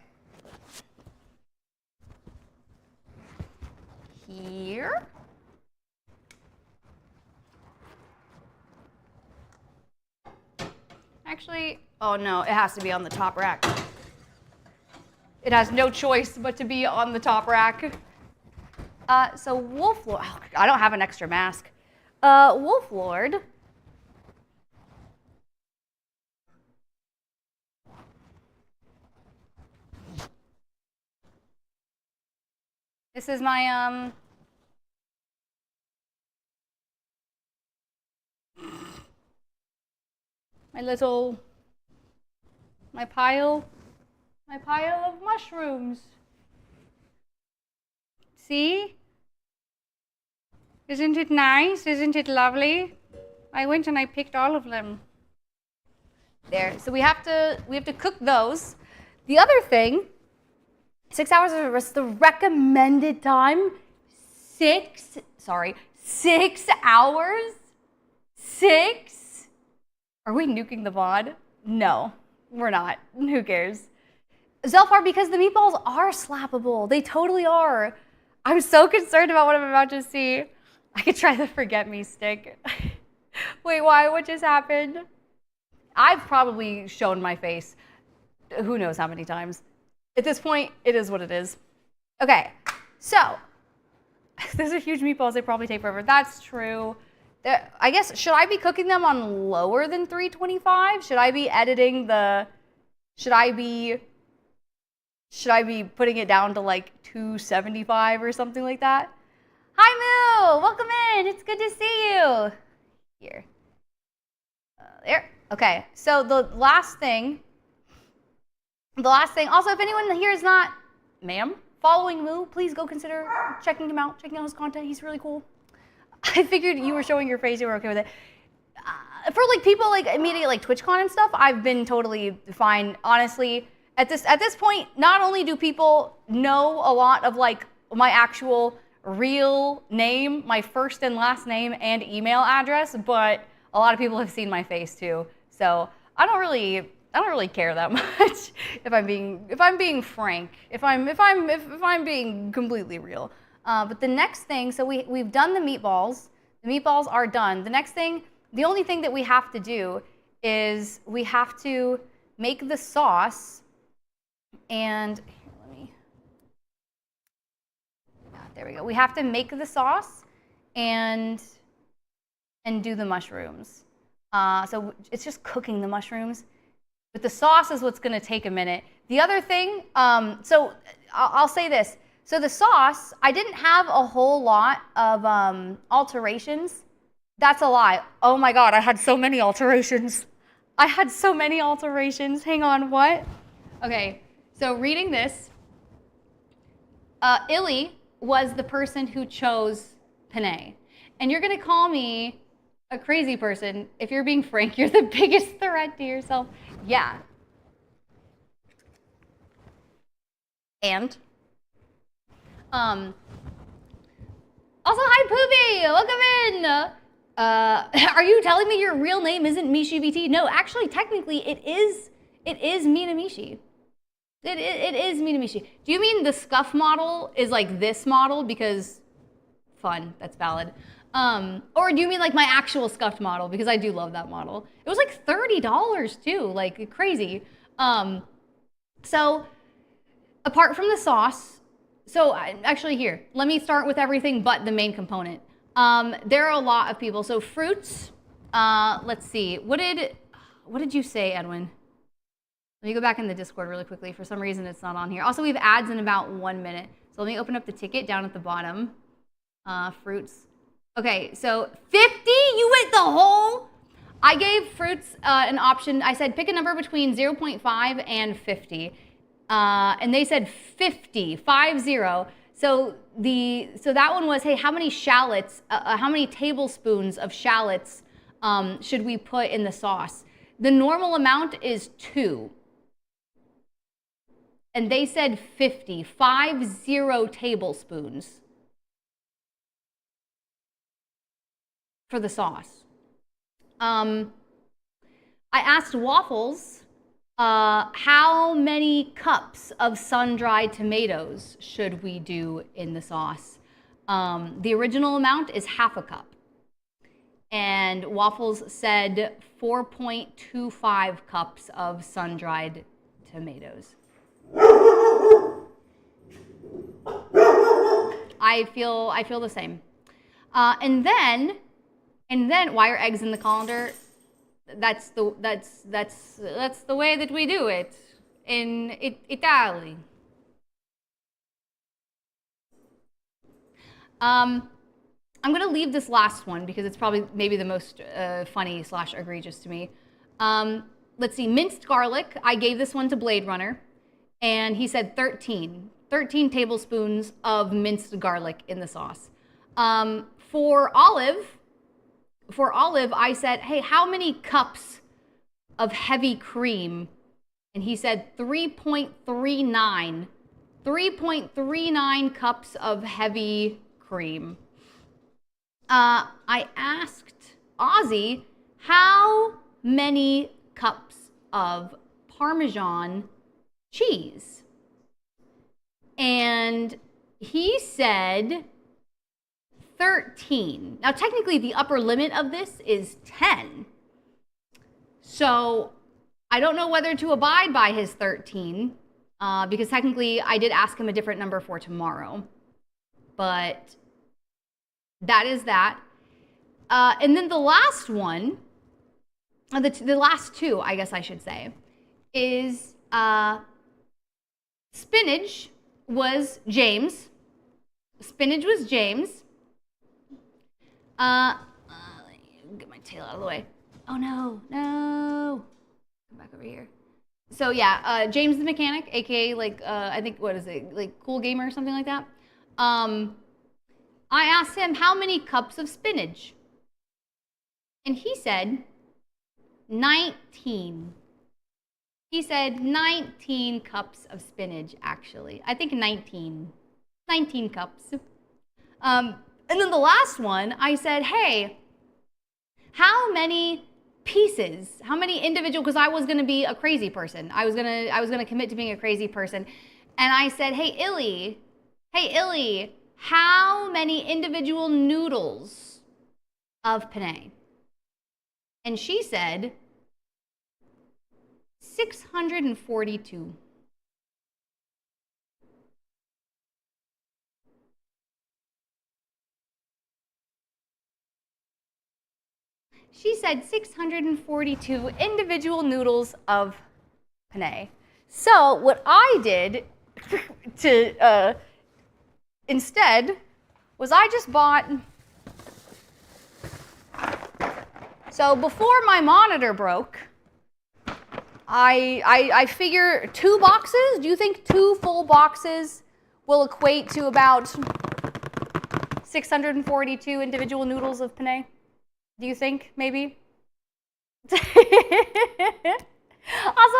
Here. Actually, oh no, it has to be on the top rack. It has no choice but to be on the top rack. So Wolf Lord, oh, I don't have an extra mask. Wolf Lord. This is my, my pile of mushrooms. See? Isn't it nice? Isn't it lovely? I went and I picked all of them. There, so we have to cook those. The other thing, 6 hours is the recommended time. 6 hours? 6? Are we nuking the VOD? No. We're not. Who cares? Zelfar, because the meatballs are slappable. They totally are. I'm so concerned about what I'm about to see. I could try the forget me stick. Wait, why? What just happened? I've probably shown my face who knows how many times. At this point, it is what it is. Okay, so those are huge meatballs. They probably take forever. That's true. I guess, should I be cooking them on lower than 325? Should I be editing the, should I be putting it down to like 275 or something like that? Hi Moo, welcome in. It's good to see you. Here. There. Okay, so the last thing, also if anyone here is not, ma'am, following Moo, please go consider checking him out, checking out his content. He's really cool. I figured you were showing your face, you were okay with it. For like people like immediate like TwitchCon and stuff, I've been totally fine. Honestly, at this point, not only do people know a lot of like my actual real name, my first and last name and email address, but a lot of people have seen my face too. So I don't really care that much if I'm being frank, if I'm being completely real. But the next thing, so we've done the meatballs. The meatballs are done. The next thing, the only thing that we have to do is we have to make the sauce. And here, let me. Yeah, there we go. We have to make the sauce and do the mushrooms. So it's just cooking the mushrooms. But the sauce is what's going to take a minute. The other thing, so I'll say this. So the sauce, I didn't have a whole lot of alterations. That's a lie. Oh my God, I had so many alterations. Hang on, what? Okay, so reading this, Illy was the person who chose Panay. And you're going to call me a crazy person. If you're being frank, you're the biggest threat to yourself. Yeah. And also, hi Poopy, welcome in. Are you telling me your real name isn't Mishi BT? No, actually, technically, it is Mina Mishi. It is Mina Mishi. Do you mean the scuff model is like this model because fun? That's valid. Or do you mean like my actual scuffed model? Because I do love that model. It was like $30 too, like crazy. So apart from the sauce. So actually here, let me start with everything but the main component. There are a lot of people. So fruits, let's see. What did you say, Edwin? Let me go back in the Discord really quickly. For some reason, it's not on here. Also, we have ads in about 1 minute. So let me open up the ticket down at the bottom. Fruits. Okay, so 50, you went the whole? I gave fruits an option. I said pick a number between 0.5 and 50. And they said 50, 50. So that one was, hey, how many shallots, how many tablespoons of shallots should we put in the sauce? The normal amount is 2. And they said 50 tablespoons for the sauce. I asked Waffles, how many cups of sun-dried tomatoes should we do in the sauce? The original amount is half a cup. And Waffles said 4.25 cups of sun-dried tomatoes. I feel the same. And then why are eggs in the colander? That's the way that we do it in Italy. I'm gonna leave this last one because it's probably maybe the most funny / egregious to me. Let's see, minced garlic. I gave this one to Blade Runner, and he said 13 tablespoons of minced garlic in the sauce. For Olive, I said, hey, how many cups of heavy cream? And he said 3.39. 3.39 cups of heavy cream. I asked Ozzy, how many cups of Parmesan cheese. And he said 13. Now, technically, the upper limit of this is 10. So I don't know whether to abide by his 13, because technically I did ask him a different number for tomorrow. But that is that. And then the last one, the last two, I guess I should say, is spinach was James. Spinach was James. Let me get my tail out of the way. Oh no, no. Come back over here. So yeah, James the mechanic, aka like I think what is it, like Cool Gamer or something like that. I asked him how many cups of spinach, and he said 19. He said 19 cups of spinach. Actually, I think 19 cups. And then the last one, I said, hey, how many pieces, how many individual, because I was going to be a crazy person. I was going to commit to being a crazy person. And I said, hey, Illy, how many individual noodles of penne? And she said 642. She said 642 individual noodles of penne. So what I did to instead was I just bought. So before my monitor broke, I figure 2 boxes. Do you think 2 full boxes will equate to about 642 individual noodles of penne? Do you think, maybe? Also,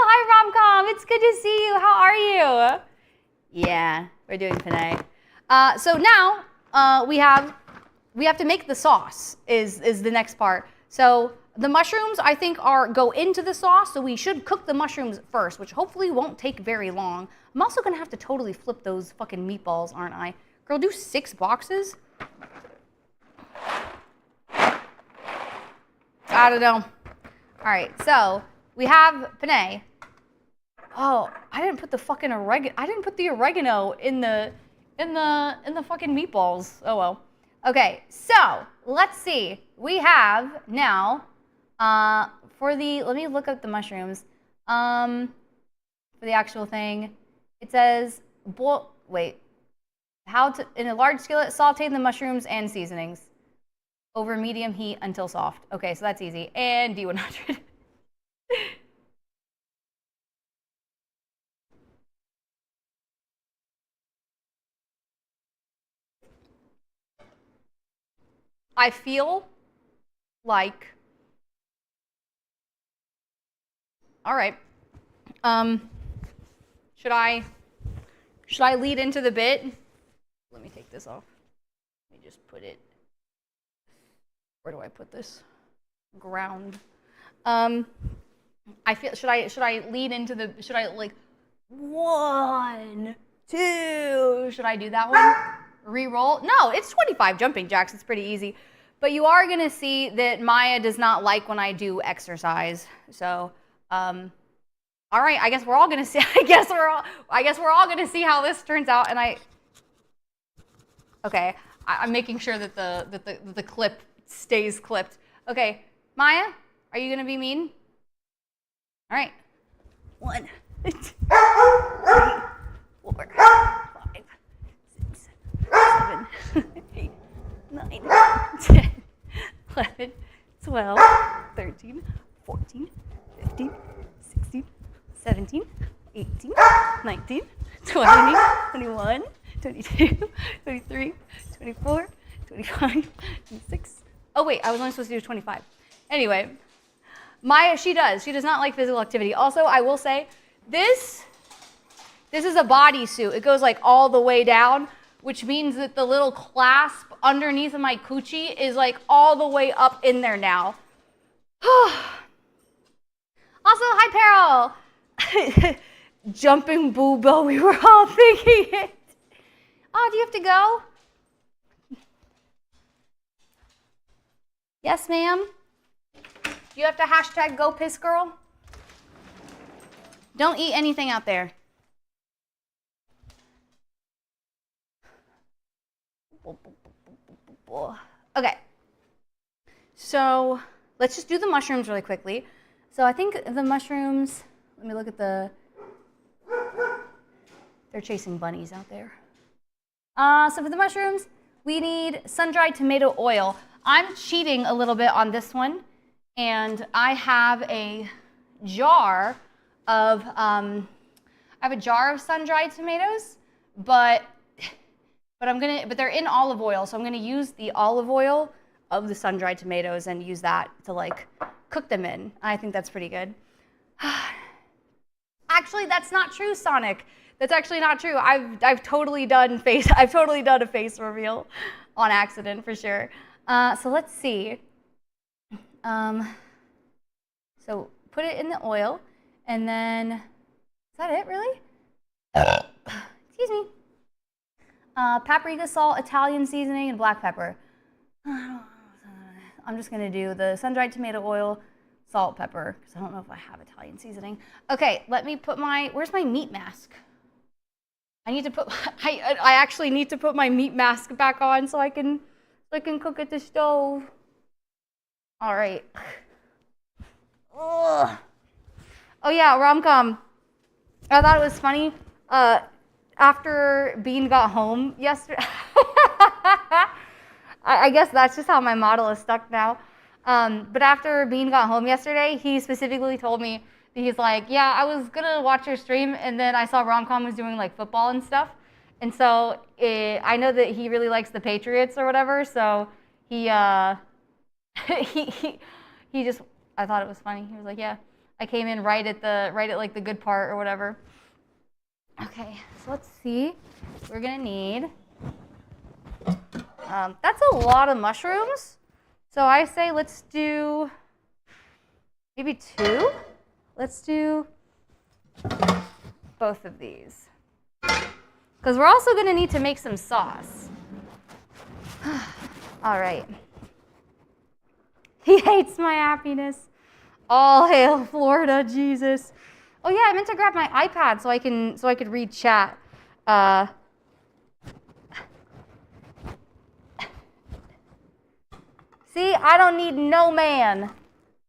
hi, Romcom. It's good to see you. How are you? Yeah, we're doing penne. So now we have to make the sauce is the next part. So the mushrooms, I think, go into the sauce. So we should cook the mushrooms first, which hopefully won't take very long. I'm also going to have to totally flip those fucking meatballs, aren't I? Girl, do 6 boxes? I don't know. All right, so we have penne. Oh, I didn't put the fucking oregano. I didn't put the oregano in the fucking meatballs. Oh well. Okay, so let's see. We let me look up the mushrooms. For the actual thing, it says in a large skillet, saute the mushrooms and seasonings over medium heat until soft. Okay, so that's easy. And D100. I feel like, all right, should I lead into the bit? Let me take this off. Let me just put it, where do I put this? Ground. I feel, should I lead into the, should I like, 1, 2, should I do that one? Reroll? No, it's 25 jumping jacks. It's pretty easy. But you are going to see that Maya does not like when I do exercise. So, all right, I guess we're all going to see. I guess we're all going to see how this turns out. And okay, I'm making sure that the clip stays clipped. Okay, Maya, are you going to be mean? All right. 1, 2, 3, 4, 5, 6, 7, 8, 9, 10, 11, 12, 13, 14, 15, 16, 17, 18, 19, 20, 21, 22, 23, 24, 25, 26. Oh wait, I was only supposed to do 25. Anyway, Maya, she does not like physical activity. Also, I will say, this is a bodysuit. It goes like all the way down, which means that the little clasp underneath of my coochie is like all the way up in there now. Also, hi, Peril. Jumping boobo, we were all thinking it. Oh, do you have to go? Yes, ma'am. Do you have to hashtag go piss girl? Don't eat anything out there. Okay. So let's just do the mushrooms really quickly. So I think the mushrooms, let me look at they're chasing bunnies out there. So for the mushrooms, we need sun-dried tomato oil. I'm cheating a little bit on this one, and I have a jar of sun-dried tomatoes, but they're in olive oil, so I'm gonna use the olive oil of the sun-dried tomatoes and use that to like cook them in. I think that's pretty good. Actually, that's not true, Sonic. That's actually not true. I've totally done a face reveal on accident for sure. So let's see. So put it in the oil, and then is that it really? Excuse me. Paprika, salt, Italian seasoning, and black pepper. I'm just gonna do the sun-dried tomato oil, salt, pepper, because I don't know if I have Italian seasoning. Okay, let me put where's my meat mask? I need to put, I actually need to put my meat mask back on so I can cook at the stove. All right. Ugh. Oh yeah, rom-com. I thought it was funny. After Bean got home yesterday, I guess that's just how my model is stuck now. But after Bean got home yesterday, he specifically told me, he's like, yeah, I was gonna watch your stream, and then I saw Romcom was doing like football and stuff, and so I know that he really likes the Patriots or whatever. So he he just, I thought it was funny. He was like, yeah, I came in right at like the good part or whatever. Okay, so let's see. We're gonna need. That's a lot of mushrooms. So I say let's do maybe 2. Let's do both of these. Because we're also going to need to make some sauce. All right. He hates my happiness. All hail Florida, Jesus. Oh yeah, I meant to grab my iPad so I could read chat. See, I don't need no man.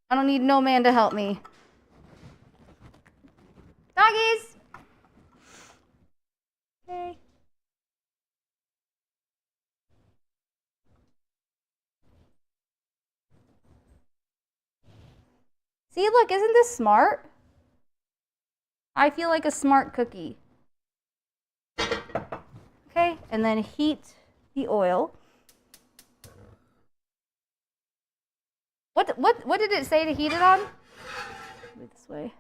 I don't need no man to help me. Doggies. Okay. See, look, isn't this smart? I feel like a smart cookie. Okay, and then heat the oil. What did it say to heat it on? Wait, this way.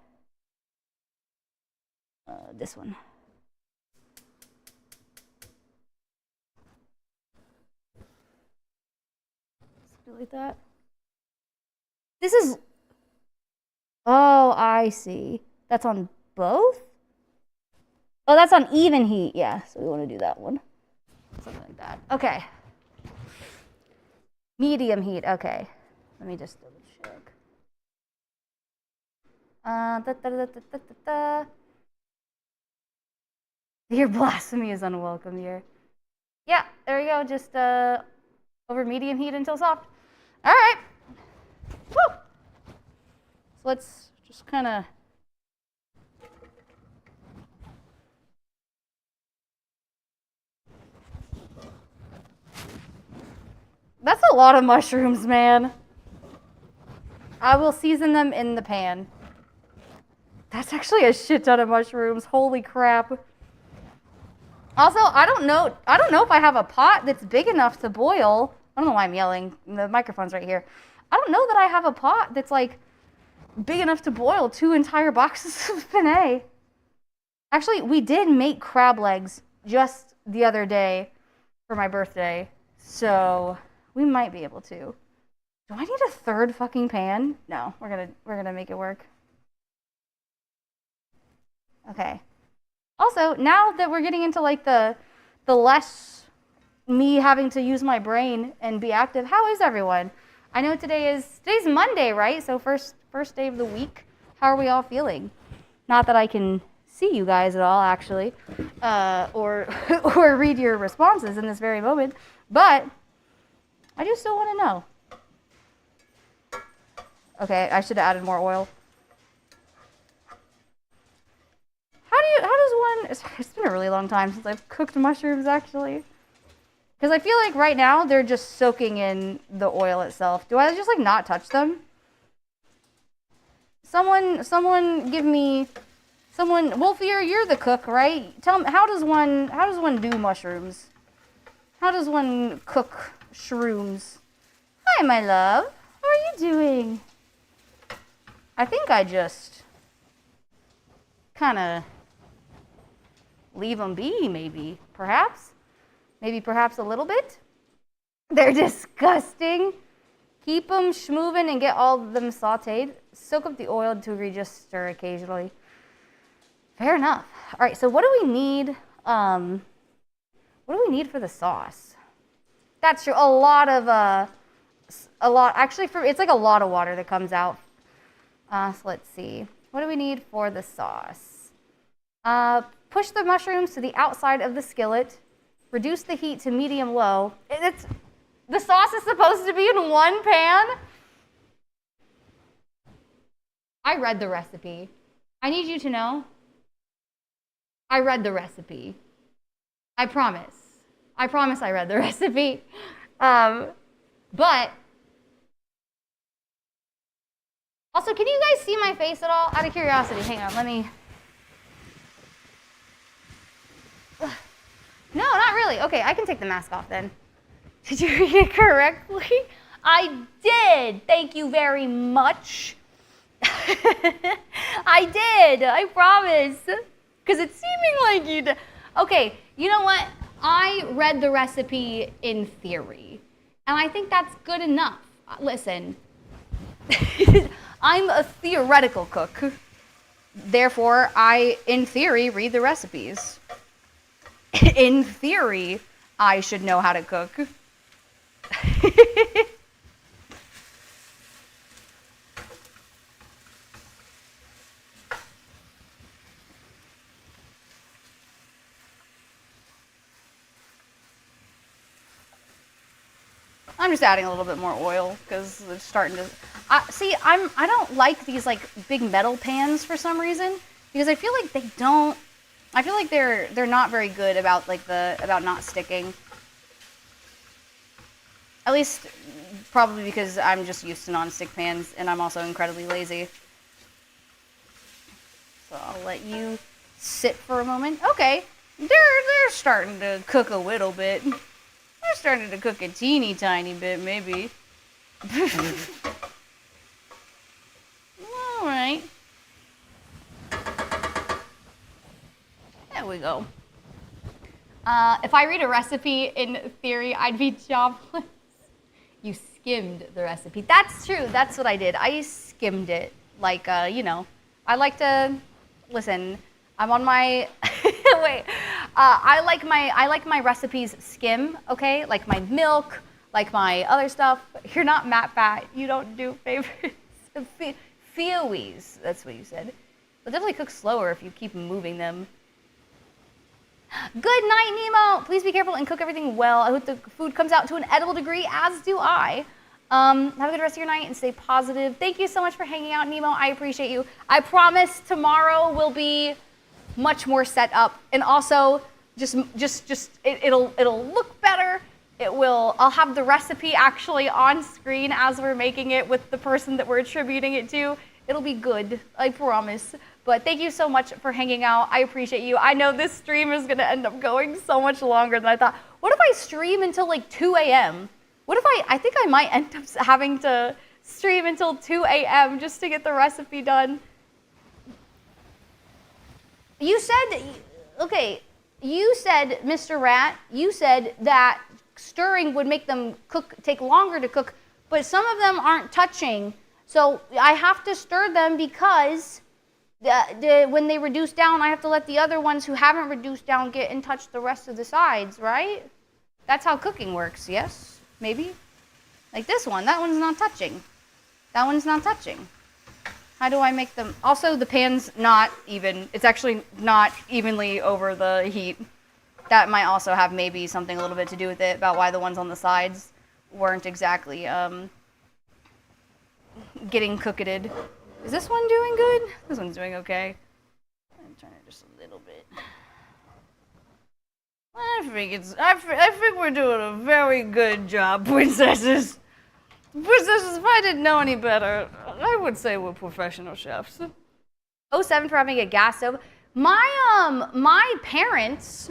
This one. Something like that. This is. Oh, I see. That's on both? Oh, that's on even heat. Yeah, so we want to do that one. Something like that. Okay. Medium heat. Okay. Let me just double check. Your blasphemy is unwelcome here. Yeah, there we go. Just over medium heat until soft. All right. Woo! So let's just kind of. That's a lot of mushrooms, man. I will season them in the pan. That's actually a shit ton of mushrooms. Holy crap. Also, I don't know if I have a pot that's big enough to boil. I don't know why I'm yelling. The microphone's right here. I don't know that I have a pot that's like big enough to boil 2 entire boxes of penne. Actually, we did make crab legs just the other day for my birthday. So we might be able to. Do I need a 3rd fucking pan? No, we're gonna make it work. Okay. Also, now that we're getting into like the less me having to use my brain and be active, how is everyone? I know today's Monday, right? So first day of the week. How are we all feeling? Not that I can see you guys at all, actually, or or read your responses in this very moment, but I just still want to know. Okay, I should have added more oil. How does one? It's been a really long time since I've cooked mushrooms, actually. Because I feel like right now they're just soaking in the oil itself. Do I just like not touch them? Someone give me, Wolfier, you're the cook, right? Tell me, how does one do mushrooms? How does one cook shrooms? Hi, my love. How are you doing? I think I just kind of leave them be, maybe, perhaps a little bit. They're disgusting. Keep them schmoving and get all of them sauteed. Soak up the oil to just stir occasionally. Fair enough. All right, so what do we need? What do we need for the sauce? That's true. Actually, it's like a lot of water that comes out. So let's see. What do we need for the sauce? Push the mushrooms to the outside of the skillet. Reduce the heat to medium-low. The sauce is supposed to be in one pan? I read the recipe. I need you to know. I read the recipe. I promise. I read the recipe. But also, can you guys see my face at all? Out of curiosity, hang on, let me. No, not really. Okay, I can take the mask off then. Did you read it correctly? I did. Thank you very much. I did. I promise. Because it's seeming like you did. Okay, you know what? I read the recipe in theory. And I think that's good enough. Listen, I'm a theoretical cook. Therefore, I, in theory, read the recipes. In theory, I should know how to cook. I'm just adding a little bit more oil because it's starting to. I don't like these like big metal pans for some reason because I feel like they don't. I feel like they're not very good about about not sticking. At least probably because I'm just used to non-stick pans and I'm also incredibly lazy. So I'll let you sit for a moment. Okay, they're starting to cook a little bit. They're starting to cook a teeny tiny bit, maybe. All right. There we go. If I read a recipe in theory, I'd be jobless. You skimmed the recipe. That's true. That's what I did. I skimmed it. Like, you know, I like to listen. I'm on my wait. I like my recipes skim. Okay, like my milk, like my other stuff. You're not Matt Fat. You don't do favorites. Fioes. That's what you said. They'll definitely cook slower if you keep moving them. Good night, Nemo. Please be careful and cook everything well. I hope the food comes out to an edible degree, as do I. Have a good rest of your night and stay positive. Thank you so much for hanging out, Nemo. I appreciate you. I promise tomorrow will be much more set up, and also it'll look better. I'll have the recipe actually on screen as we're making it with the person that we're attributing it to. It'll be good, I promise. But thank you so much for hanging out. I appreciate you. I know this stream is going to end up going so much longer than I thought. What if I stream until like 2 a.m.? What if I think I might end up having to stream until 2 a.m. just to get the recipe done. You said, okay, you said, Mr. Rat, you said that stirring would make them take longer to cook, but some of them aren't touching. So I have to stir them because when they reduce down, I have to let the other ones who haven't reduced down get and touch the rest of the sides, right? That's how cooking works, yes? Maybe? Like this one, that one's not touching. That one's not touching. How do I make them? Also, the pan's not even. It's actually not evenly over the heat. That might also have maybe something a little bit to do with it, about why the ones on the sides weren't exactly getting cooketed. Is this one doing good? This one's doing okay. I'm gonna turn it just a little bit. I think we're doing a very good job, princesses. Princesses, if I didn't know any better, I would say we're professional chefs. 07 for having a gas stove. My parents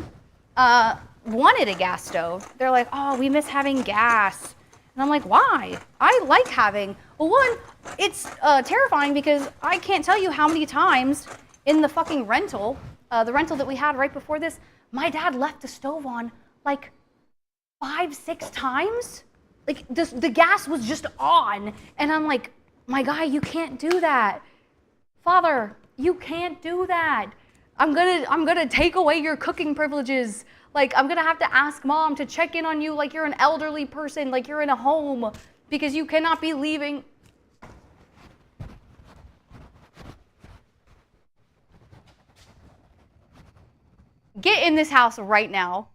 wanted a gas stove. They're like, oh, we miss having gas. And I'm like, why? I like having, well, one, it's terrifying because I can't tell you how many times in the fucking rental, the rental that we had right before this, my dad left the stove on like 5-6 times. Like the gas was just on. And I'm like, my guy, you can't do that. Father, you can't do that. I'm gonna take away your cooking privileges. Like, I'm gonna have to ask mom to check in on you like you're an elderly person, like you're in a home, because you cannot be leaving. Get in this house right now.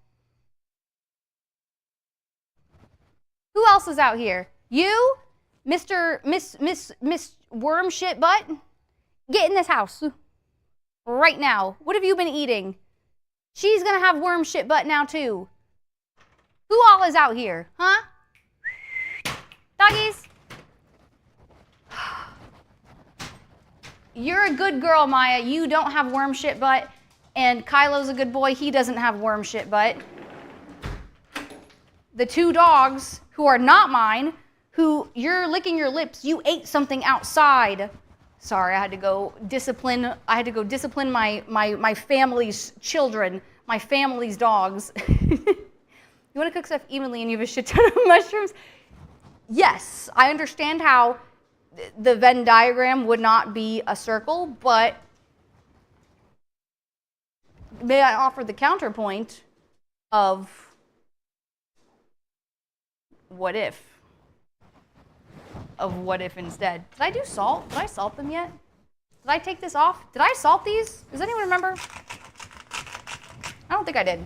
Who else is out here? You, Miss Worm Shit Butt? Get in this house right now. What have you been eating? She's gonna have worm shit butt now too. Who all is out here, huh? Doggies? You're a good girl, Maya. You don't have worm shit butt. And Kylo's a good boy. He doesn't have worm shit butt. The two dogs who are not mine, who you're licking your lips, you ate something outside. Sorry, I had to go discipline my family's children, my family's dogs. You want to cook stuff evenly and you have a shit ton of mushrooms? Yes, I understand how the Venn diagram would not be a circle, but may I offer the counterpoint of what if? Of what if instead? Did I do salt? Did I salt them yet? Did I take this off? Did I salt these? Does anyone remember? I don't think I did.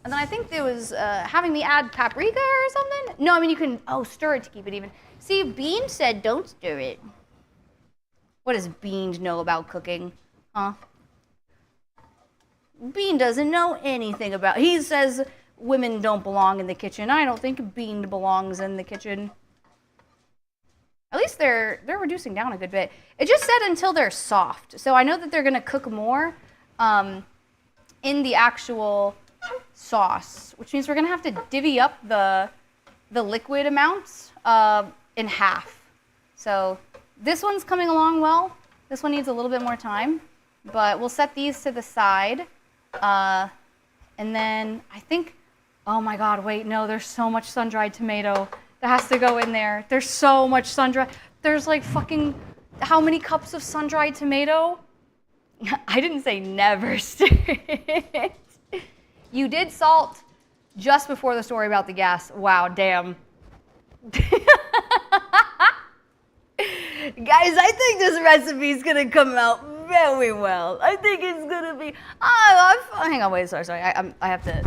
And then I think there was having me add paprika or something. No, I mean you can, stir it to keep it even. See, Bean said don't stir it. What does Bean know about cooking? Huh? Bean doesn't know anything about, he says women don't belong in the kitchen. I don't think Bean belongs in the kitchen. At least they're reducing down a good bit. It just said until they're soft. So I know that they're gonna cook more in the actual sauce, which means we're gonna have to divvy up the liquid amounts in half. So this one's coming along well. This one needs a little bit more time, but we'll set these to the side. And then I think, oh my God, wait, no, there's so much sun-dried tomato that has to go in there. There's so much sun-dried. There's like fucking, how many cups of sun-dried tomato? I didn't say never stir it. You did salt just before the story about the gas. Wow, damn. Guys, I think this recipe is gonna come out very well. I think it's gonna be, hang on, wait, sorry, I have to,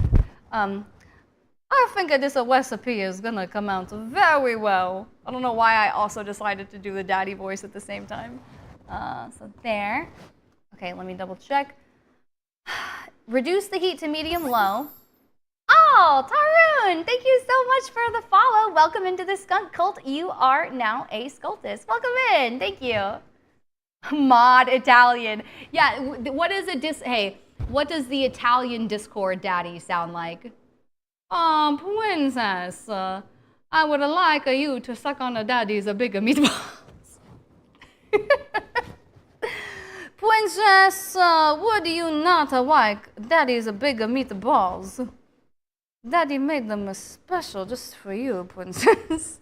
I think that this recipe is gonna come out very well. I don't know why I also decided to do the daddy voice at the same time. So there. Okay, let me double check. Reduce the heat to medium low. Oh, Tarun, thank you so much for the follow. Welcome into the skunk cult. You are now a scultist. Welcome in, thank you. Mod Italian. Yeah, what is what does the Italian Discord daddy sound like? Princess, I would like you to suck on a daddy's big meatballs. Princess, would you not like daddy's big meatballs? Daddy made them special just for you, princess.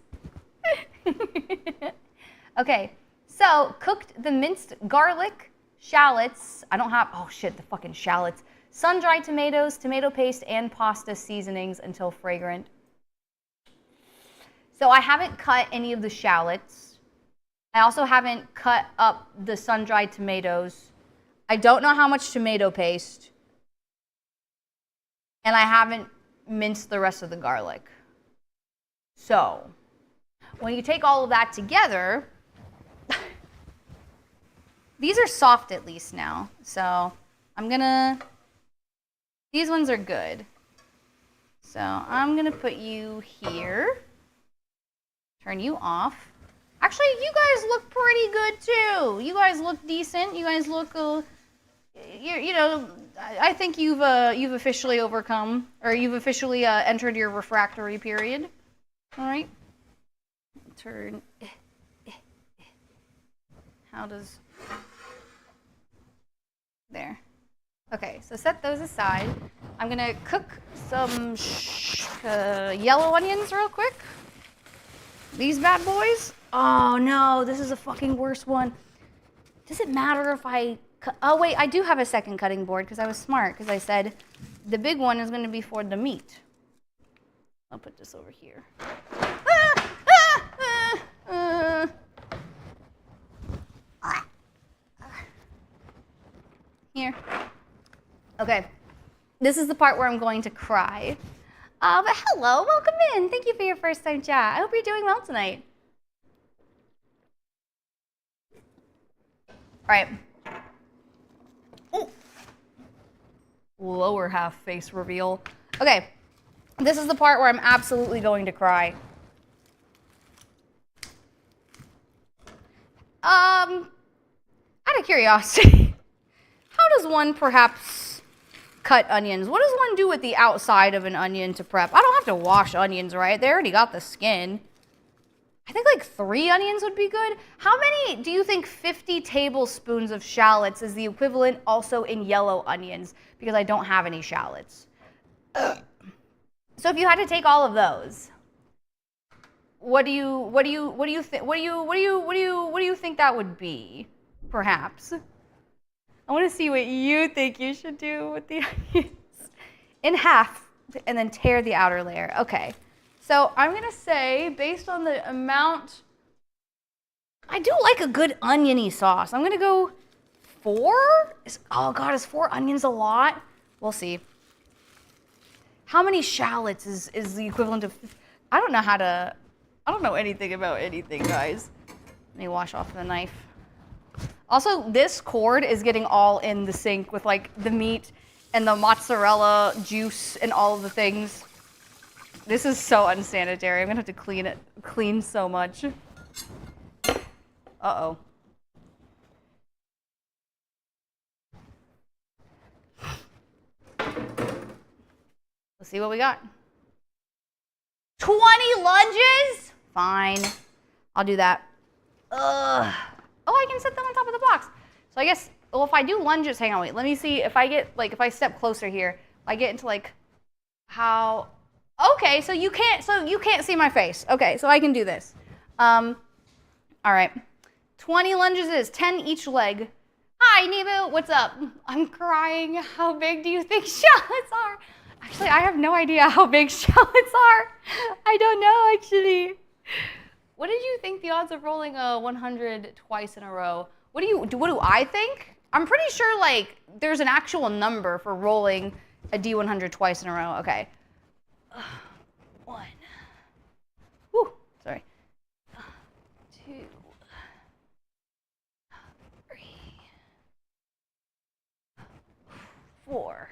Okay, So, cooked the minced garlic, shallots. I don't have, oh shit, the fucking shallots. Sun-dried tomatoes, tomato paste, and pasta seasonings until fragrant. So I haven't cut any of the shallots. I also haven't cut up the sun-dried tomatoes. I don't know how much tomato paste. And I haven't minced the rest of the garlic. So, when you take all of that together, these are soft at least now. So, these ones are good. So, I'm gonna put you here. Turn you off. Actually, you guys look pretty good too. You guys look decent. You guys look, you know, I think you've officially overcome, or you've officially entered your refractory period. All right. Turn. How does? There. Okay, so set those aside. I'm gonna cook some yellow onions real quick. These bad boys. Oh no, this is a fucking worse one. Does it matter if I cut? Oh wait, I do have a second cutting board because I was smart because I said the big one is gonna be for the meat. I'll put this over here. Here. Okay. This is the part where I'm going to cry. But hello, welcome in. Thank you for your first time chat. I hope you're doing well tonight. All right. Ooh. Lower half face reveal. Okay. This is the part where I'm absolutely going to cry. Out of curiosity, how does one perhaps cut onions? What does one do with the outside of an onion to prep? I don't have to wash onions, right? They already got the skin. I think like 3 onions would be good. How many do you think 50 tablespoons of shallots is the equivalent also in yellow onions? Because I don't have any shallots. So if you had to take all of those, what do you think that would be? Perhaps. I want to see what you think you should do with the onions. In half, and then tear the outer layer. Okay. So I'm going to say, based on the amount, I do like a good oniony sauce. I'm going to go 4? Oh God, is 4 onions a lot? We'll see. How many shallots is the equivalent of, I don't know anything about anything, guys. Let me wash off the knife. Also, this cord is getting all in the sink with like the meat and the mozzarella juice and all of the things. This is so unsanitary. I'm gonna have to clean so much. Uh-oh. Let's see what we got. 20 lunges? Fine. I'll do that. Ugh. Oh, I can set them on top of the box. So I guess, well, if I do lunges, hang on, wait. Let me see if I get, like, if I step closer here, if I get into, like, how, okay, so you can't see my face. Okay, so I can do this. All right. 20 lunges is 10 each leg. Hi, Nebu, what's up? I'm crying. How big do you think shallots are? Actually, I have no idea how big shallots are. I don't know, actually. What did you think the odds of rolling a 100 twice in a row? What do I think? I'm pretty sure, like, there's an actual number for rolling a D100 twice in a row. Okay. 1. Whew, sorry. 2. 3. 4.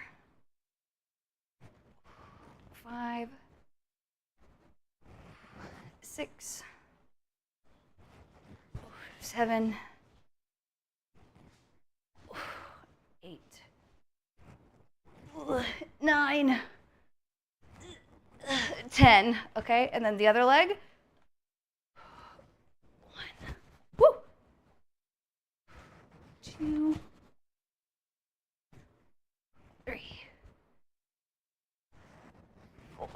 5. 6. 7. 8. 9. 10. Okay, and then the other leg. 1. Woo. 2. 3. 4.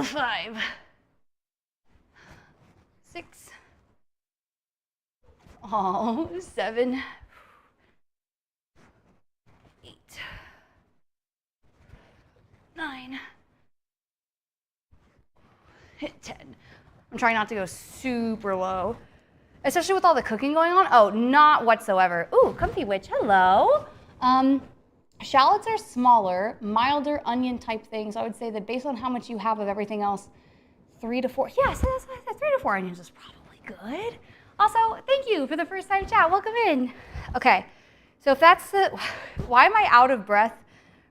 5. 6. Oh, 7, 8, 9, 10. I'm trying not to go super low, especially with all the cooking going on. Oh, not whatsoever. Ooh, comfy witch, hello. Shallots are smaller, milder onion type things. I would say that based on how much you have of everything else, 3 to 4. Yeah, so that's 3 to 4 onions is probably good. Also, thank you for the first time chat. Welcome in. Okay, so if that's the, why am I out of breath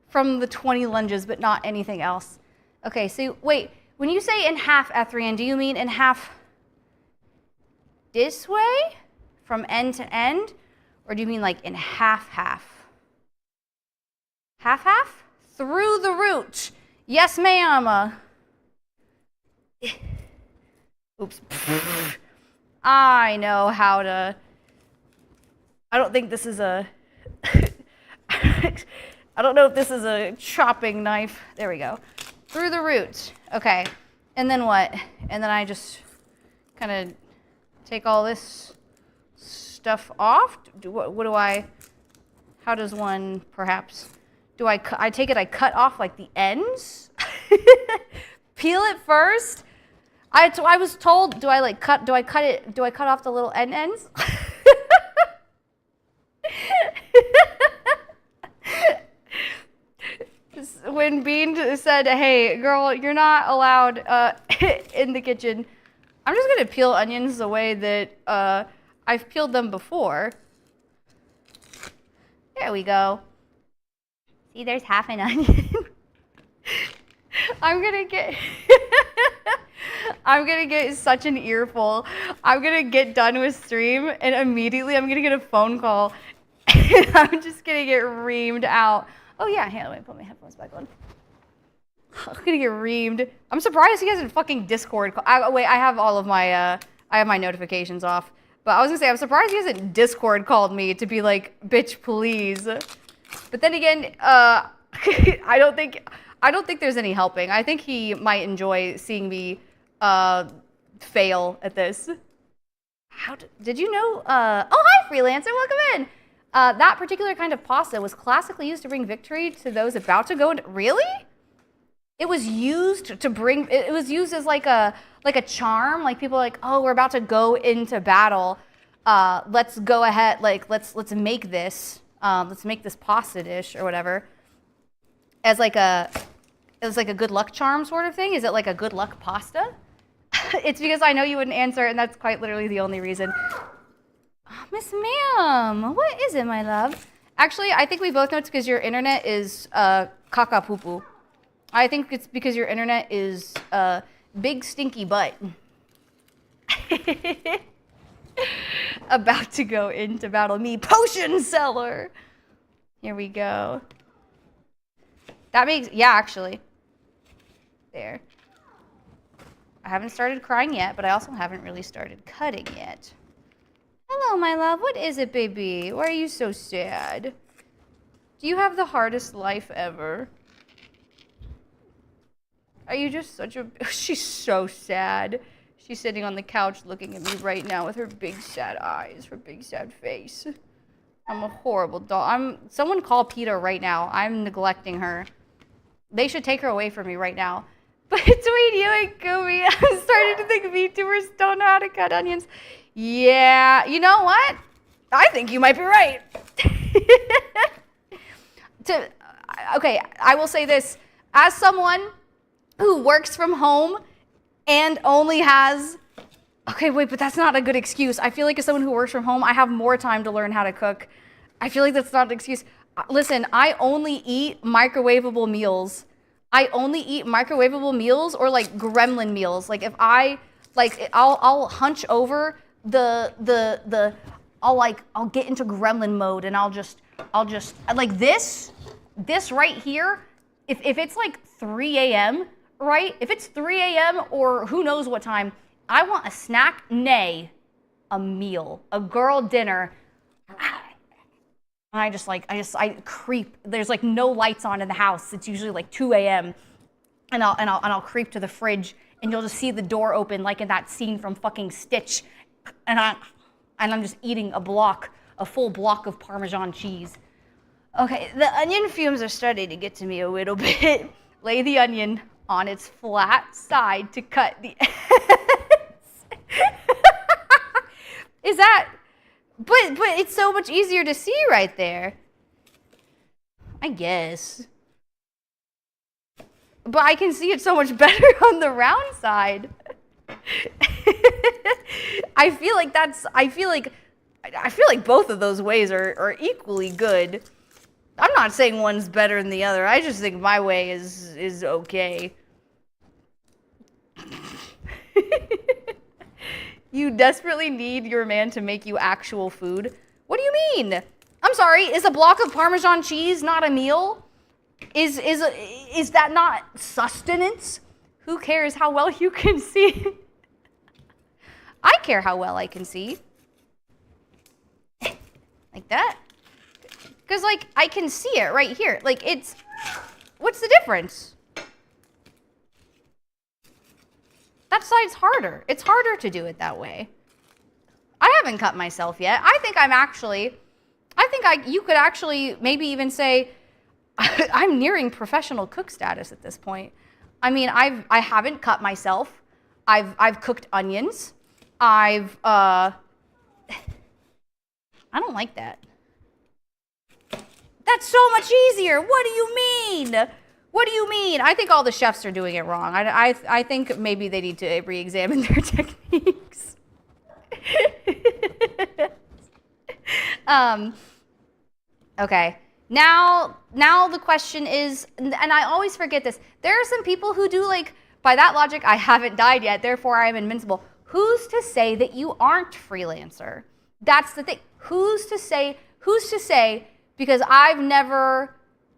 from the 20 lunges but not anything else? Okay, so wait, when you say in half, Ethrian, do you mean in half this way from end to end? Or do you mean like in half? Half? Through the root. Yes, ma'am. Oops. I know how to. I don't think this is a. I don't know if this is a chopping knife. There we go. Through the root. Okay. And then what? And then I just kind of take all this stuff off. What do I? How does one perhaps? Do I take it? I cut off like the ends. Peel it first. I was told. Do I cut it? Do I cut off the little ends? When Bean said, "Hey, girl, you're not allowed in the kitchen," I'm just gonna peel onions the way that I've peeled them before. There we go. See, there's half an onion. I'm gonna get such an earful. I'm gonna get done with stream and immediately I'm gonna get a phone call and I'm just gonna get reamed out. Oh yeah, hey, let me put my headphones back on. I'm gonna get reamed. I'm surprised he hasn't fucking Discord. Wait, I have all of my I have my notifications off. But I was gonna say, I'm surprised he hasn't Discord called me to be like, bitch, please. But then again, I don't think there's any helping. I think he might enjoy seeing me fail at this. Did you know? Oh, hi, Freelancer, welcome in. That particular kind of pasta was classically used to bring victory to those about to go into. Really? It was used to bring. It was used as like a charm. Like people are like, oh, we're about to go into battle. Let's go ahead. Like let's make this. Let's make this pasta dish or whatever. As like a good luck charm sort of thing. Is it like a good luck pasta? It's because I know you wouldn't answer, and that's quite literally the only reason. Oh, Miss Ma'am, what is it, my love? Actually, I think we both know it's because your internet is caca poo poo. I think it's because your internet is big stinky butt. About to go into battle. Me, potion seller. Here we go. That makes, yeah, actually. There. I haven't started crying yet, but I also haven't really started cutting yet. Hello, my love. What is it, baby? Why are you so sad? Do you have the hardest life ever? Are you just such a... She's so sad. She's sitting on the couch looking at me right now with her big sad eyes, her big sad face. I'm a horrible dog. Someone call PETA right now. I'm neglecting her. They should take her away from me right now. Between you and Gooby, I'm starting to think VTubers don't know how to cut onions. Yeah, you know what? I think you might be right. Okay, I will say this. As someone who works from home and only has... Okay, wait, but that's not a good excuse. I feel like as someone who works from home, I have more time to learn how to cook. I feel like that's not an excuse. Listen, I only eat microwavable meals. I only eat microwavable meals or like gremlin meals. Like if I'll hunch over I'll get into gremlin mode and I'll just like this right here. If it's like 3 a.m., right? If it's 3 a.m. or who knows what time, I want a snack, nay, a meal, a girl dinner. And I creep. There's like no lights on in the house. It's usually like 2 a.m. And I'll creep to the fridge and you'll just see the door open like in that scene from fucking Stitch. And I and I'm just eating a full block of Parmesan cheese. Okay, the onion fumes are starting to get to me a little bit. Lay the onion on its flat side to cut the ends. Is that, but it's so much easier to see right there. I guess. But I can see it so much better on the round side. I feel like both of those ways are equally good. I'm not saying one's better than the other. I just think my way is okay. You desperately need your man to make you actual food? What do you mean? I'm sorry, is a block of Parmesan cheese not a meal? Is that not sustenance? Who cares how well you can see? I care how well I can see. Like that. Because, like, I can see it right here. Like, what's the difference? That side's harder. It's harder to do it that way. I haven't cut myself yet. You could actually maybe even say, I'm nearing professional cook status at this point. I mean, I haven't cut myself. I've cooked onions. I don't like that. That's so much easier. What do you mean? What do you mean? I think all the chefs are doing it wrong. I think maybe they need to re-examine their techniques. Okay. Now the question is, and I always forget this, there are some people who do, like, by that logic, I haven't died yet, therefore I am invincible. Who's to say that you aren't freelancer? That's the thing. Who's to say, because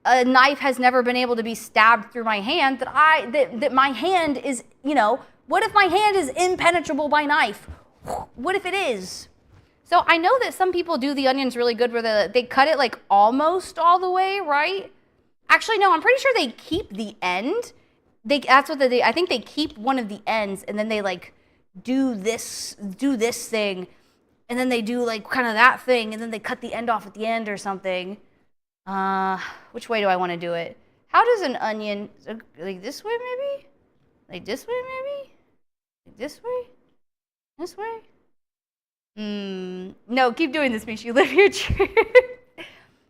a knife has never been able to be stabbed through my hand, that my hand is, what if my hand is impenetrable by knife? What if it is? So I know that some people do the onions really good where they cut it like almost all the way, right? Actually, no, I'm pretty sure they keep the end. I think they keep one of the ends and then they like do this thing and then they do like kind of that thing and then they cut the end off at the end or something. Which way do I want to do it? How does an onion, like this way maybe? Like this way maybe? Like this way? This way? No, keep doing this, makes you live your truth.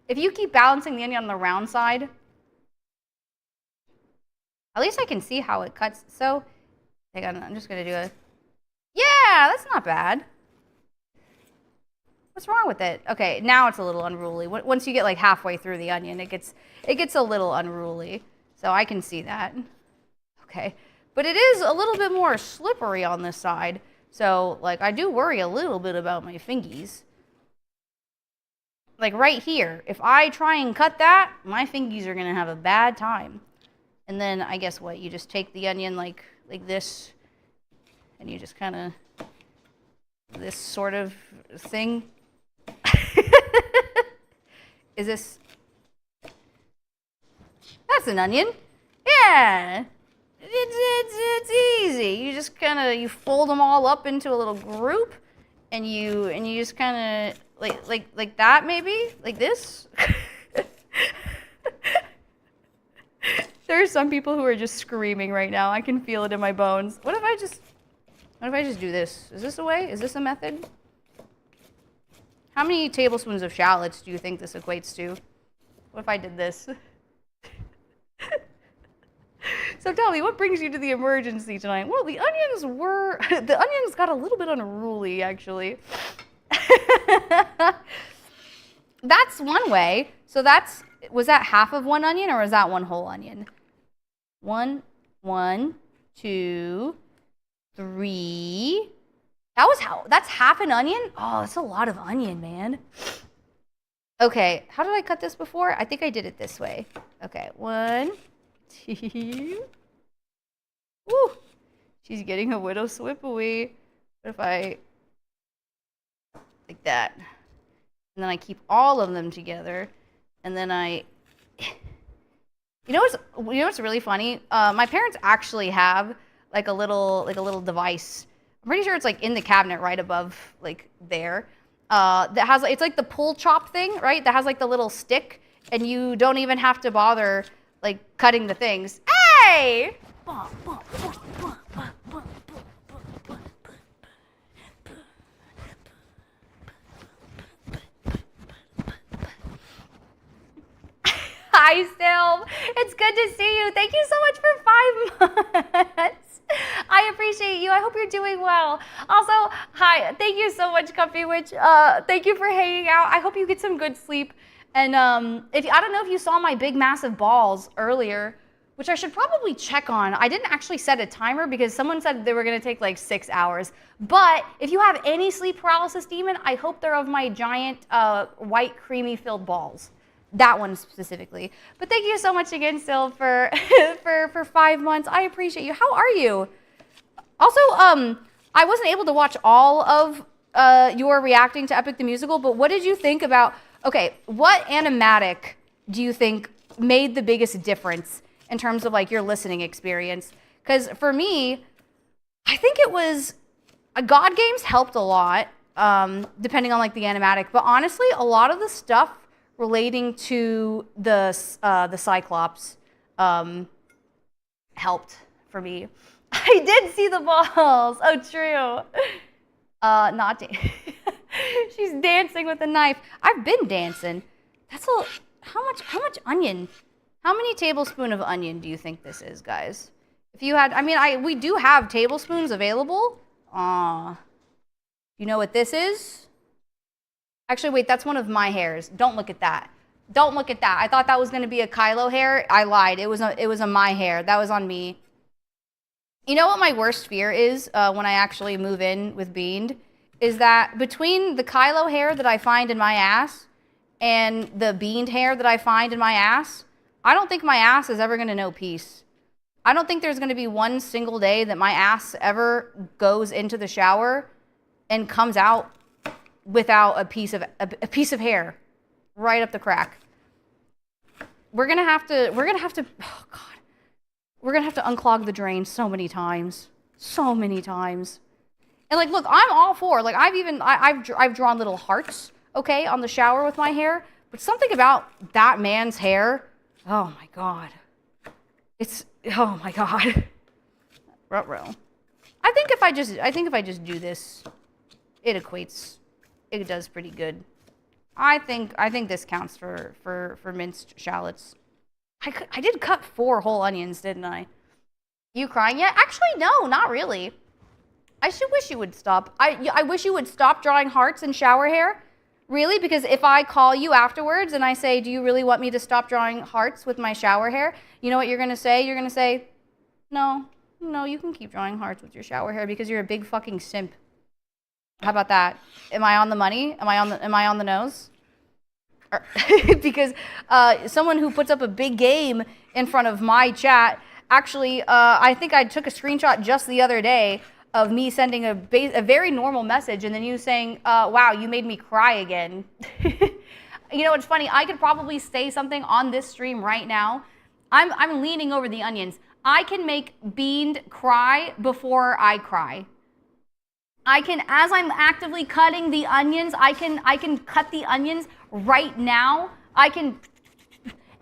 If you keep balancing the onion on the round side, at least I can see how it cuts. So, hang on, I'm just gonna do a, yeah, that's not bad. What's wrong with it? Okay, now it's a little unruly. Once you get like halfway through the onion, it gets a little unruly. So I can see that. Okay, but it is a little bit more slippery on this side. So, like, I do worry a little bit about my fingies. Like, right here, if I try and cut that, my fingies are going to have a bad time. And then, I guess what? You just take the onion like this, and you just kind of, this sort of thing. Is this, that's an onion. Yeah. It's easy. You just kind of, you fold them all up into a little group, and you just kind of like that maybe, like this. There are some people who are just screaming right now. I can feel it in my bones. What if I just do this? Is this a way? Is this a method? How many tablespoons of shallots do you think this equates to? What if I did this? So tell me, what brings you to the emergency tonight? Well, the onions got a little bit unruly, actually. That's one way. So was that half of one onion or was that one whole onion? 1, 2, 3. That's half an onion? Oh, that's a lot of onion, man. Okay, how did I cut this before? I think I did it this way. Okay, 1, 2. Woo! She's getting a widow swipaway. What if I, like that? And then I keep all of them together. And then you know what's really funny? My parents actually have like a little device. I'm pretty sure it's like in the cabinet right above like there. that has, it's like the pull chop thing, right? That has like the little stick, and you don't even have to bother like cutting the things. Hey! Hi, Sylv. It's good to see you. Thank you so much for 5 months. I appreciate you. I hope you're doing well. Also, hi. Thank you so much, Comfy Witch. Thank you for hanging out. I hope you get some good sleep. And if I don't know if you saw my big, massive balls earlier, which I should probably check on. I didn't actually set a timer because someone said they were going to take like 6 hours. But if you have any sleep paralysis demon, I hope they're of my giant white, creamy filled balls. That one specifically. But thank you so much again, Sil, for for 5 months. I appreciate you. How are you? Also, I wasn't able to watch all of your reacting to Epic the Musical, but what did you think about, okay, what animatic do you think made the biggest difference in terms of like your listening experience? Because for me, I think it was, God Games helped a lot, depending on like the animatic, but honestly, a lot of the stuff relating to the Cyclops helped for me. I did see the balls. Oh, true. Not she's dancing with a knife. I've been dancing. That's a how much onion? How many tablespoons of onion do you think this is, guys? If you had, I mean, we do have tablespoons available. You know what this is? Actually, wait, that's one of my hairs. Don't look at that. Don't look at that. I thought that was going to be a Kylo hair. I lied. It was a my hair. That was on me. You know what my worst fear is when I actually move in with Beand? Is that between the Kylo hair that I find in my ass and the Beand hair that I find in my ass, I don't think my ass is ever going to know peace. I don't think there's going to be one single day that my ass ever goes into the shower and comes out without a piece of hair right up the crack. We're gonna have to oh God, we're gonna have to unclog the drain so many times. And like, look, I'm all for, like, I've drawn little hearts, okay, on the shower with my hair, but something about that man's hair, oh my God. Oh my God. Ruh-roh. I think if I just do this, it equates. It does pretty good. I think this counts for minced shallots. I did cut 4 whole onions, didn't I? You crying yet? Actually, no, not really. I should wish you would stop. I wish you would stop drawing hearts and shower hair. Really? Because if I call you afterwards and I say, do you really want me to stop drawing hearts with my shower hair? You know what you're going to say? You're going to say, no, you can keep drawing hearts with your shower hair because you're a big fucking simp. How about that? Am I on the money? Am I on the nose? Because someone who puts up a big game in front of my chat, actually, I think I took a screenshot just the other day of me sending a very normal message and then you saying, wow, you made me cry again. You know what's funny? I could probably say something on this stream right now. I'm leaning over the onions. I can make Beand cry before I cry. I can, as I'm actively cutting the onions, I can cut the onions right now. I can,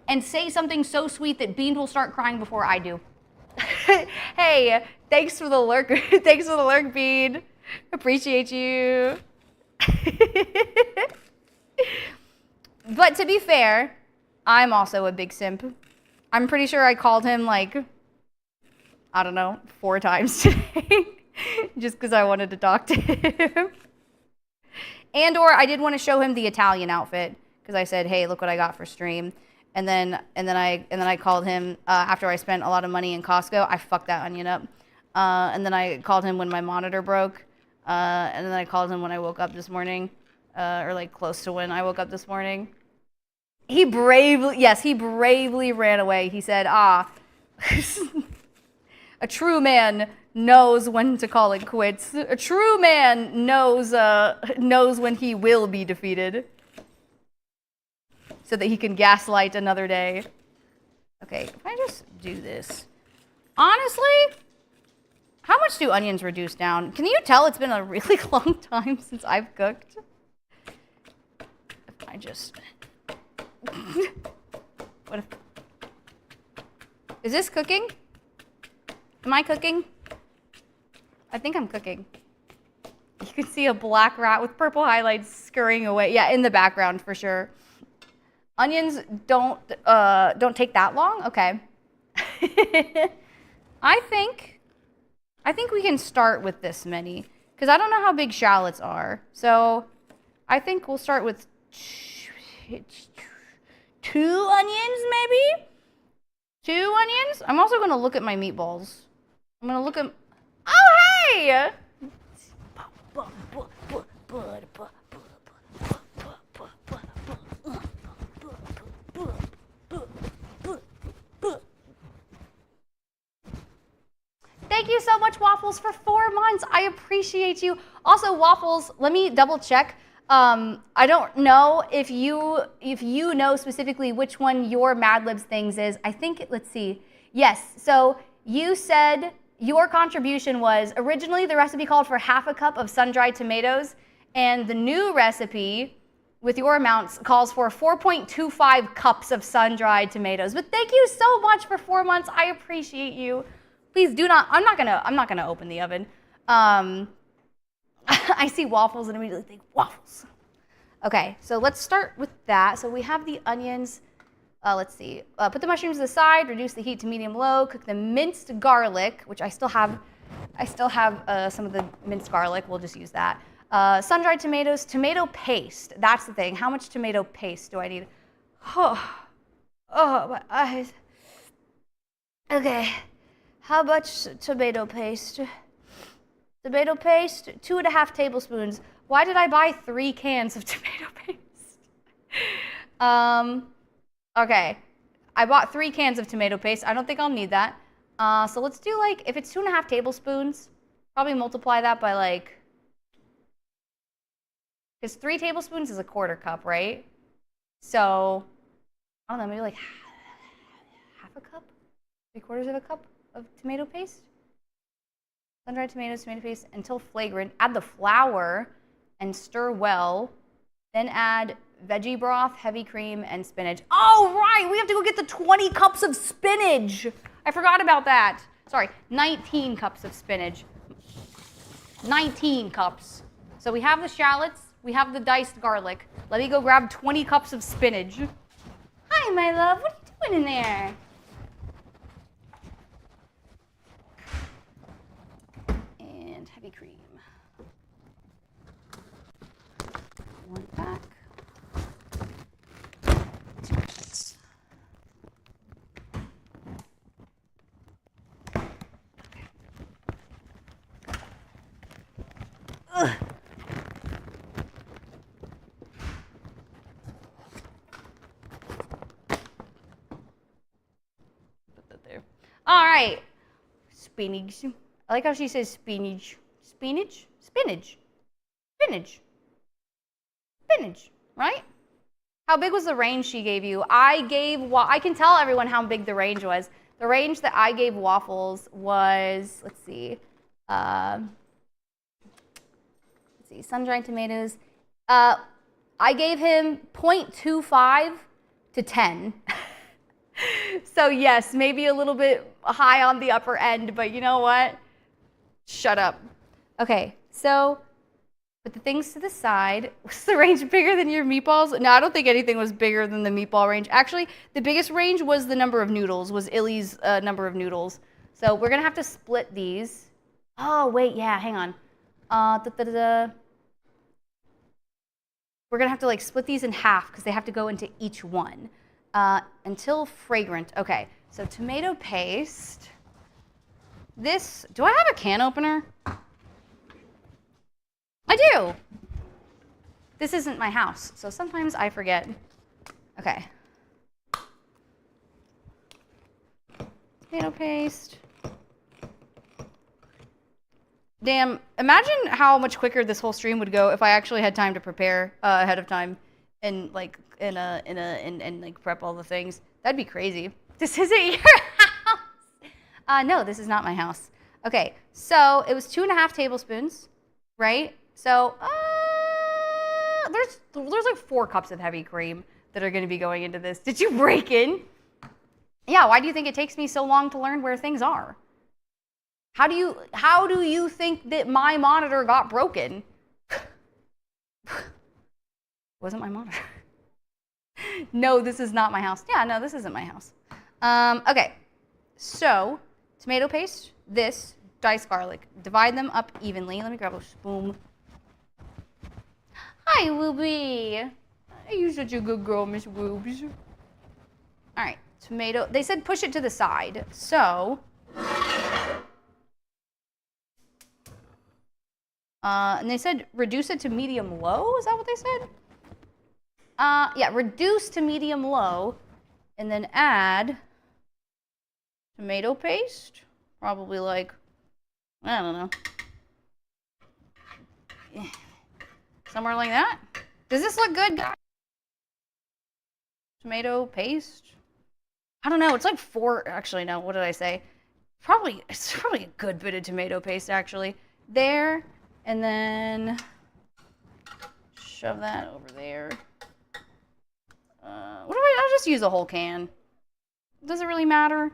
and say something so sweet that Beand will start crying before I do. Hey, thanks for the lurk. Thanks for the lurk, Beand. Appreciate you. But to be fair, I'm also a big simp. I'm pretty sure I called him like, I don't know, 4 times today. Just because I wanted to talk to him. And or I did want to show him the Italian outfit because I said, hey, look what I got for stream. And then I called him after I spent a lot of money in Costco. I fucked that onion up. And then I called him when my monitor broke. And then I called him when I woke up this morning, or like close to when I woke up this morning. He bravely ran away. He said, a true man knows when to call it quits. A true man knows when he will be defeated, so that he can gaslight another day. Okay, if I just do this. Honestly, how much do onions reduce down? Can you tell it's been a really long time since I've cooked? I just... What if... Is this cooking? Am I cooking? I think I'm cooking. You can see a black rat with purple highlights scurrying away. Yeah, in the background for sure. Onions don't take that long. Okay. I think we can start with this many because I don't know how big shallots are. So I think we'll start with 2 onions maybe. 2 onions. I'm also gonna look at my meatballs. I'm gonna look at. Oh hey! Thank you so much, Waffles, for 4 months. I appreciate you. Also, Waffles, let me double check. I don't know if you know specifically which one your Mad Libs things is. I think, let's see. Yes, so you said your contribution was originally the recipe called for ½ a cup of sun-dried tomatoes, and the new recipe with your amounts calls for 4.25 cups of sun-dried tomatoes. But thank you so much for 4 months. I appreciate you. Please do not. I'm not gonna open the oven. I see waffles and immediately think waffles. Okay, so let's start with that. So we have the onions. Let's see. Put the mushrooms to the side. Reduce the heat to medium-low. Cook the minced garlic, which I still have some of the minced garlic. We'll just use that. Sun-dried tomatoes. Tomato paste. That's the thing. How much tomato paste do I need? Oh, my eyes. Okay. How much tomato paste? Tomato paste, 2½ tablespoons. Why did I buy 3 cans of tomato paste? Okay, I bought 3 cans of tomato paste. I don't think I'll need that. So let's do like, if it's 2½ tablespoons, probably multiply that by like, because 3 tablespoons is a 1/4 cup, right? So, I don't know, maybe like ½ a cup? 3/4 of a cup of tomato paste? Sun-dried tomatoes, tomato paste until flagrant. Add the flour and stir well. Then add veggie broth, heavy cream, and spinach. Oh, right! We have to go get the 20 cups of spinach! I forgot about that. Sorry, 19 cups of spinach. 19 cups. So we have the shallots, we have the diced garlic. Let me go grab 20 cups of spinach. Hi, my love. What are you doing in there? Heavy cream. 1 pack. 2 packs. Okay. Ugh. Put that there. All right. Spinach. I like how she says spinach. Spinach? Spinach. Spinach. Spinach, right? How big was the range she gave you? I can tell everyone how big the range was. The range that I gave Waffles was, let's see, sun-dried tomatoes. I gave him 0.25 to 10. So yes, maybe a little bit high on the upper end, but you know what? Shut up. Okay, so put the things to the side. Was the range bigger than your meatballs? No, I don't think anything was bigger than the meatball range. Actually, the biggest range was the number of noodles, was Illy's number of noodles. So we're gonna have to split these. Oh, wait, yeah, hang on. We're gonna have to like split these in half because they have to go into each one. Until fragrant. Okay, so tomato paste. This, do I have a can opener? I do. This isn't my house, so sometimes I forget. Okay. Tomato paste. Damn, imagine how much quicker this whole stream would go if I actually had time to prepare ahead of time and like and like prep all the things. That'd be crazy. This isn't your house. No, this is not my house. Okay, so it was 2½ tablespoons, right? So there's like 4 cups of heavy cream that are going to be going into this. Did you break in? Yeah, why do you think it takes me so long to learn where things are? How do you think that my monitor got broken? Wasn't my monitor. No, this is not my house. Yeah, no, this isn't my house. Okay, so tomato paste, this, diced garlic. Divide them up evenly. Let me grab a spoon. Hi, Wooby. You're such a good girl, Miss Woobs. All right, tomato. They said push it to the side, so. And they said reduce it to medium-low. Is that what they said? Yeah, reduce to medium-low, and then add tomato paste. Probably like, I don't know. Somewhere like that. Does this look good, guys? Tomato paste? I don't know. It's like 4. Actually, no. What did I say? It's probably a good bit of tomato paste, actually. There. And then shove that over there. I'll just use a whole can. Does it really matter?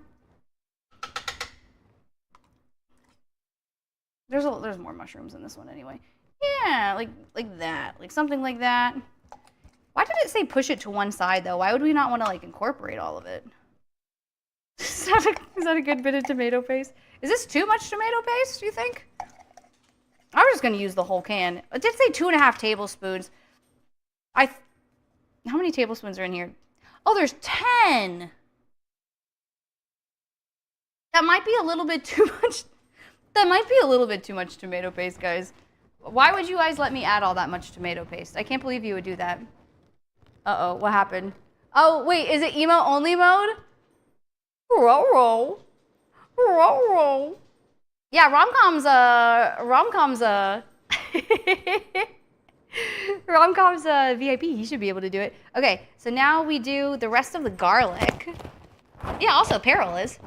There's more mushrooms in this one anyway. Yeah, like that. Like something like that. Why did it say push it to one side though? Why would we not want to like incorporate all of it? Is that a good bit of tomato paste? Is this too much tomato paste, do you think? I was just going to use the whole can. It did say 2.5 tablespoons. How many tablespoons are in here? Oh, there's 10. That might be a little bit too much. That might be a little bit too much tomato paste, guys. Why would you guys let me add all that much tomato paste? I can't believe you would do that. Uh-oh, what happened? Oh, wait, is it emo only mode? Roll. Yeah, rom-com's VIP. He should be able to do it. Okay, so now we do the rest of the garlic. Yeah, also Peril is.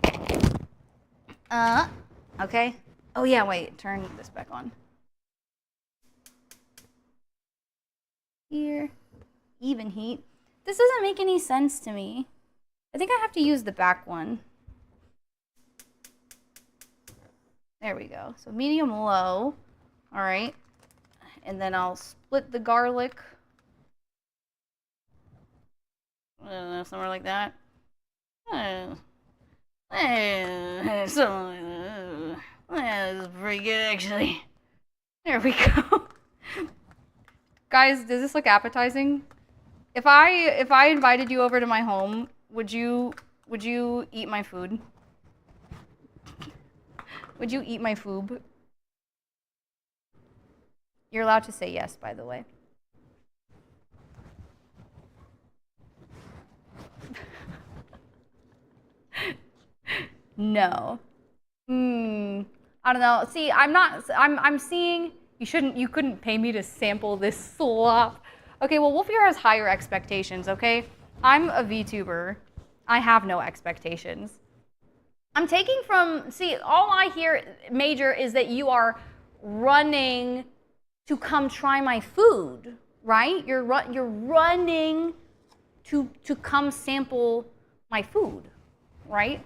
Okay. Oh yeah, wait, turn this back on. Here, even heat. This doesn't make any sense to me. I think I have to use the back one. There we go. So medium low. All right. And then I'll split the garlic. I don't know, somewhere like that. Something like that. This is pretty good, actually. There we go. Guys, does this look appetizing? If I invited you over to my home, would you eat my food? Would you eat my food? You're allowed to say yes, by the way. No. I don't know. See, I'm seeing you couldn't pay me to sample this slop. Okay, well, Wolfier has higher expectations, okay? I'm a VTuber. I have no expectations. I'm taking from, see, all I hear, Major, is that you are running to come try my food, right? You're running to come sample my food, right?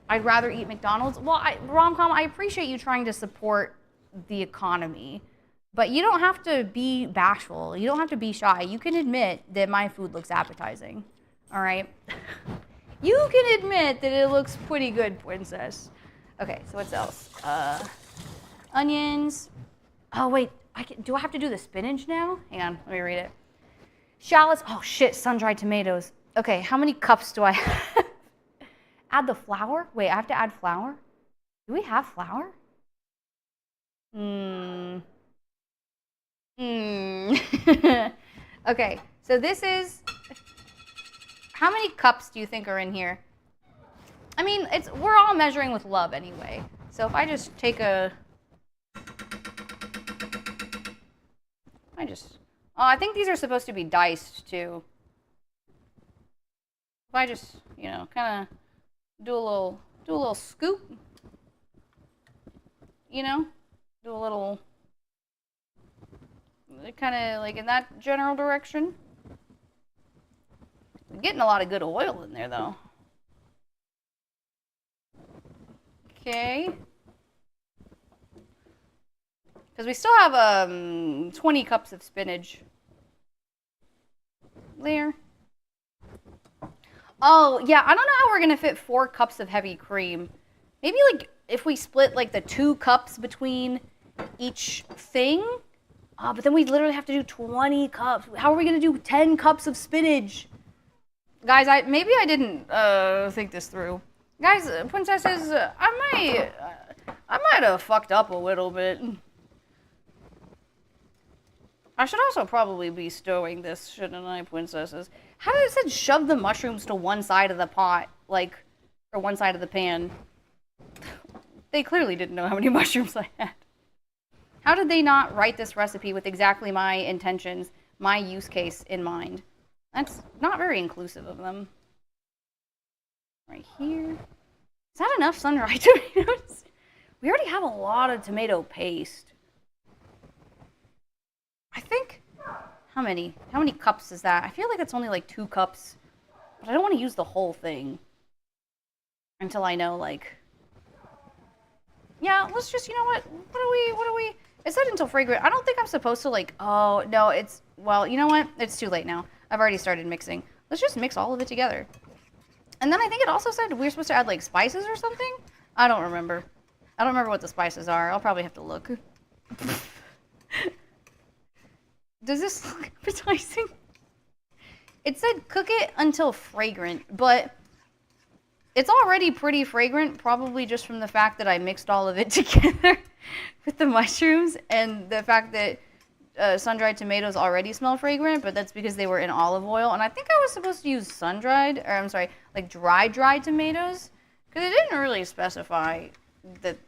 I'd rather eat McDonald's. Well, Romcom, I appreciate you trying to support the economy, but you don't have to be bashful. You don't have to be shy. You can admit that my food looks appetizing, all right? You can admit that it looks pretty good, princess. Okay, so what else? Onions. Oh, wait. Do I have to do the spinach now? Hang on, let me read it. Shallots. Oh, shit, sun-dried tomatoes. Okay, how many cups do I have? Add the flour? Wait, I have to add flour? Do we have flour? Okay, so this is... How many cups do you think are in here? I mean, we're all measuring with love anyway. So if I just take a... I think these are supposed to be diced too. If I just, kind of do a little scoop, do a little kind of like in that general direction. I'm getting a lot of good oil in there though. Okay. Because we still have 20 cups of spinach. There. Oh, yeah, I don't know how we're going to fit 4 cups of heavy cream. Maybe, like, if we split, like, the 2 cups between each thing? But then we literally have to do 20 cups. How are we going to do 10 cups of spinach? Guys, maybe I didn't think this through. Guys, princesses, I might have fucked up a little bit. I should also probably be stowing this, shouldn't I, princesses? How did it say shove the mushrooms to one side of the pot, like, or one side of the pan? They clearly didn't know how many mushrooms I had. How did they not write this recipe with exactly my intentions, my use case in mind? That's not very inclusive of them. Right here. Is that enough sun-dried tomatoes? We already have a lot of tomato paste. I think, how many cups is that? I feel like it's only like 2 cups, but I don't want to use the whole thing until I know, like, yeah, let's just, you know what do we, it said until fragrant. I don't think I'm supposed to, like, oh, no, well, you know what? It's too late now. I've already started mixing. Let's just mix all of it together. And then I think it also said we're supposed to add, like, spices or something? I don't remember. I don't remember what the spices are. I'll probably have to look. Does this look appetizing? It said cook it until fragrant, but it's already pretty fragrant, probably just from the fact that I mixed all of it together with the mushrooms and the fact that sun-dried tomatoes already smell fragrant, but that's because they were in olive oil. And I think I was supposed to use like dried tomatoes, because it didn't really specify that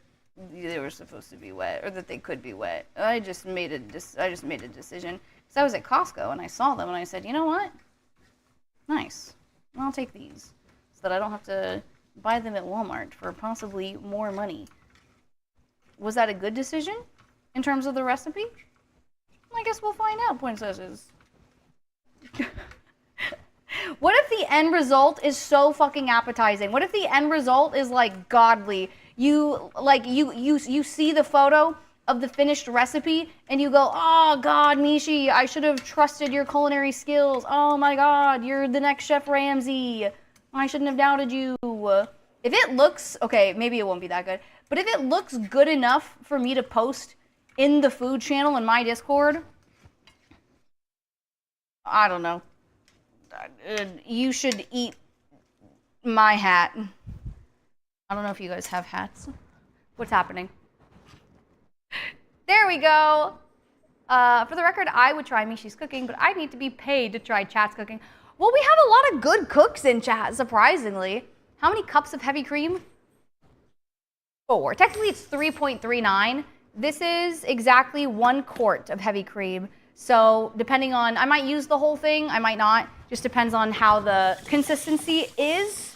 they were supposed to be wet or that they could be wet. I just made a decision because I was at Costco and I saw them and I said, you know what? Nice. I'll take these so that I don't have to buy them at Walmart for possibly more money. Was that a good decision in terms of the recipe? I guess we'll find out, princesses. What if the end result is so fucking appetizing? What if the end result is like godly? You see the photo of the finished recipe and you go, oh God, Mishi, I should have trusted your culinary skills. Oh my God, you're the next Chef Ramsay. I shouldn't have doubted you. If it looks, okay, maybe it won't be that good, but if it looks good enough for me to post in the food channel in my Discord, I don't know. You should eat my hat. I don't know if you guys have hats. What's happening? There we go. For the record, I would try Mishi's cooking, but I need to be paid to try Chat's cooking. Well, we have a lot of good cooks in chat, surprisingly. How many cups of heavy cream? 4. Technically, it's 3.39. This is exactly 1 quart of heavy cream. So depending on, I might use the whole thing, I might not. Just depends on how the consistency is.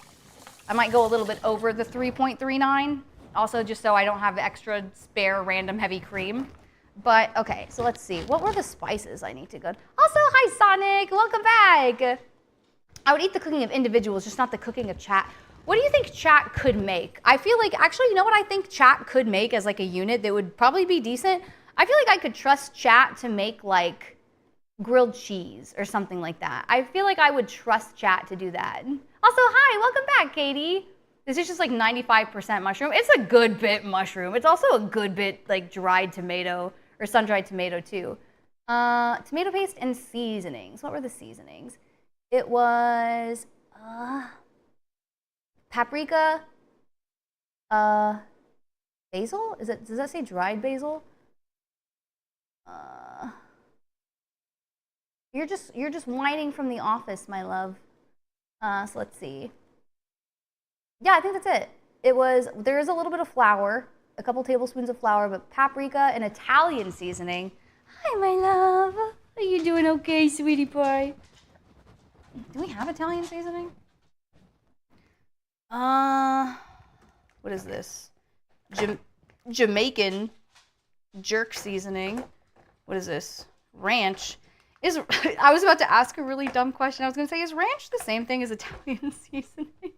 I might go a little bit over the 3.39. Also, just so I don't have extra spare random heavy cream. But, okay, so let's see. What were the spices I need to go? Also, hi, Sonic. Welcome back. I would eat the cooking of individuals, just not the cooking of chat. What do you think chat could make? I feel like, actually, you know what I think chat could make as like a unit that would probably be decent? I feel like I could trust chat to make like grilled cheese or something like that. I feel like I would trust chat to do that. Also, hi, welcome back, Katie. This is just like 95% mushroom. It's a good bit mushroom. It's also a good bit like dried tomato or sun-dried tomato too. Tomato paste and seasonings. What were the seasonings? It was paprika, basil? Does that say dried basil? You're just whining from the office, my love. So let's see. Yeah, I think that's it. There is a little bit of flour, a couple tablespoons of flour, but paprika and Italian seasoning. Hi, my love. Are you doing okay, sweetie pie? Do we have Italian seasoning? What is this? Jamaican jerk seasoning. What is this? ranch. I was about to ask a really dumb question. I was going to say, is ranch the same thing as Italian seasoning?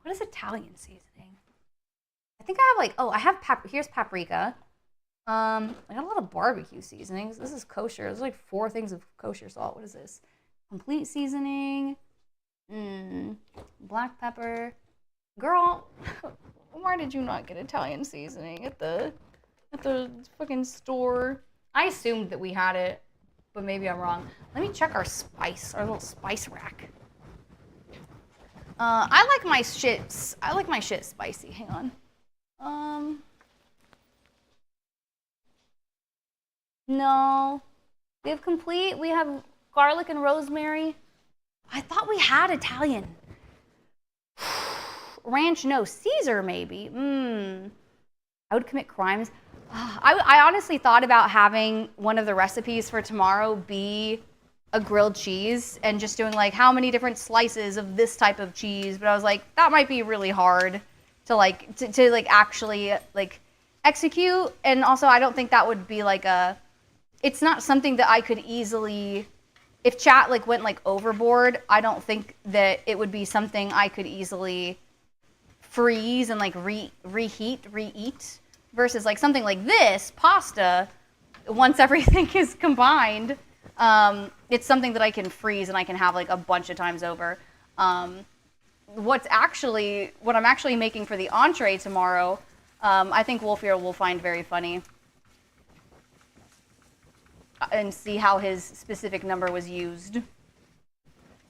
What is Italian seasoning? I think I have like, oh, I have, here's paprika. I got a lot of barbecue seasonings. This is kosher. There's like 4 things of kosher salt. What is this? Complete seasoning. Black pepper. Girl, why did you not get Italian seasoning at the fucking store? I assumed that we had it, but maybe I'm wrong. Let me check our little spice rack. I like my shit spicy. Hang on. No. We have complete. We have garlic and rosemary. I thought we had Italian. Ranch, no. Caesar, maybe. I would commit crimes. I honestly thought about having one of the recipes for tomorrow be a grilled cheese and just doing like how many different slices of this type of cheese, but I was like, that might be really hard to actually execute, and also I don't think that would be it's not something that I could easily, if chat went overboard, I don't think that it would be something I could easily freeze and reheat versus something like this pasta. Once everything is combined, it's something that I can freeze and I can have a bunch of times over. What I'm actually making for the entree tomorrow, I think Wolfier will find very funny and see how his specific number was used.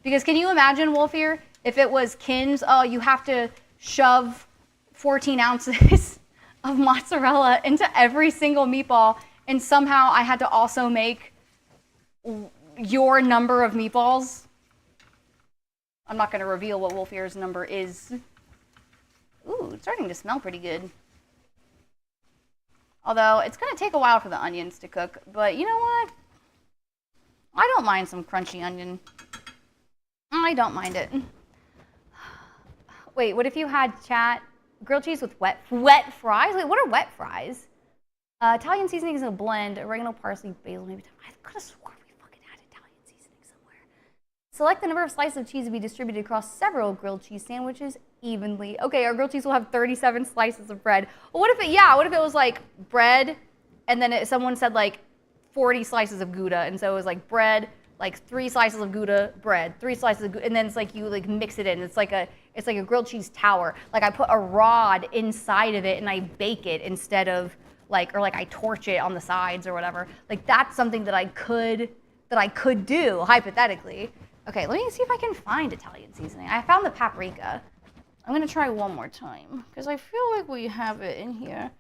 Because can you imagine, Wolfier, if it was Kin's, oh, you have to shove 14 ounces of mozzarella into every single meatball, and somehow I had to also make your number of meatballs? I'm not going to reveal what Wolfier's number is. Ooh, it's starting to smell pretty good. Although, it's going to take a while for the onions to cook, but you know what? I don't mind some crunchy onion. I don't mind it. Wait, what if you had, chat, grilled cheese with wet fries? Wait, what are wet fries? Italian seasoning is a blend, oregano, parsley, basil, maybe. I could have sworn we fucking had Italian seasoning somewhere. Select the number of slices of cheese to be distributed across several grilled cheese sandwiches evenly. Okay, our grilled cheese will have 37 slices of bread. Well, what if it was bread, and then someone said 40 slices of Gouda, and so it was bread, 3 slices of Gouda, bread, 3 slices of Gouda, and then it's you mix it in. It's like a grilled cheese tower. I put a rod inside of it and I bake it instead of I torch it on the sides or whatever. That's something that I could do hypothetically. Okay, let me see if I can find Italian seasoning. I found the paprika. I'm gonna try one more time because I feel like we have it in here.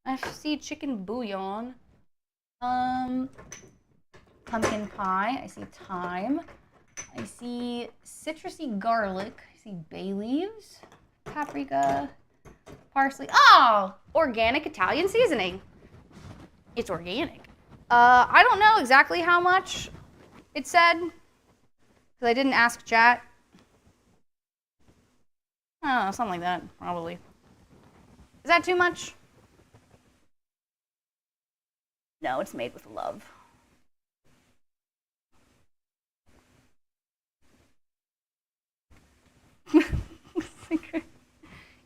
I see chicken bouillon. Pumpkin pie. I see thyme. I see citrusy garlic. I see bay leaves, paprika, parsley. Oh, organic Italian seasoning. It's organic. I don't know exactly how much it said because I didn't ask chat. I don't know, something like that, probably. Is that too much? No, it's made with love.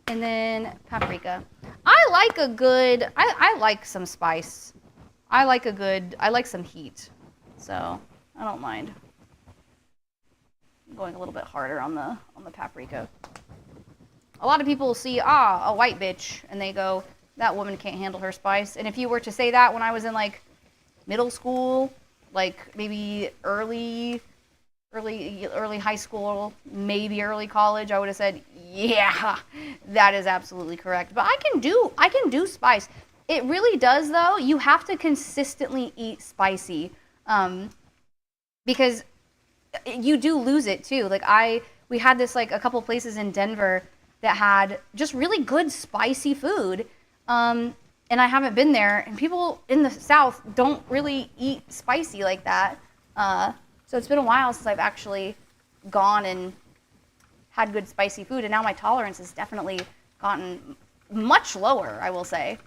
And then paprika. I like some spice. I like some heat. So I don't mind going a little bit harder on the paprika. A lot of people see, a white bitch, and they go, that woman can't handle her spice. And if you were to say that when I was in middle school, maybe early high school, maybe early college, I would have said, yeah, that is absolutely correct. But I can do spice. It really does, though. You have to consistently eat spicy, because you do lose it too. We had this a couple places in Denver that had just really good spicy food, and I haven't been there. And people in the South don't really eat spicy like that. So it's been a while since I've actually gone and had good spicy food, and now my tolerance has definitely gotten much lower, I will say.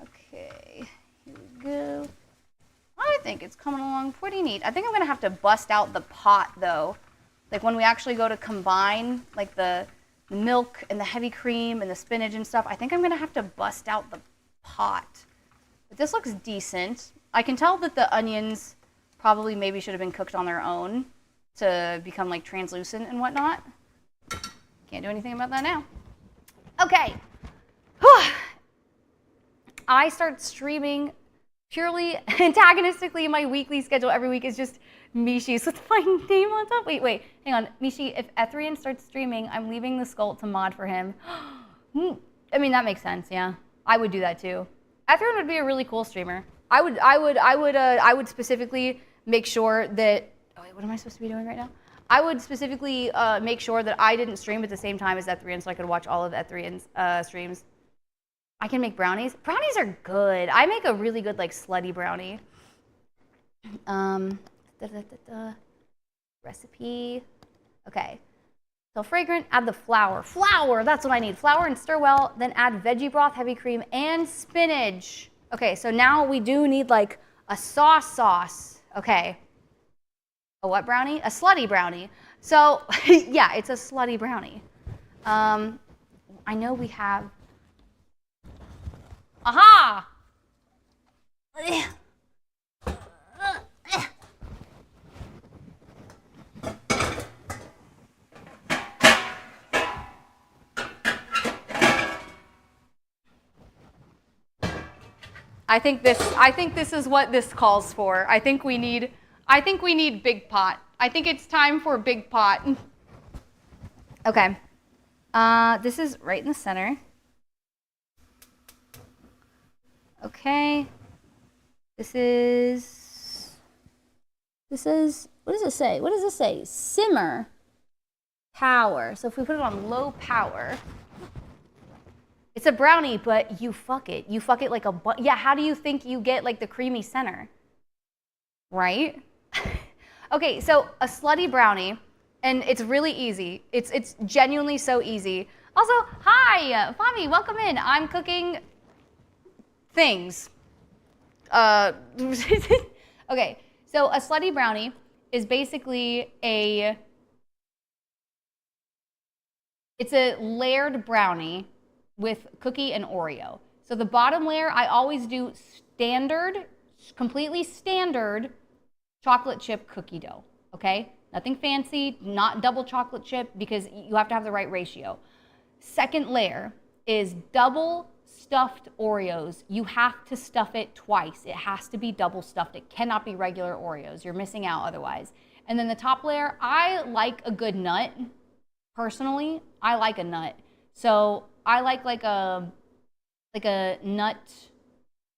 Okay, here we go. I think it's coming along pretty neat. I think I'm gonna have to bust out the pot though. Like when we actually go to combine like the milk and the heavy cream and the spinach and stuff, I think I'm gonna have to bust out the pot. But this looks decent. I can tell that the onions probably maybe should have been cooked on their own to become like translucent and whatnot. Can't do anything about that now. Okay. I start streaming purely antagonistically. My weekly schedule every week is just Mishi's with my name on top. Wait, hang on. Mishi, if Ethrian starts streaming, I'm leaving the Skull to mod for him. I mean, that makes sense, yeah. I would do that too. Ethrian would be a really cool streamer. I would specifically make sure that, oh wait, what am I supposed to be doing right now? I would specifically make sure that I didn't stream at the same time as Ethrian so I could watch all of Ethrian's streams. I can make brownies. Brownies are good. I make a really good like slutty brownie. Recipe. Okay. So fragrant, add the flour. Flour, that's what I need. Flour and stir well, then add veggie broth, heavy cream, and spinach. Okay, so now we do need like a sauce. Okay. A what brownie? A slutty brownie. So yeah, it's a slutty brownie. I know we have. Aha! I think this is what this calls for. I think we need big pot. I think it's time for big pot. Okay. This is right in the center. Okay. This is, what does it say? What does it say? Simmer power. So if we put it on low power, it's a brownie, but you fuck it. You fuck it like a, yeah, how do you think you get like the creamy center? Right? Okay, so a slutty brownie, and it's really easy. It's genuinely so easy. Also, hi, Fami, welcome in. I'm cooking things. Okay, so a slutty brownie is basically it's a layered brownie with cookie and Oreo. So the bottom layer, I always do standard, completely standard chocolate chip cookie dough, okay? Nothing fancy, not double chocolate chip because you have to have the right ratio. Second layer is double stuffed Oreos. You have to stuff it twice. It has to be double stuffed. It cannot be regular Oreos. You're missing out otherwise. And then the top layer, I like a good nut. Personally, I like a nut. So I like a nut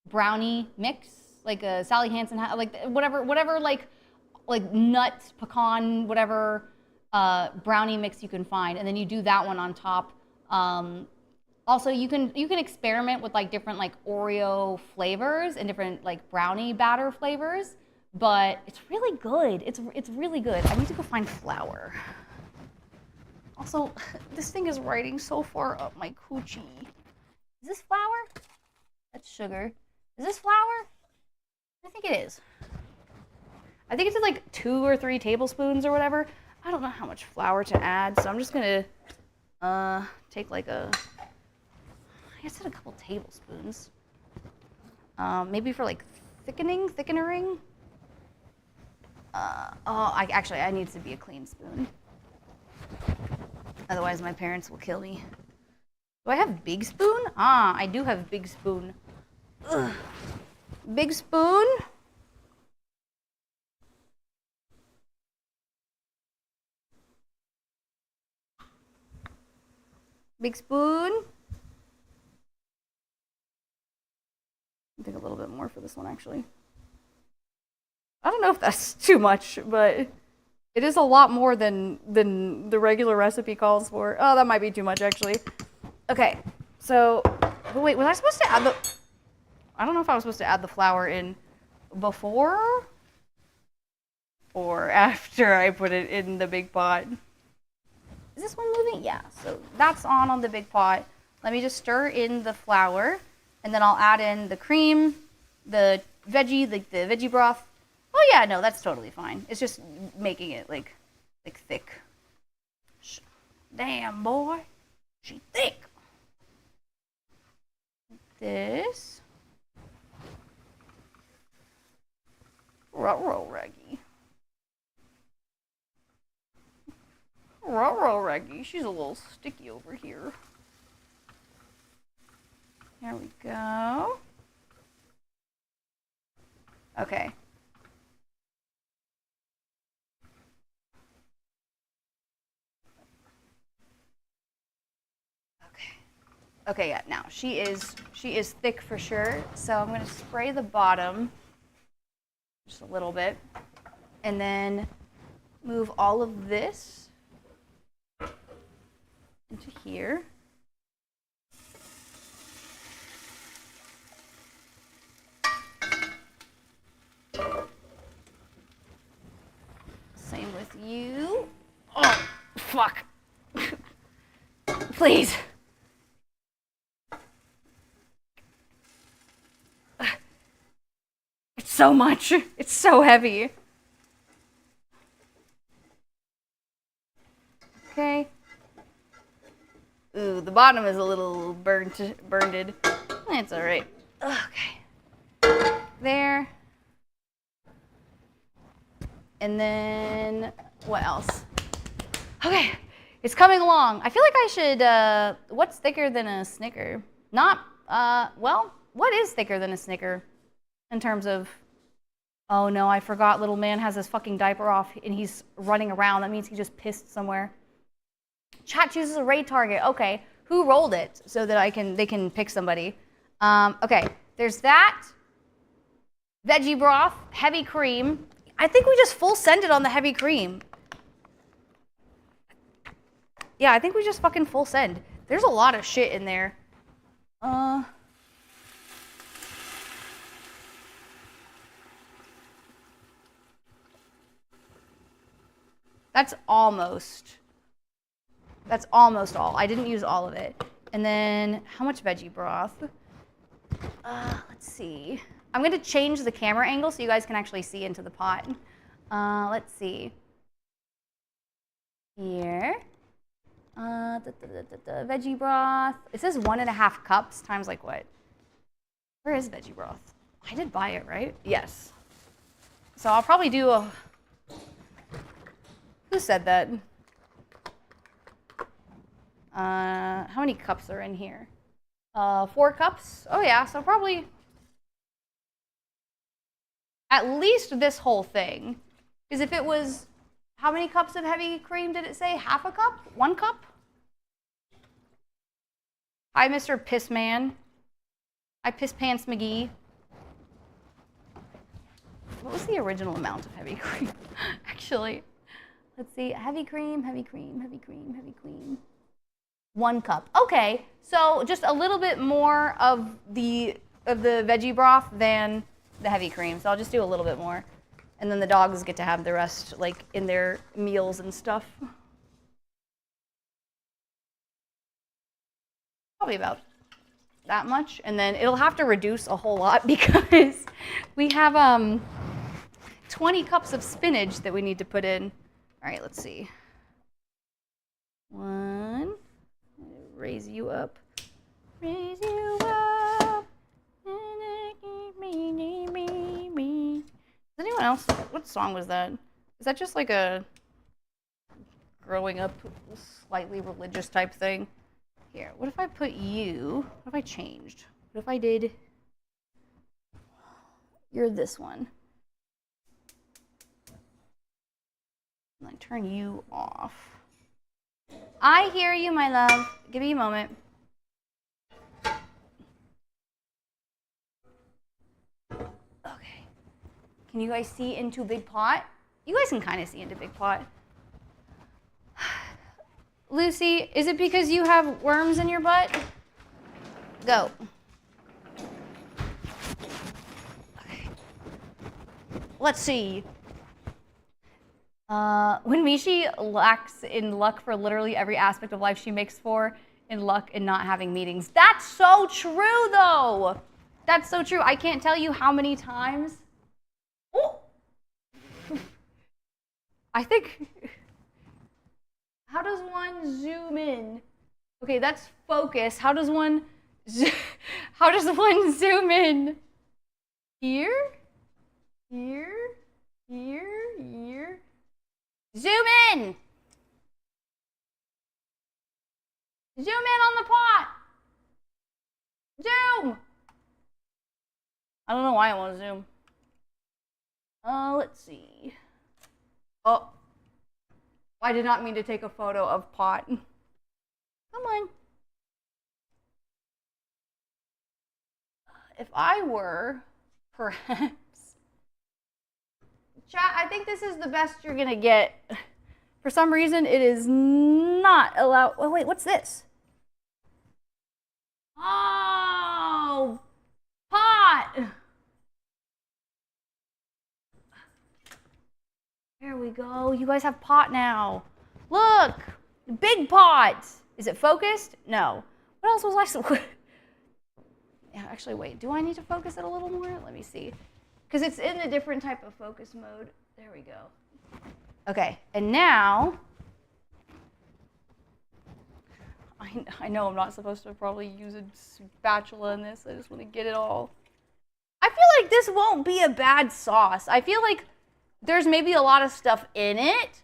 brownie mix, like a Sally Hansen, like whatever like nut, pecan, whatever brownie mix you can find, and then you do that one on top. Also, you can experiment with like different like Oreo flavors and different like brownie batter flavors, but it's really good. It's really good. I need to go find flour. Also, this thing is writing so far up my coochie. Is this flour? That's sugar. Is this flour? I think it is. I think it's like 2 or 3 tablespoons or whatever. I don't know how much flour to add, so I'm just gonna take like I said a couple tablespoons. Maybe for like thickening. I need to be a clean spoon. Otherwise, my parents will kill me. Do I have big spoon? Ah, I do have big spoon. Ugh. Big spoon. Big spoon. I think a little bit more for this one, actually. I don't know if that's too much, but it is a lot more than the regular recipe calls for. Oh, that might be too much, actually. Okay, so, wait, was I supposed to add I don't know if I was supposed to add the flour in before or after I put it in the big pot. Is this one moving? Yeah, so that's on the big pot. Let me just stir in the flour, and then I'll add in the cream, the veggie, the veggie broth, Oh yeah, no, that's totally fine. It's just making it like thick. Damn, boy. She thick. This. Ruh-roh, Reggie. Ruh-roh, Reggie. She's a little sticky over here. There we go. Okay. Okay, yeah, now she is thick for sure. So I'm gonna spray the bottom just a little bit and then move all of this into here. Same with you. Oh, fuck. Please. It's so much. It's so heavy. Okay. Ooh, the bottom is a little burned. It's all right. Okay. There. And then what else? Okay, it's coming along. I feel like I should, what's thicker than a Snicker? Not, well, what is thicker than a Snicker in terms of, oh no, I forgot little man has his fucking diaper off and he's running around. That means he just pissed somewhere. Chat chooses a raid target. Okay, who rolled it so that they can pick somebody? Okay, there's that. Veggie broth, heavy cream. I think we just full send it on the heavy cream. Yeah, I think we just fucking full send. There's a lot of shit in there. That's almost all. I didn't use all of it. And then, how much veggie broth? Let's see. I'm gonna change the camera angle so you guys can actually see into the pot. Let's see. Here. Veggie broth. It says 1.5 cups times like what? Where is veggie broth? I did buy it, right? Yes. So I'll probably do a... Who said that? How many cups are in here? 4 cups? Oh yeah, so probably at least this whole thing. Because if it was, how many cups of heavy cream did it say? Half a cup? 1 cup? Hi, Mr. Pissman. Hi, Piss Pants McGee. What was the original amount of heavy cream? Actually, let's see. Heavy cream, heavy cream, heavy cream, heavy cream. 1 cup. Okay, so just a little bit more of the veggie broth than the heavy cream. So I'll just do a little bit more. And then the dogs get to have the rest like in their meals and stuff. Probably about that much. And then it'll have to reduce a whole lot because we have 20 cups of spinach that we need to put in. All right, let's see. 1. Raise you up. Raise you up. Does anyone else, what song was that? Is that just like a growing up slightly religious type thing? Here, what if I put you, what if I changed? What if I did, you're this one. And then turn you off. I hear you, my love. Give me a moment. Okay. Can you guys see into Big Pot? You guys can kind of see into Big Pot. Lucy, is it because you have worms in your butt? Go. Okay. Let's see. When Mishi lacks in luck for literally every aspect of life, she makes for in luck in not having meetings. That's so true, though. That's so true. I can't tell you how many times. Oh, I think, how does one zoom in? Okay, that's focus. How does one zoom in? Here? Here? Here? Here? Zoom in! Zoom in on the pot! Zoom! I don't know why I want to zoom. Let's see. Oh. I did not mean to take a photo of pot. Come on. If I were, perhaps. Chat, I think this is the best you're gonna get. For some reason, it is not allowed. Oh, wait, what's this? Oh, pot. There we go. You guys have pot now. Look, big pot. Is it focused? No. What else was I supposed? Yeah, actually, wait. Do I need to focus it a little more? Let me see. Because it's in a different type of focus mode. There we go. Okay, and now, I know I'm not supposed to probably use a spatula in this. I just want to get it all. I feel like this won't be a bad sauce. I feel like there's maybe a lot of stuff in it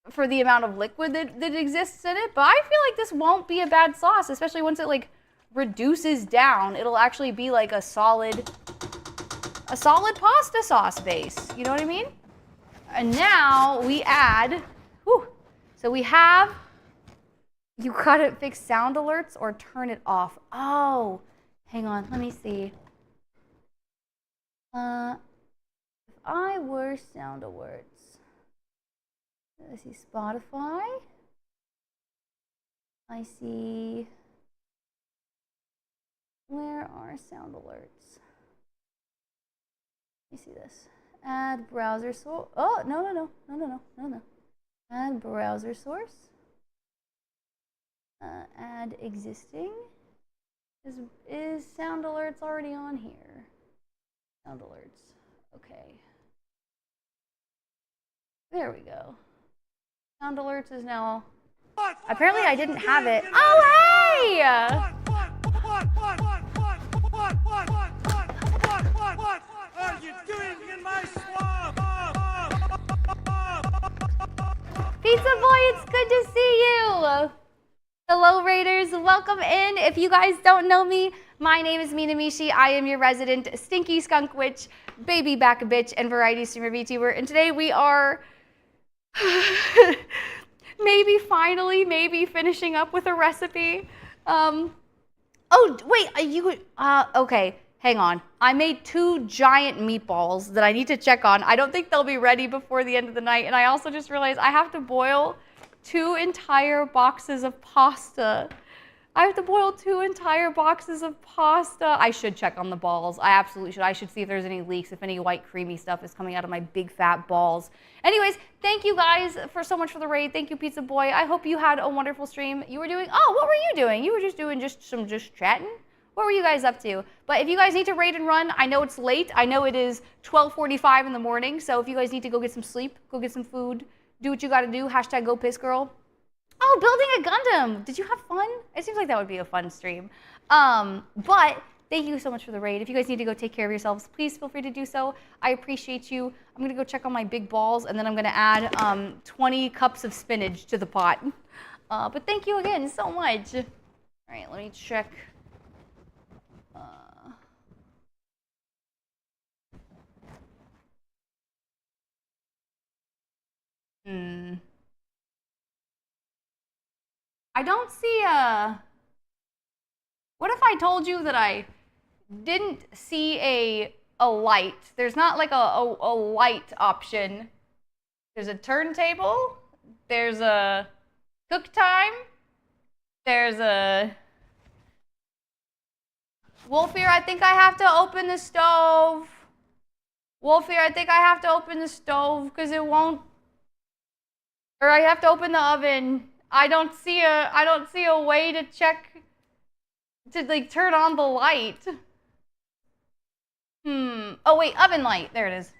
for the amount of liquid that exists in it, but I feel like this won't be a bad sauce, especially once it like reduces down. It'll actually be like a solid pasta sauce base. You know what I mean? And now we add, so we have, you gotta fix sound alerts or turn it off. Oh, hang on, let me see. If I were sound alerts, I see Spotify. I see, where are sound alerts? Let me see this. Add browser source. Oh, no. Add browser source. Add existing. Is sound alerts already on here? Sound alerts. Okay. There we go. Sound alerts is now. Apparently I didn't have it. Oh, hey! What are you doing in my swamp? Pizza Boy, it's good to see you. Hello, Raiders. Welcome in. If you guys don't know me, my name is Minamishi. I am your resident stinky skunk witch, baby back bitch, and variety streamer VTuber. And today we are maybe finishing up with a recipe. Oh, wait, okay. Hang on. I made 2 giant meatballs that I need to check on. I don't think they'll be ready before the end of the night. And I also just realized I have to boil 2 entire boxes of pasta. I have to boil 2 entire boxes of pasta. I should check on the balls. I absolutely should. I should see if there's any leaks, if any white creamy stuff is coming out of my big fat balls. Anyways, thank you guys for so much for the raid. Thank you, Pizza Boy. I hope you had a wonderful stream. You were doing, oh, what were you doing? You were just doing just chatting? What were you guys up to? But if you guys need to raid and run, I know it's late. I know it is 12:45 in the morning. So if you guys need to go get some sleep, go get some food, do what you gotta do. Hashtag go piss girl. Oh, building a Gundam. Did you have fun? It seems like that would be a fun stream. But thank you so much for the raid. If you guys need to go take care of yourselves, please feel free to do so. I appreciate you. I'm gonna go check on my big balls, and then I'm gonna add 20 cups of spinach to the pot. But thank you again so much. All right, let me check. I don't see a. What if I told you that I didn't see a light? There's not like a light option. There's a turntable. There's a cook time. There's a. Wolfear, I think I have to open the stove. Wolfear, I think I have to open the stove because it won't. Or I have to open the oven. I don't see a way to check to like turn on the light. Oh wait, oven light. There it is.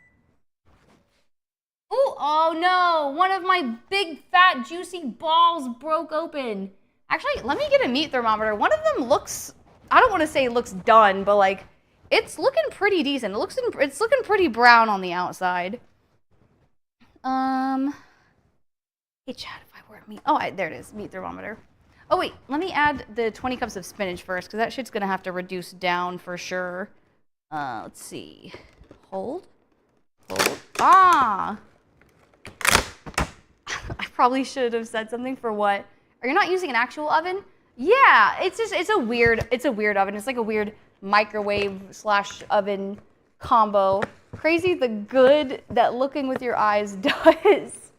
Ooh, oh no, one of my big fat juicy balls broke open. Actually, let me get a meat thermometer. One of them looks, I don't want to say it looks done, but like it's looking pretty decent. It's looking pretty brown on the outside. Hey Chad, if I were a meat, there it is, meat thermometer. Oh wait, let me add the 20 cups of spinach first, because that shit's gonna have to reduce down for sure. Let's see. Hold. Ah! I probably should have said something for what. Are you not using an actual oven? Yeah, it's a weird oven. It's like a weird microwave / oven combo. Crazy the good that looking with your eyes does.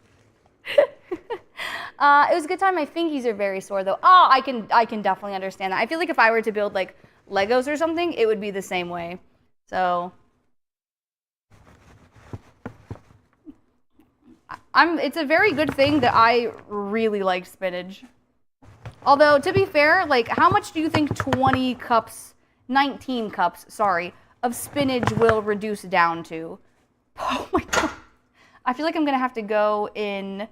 It was a good time. My fingies are very sore though. Oh, I can definitely understand that. I feel like if I were to build like Legos or something, it would be the same way. So it's a very good thing that I really like spinach. Although, to be fair, like, how much do you think 19 cups, sorry, of spinach will reduce down to? Oh my god. I feel like I'm gonna have to go in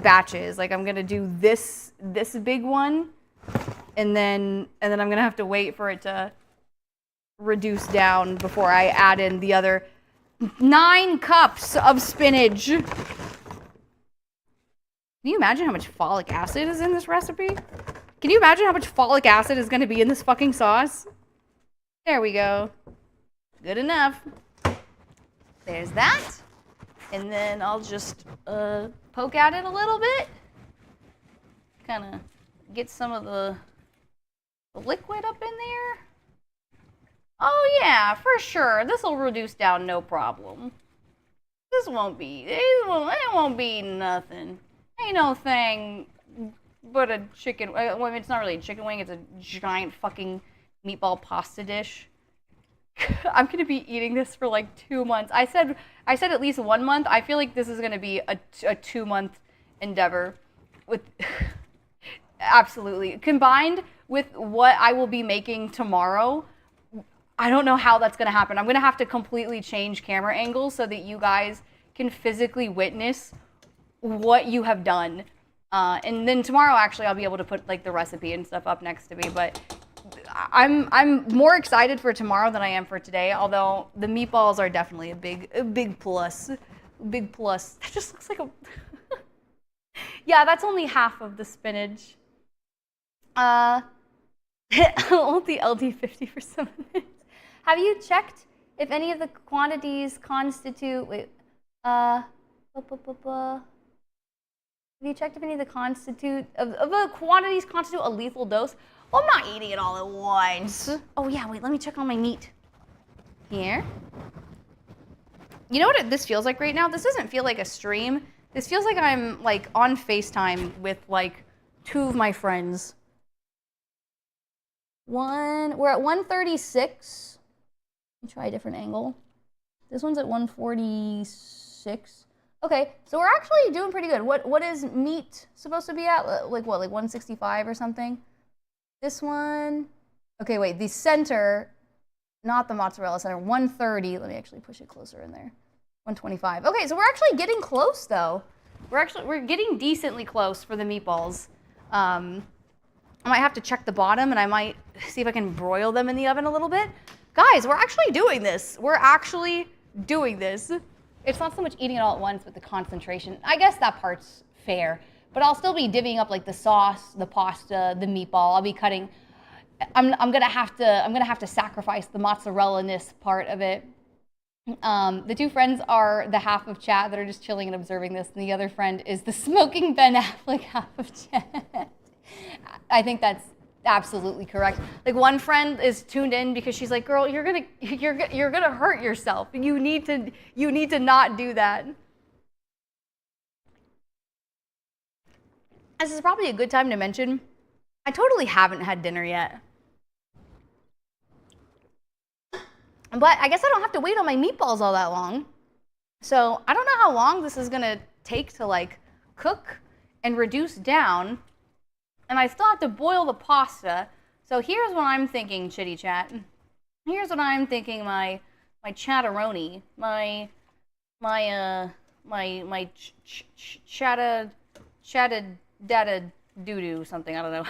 batches. Like, I'm gonna do this big one, and then I'm gonna have to wait for it to reduce down before I add in the other 9 cups of spinach. Can you imagine how much folic acid is in this recipe? Can you imagine how much folic acid is going to be in this fucking sauce? There we go. Good enough. There's that. And then I'll just poke at it a little bit. Kind of get some of the liquid up in there. Oh yeah, for sure. This will reduce down no problem. It won't be nothing. Ain't no thing but a chicken. Well, I mean, it's not really a chicken wing. It's a giant fucking meatball pasta dish. I'm gonna be eating this for like 2 months. I said at least 1 month. I feel like this is gonna be a 2-month endeavor. With absolutely combined with what I will be making tomorrow. I don't know how that's gonna happen. I'm gonna have to completely change camera angles so that you guys can physically witness what you have done. And then tomorrow, actually, I'll be able to put like the recipe and stuff up next to me. But I'm more excited for tomorrow than I am for today. Although the meatballs are definitely a big plus. Big plus. That just looks like a. Yeah, that's only half of the spinach. I'll the LD50 for some minutes. Have you checked if any of the quantities constitute? Wait. Have you checked if any of the quantities constitute a lethal dose? Well, I'm not eating it all at once. Oh yeah, wait, let me check on my meat. Here. You know what this feels like right now? This doesn't feel like a stream. This feels like I'm like on FaceTime with like 2 of my friends. We're at 136. Let me try a different angle. This one's at 146. Okay, so we're actually doing pretty good. What is meat supposed to be at? Like what, like 165 or something? This one, okay, wait, the center, not the mozzarella center, 130. Let me actually push it closer in there. 125. Okay, so we're actually getting close though. We're getting decently close for the meatballs. I might have to check the bottom and I might see if I can broil them in the oven a little bit. Guys, we're actually doing this. We're actually doing this. It's not so much eating it all at once, but the concentration. I guess that part's fair. But I'll still be divvying up like the sauce, the pasta, the meatball. I'll be cutting. I'm gonna have to sacrifice the mozzarella-ness part of it. The 2 friends are the half of chat that are just chilling and observing this, and the other friend is the smoking Ben Affleck half of chat. I think that's absolutely correct. Like one friend is tuned in because she's like, "Girl, you're gonna hurt yourself. You need to not do that." This is probably a good time to mention, I totally haven't had dinner yet. But I guess I don't have to wait on my meatballs all that long. So I don't know how long this is gonna take to like cook and reduce down. And I still have to boil the pasta. So here's what I'm thinking, chitty chat. Here's what I'm thinking, my chatteroni, my my chatta data doo-doo something, I don't know.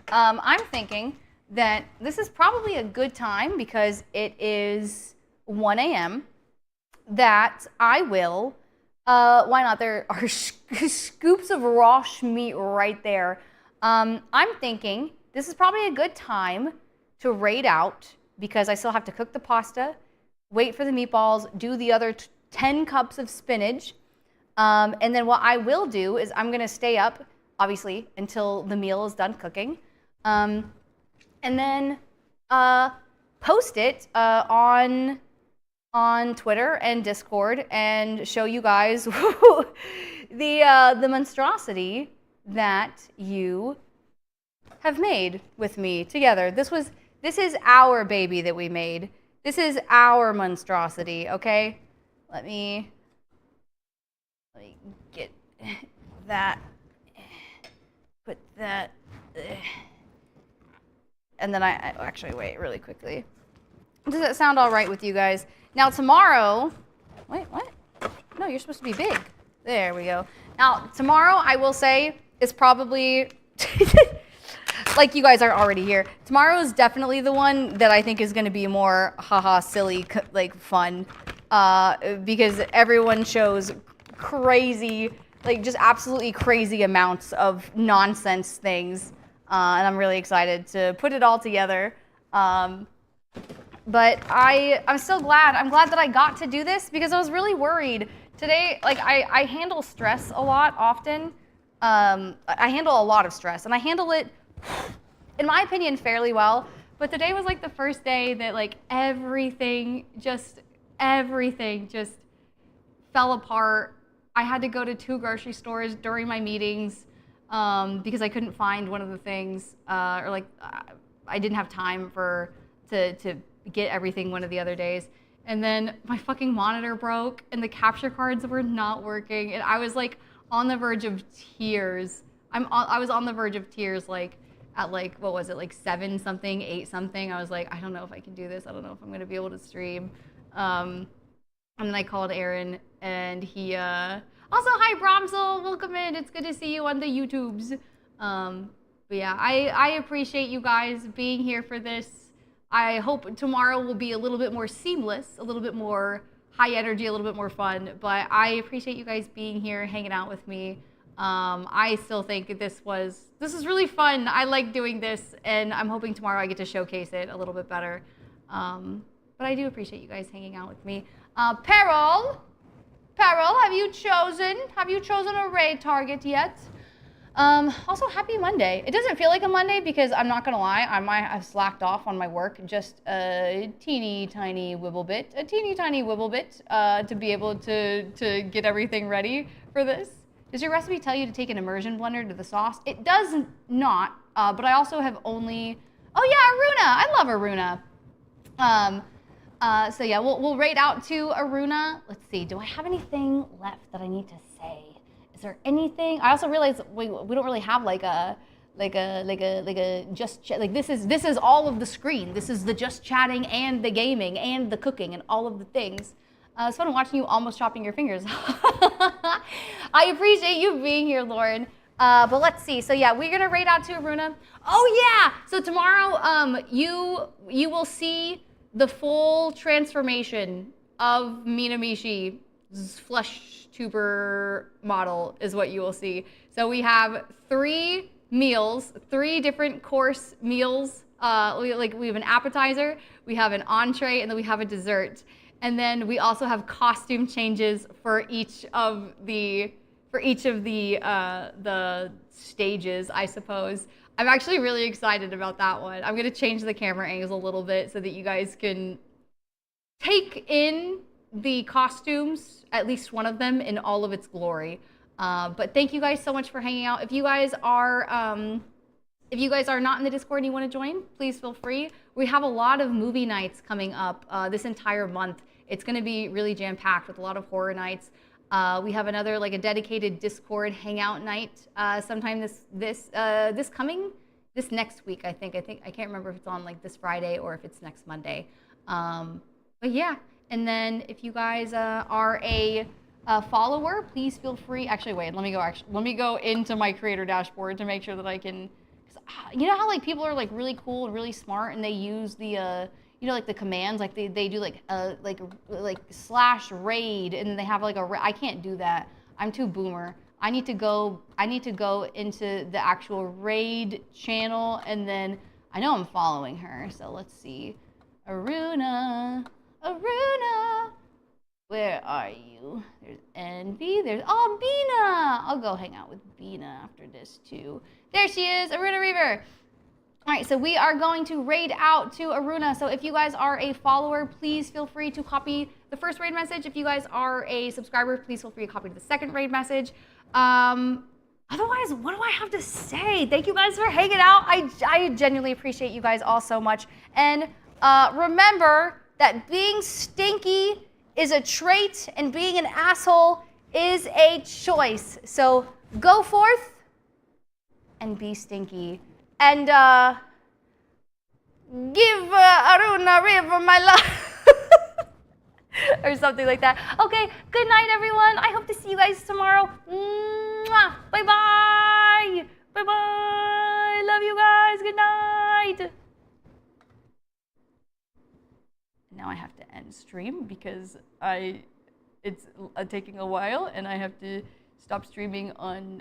I'm thinking that this is probably a good time because it is 1 a.m. that I will, why not? There are scoops of raw meat right there. I'm thinking this is probably a good time to raid out because I still have to cook the pasta, wait for the meatballs, do the other 10 cups of spinach. And then what I will do is I'm gonna stay up, obviously, until the meal is done cooking. And then post it on Twitter and Discord and show you guys the monstrosity that you have made with me together. This is our baby that we made. This is our monstrosity, okay? Let me get that, put that, and then I actually wait really quickly. Does that sound all right with you guys? Now tomorrow, wait, what? No, you're supposed to be big. There we go. Now tomorrow, I will say, is probably, like you guys are already here. Tomorrow is definitely the one that I think is gonna be more haha silly, like fun, because everyone shows crazy, like just absolutely crazy amounts of nonsense things, and I'm really excited to put it all together. But I'm still glad. I'm glad that I got to do this because I was really worried. Today, like I handle stress a lot often. I handle a lot of stress and I handle it, in my opinion, fairly well. But today was like the first day that like everything just fell apart. I had to go to 2 grocery stores during my meetings because I couldn't find one of the things, or like I didn't have time to get everything one of the other days. And then my fucking monitor broke and the capture cards were not working. And I was like on the verge of tears. I was on the verge of tears like at like, what was it, like 7 something, 8 something. I was like, I don't know if I can do this. I don't know if I'm gonna be able to stream. And then I called Aaron and he, also, hi Bromsel, welcome in. It's good to see you on the YouTubes. But yeah, I appreciate you guys being here for this. I hope tomorrow will be a little bit more seamless, a little bit more high energy, a little bit more fun, but I appreciate you guys being here, hanging out with me. I still think this is really fun. I like doing this, and I'm hoping tomorrow I get to showcase it a little bit better. But I do appreciate you guys hanging out with me. Peril, have you chosen a raid target yet? Also, happy Monday. It doesn't feel like a Monday because I'm not gonna lie, I might have slacked off on my work just a teeny tiny wibble bit, to be able to get everything ready for this. Does your recipe tell you to take an immersion blender to the sauce? It does not, but I also have only, oh yeah, Aruna, I love Aruna. So yeah, we'll raid out to Aruna. Let's see, do I have anything left that I need to say? Is there anything? I also realized we don't really have like a just chat. Like this is all of the screen. This is the just chatting and the gaming and the cooking and all of the things. It's fun watching you almost chopping your fingers. I appreciate you being here, Lauren. But let's see. So yeah, we're gonna raid out to Aruna. Oh yeah. So tomorrow, you will see the full transformation of Minamishi's flesh tuber model is what you will see. So we have 3 meals, 3 different course meals. We have an appetizer, we have an entree, and then we have a dessert. And then we also have costume changes for each of the stages, I suppose. I'm actually really excited about that one. I'm gonna change the camera angles a little bit so that you guys can take in the costumes, at least one of them, in all of its glory. But thank you guys so much for hanging out. If you guys are not in the Discord and you want to join, please feel free. We have a lot of movie nights coming up this entire month. It's going to be really jam-packed with a lot of horror nights. We have another like a dedicated Discord hangout night sometime this next week. I think I can't remember if it's on like this Friday or if it's next Monday. But yeah. And then if you guys are a follower, please feel free. Actually, wait. Let me go into my creator dashboard to make sure that I can. You know how like people are like really cool and really smart, and they use the you know, like the commands, like they do like /raid, and they have like I can't do that. I'm too boomer. I need to go into the actual raid channel, and then I know I'm following her. So let's see, Aruna, where are you? There's Envy. There's Bina. I'll go hang out with Bina after this too. There she is, Aruna Reaver. All right, so we are going to raid out to Aruna. So if you guys are a follower, please feel free to copy the first raid message. If you guys are a subscriber, please feel free to copy the second raid message. Otherwise, what do I have to say? Thank you guys for hanging out. I genuinely appreciate you guys all so much. And remember that being stinky is a trait, and being an asshole is a choice. So go forth and be stinky. And give Aruna River my love. Or something like that. Okay, good night, everyone. I hope to see you guys tomorrow. Mwah. Bye-bye. Bye-bye. Love you guys. Good night. Now I have to end stream because it's taking a while, and I have to stop streaming on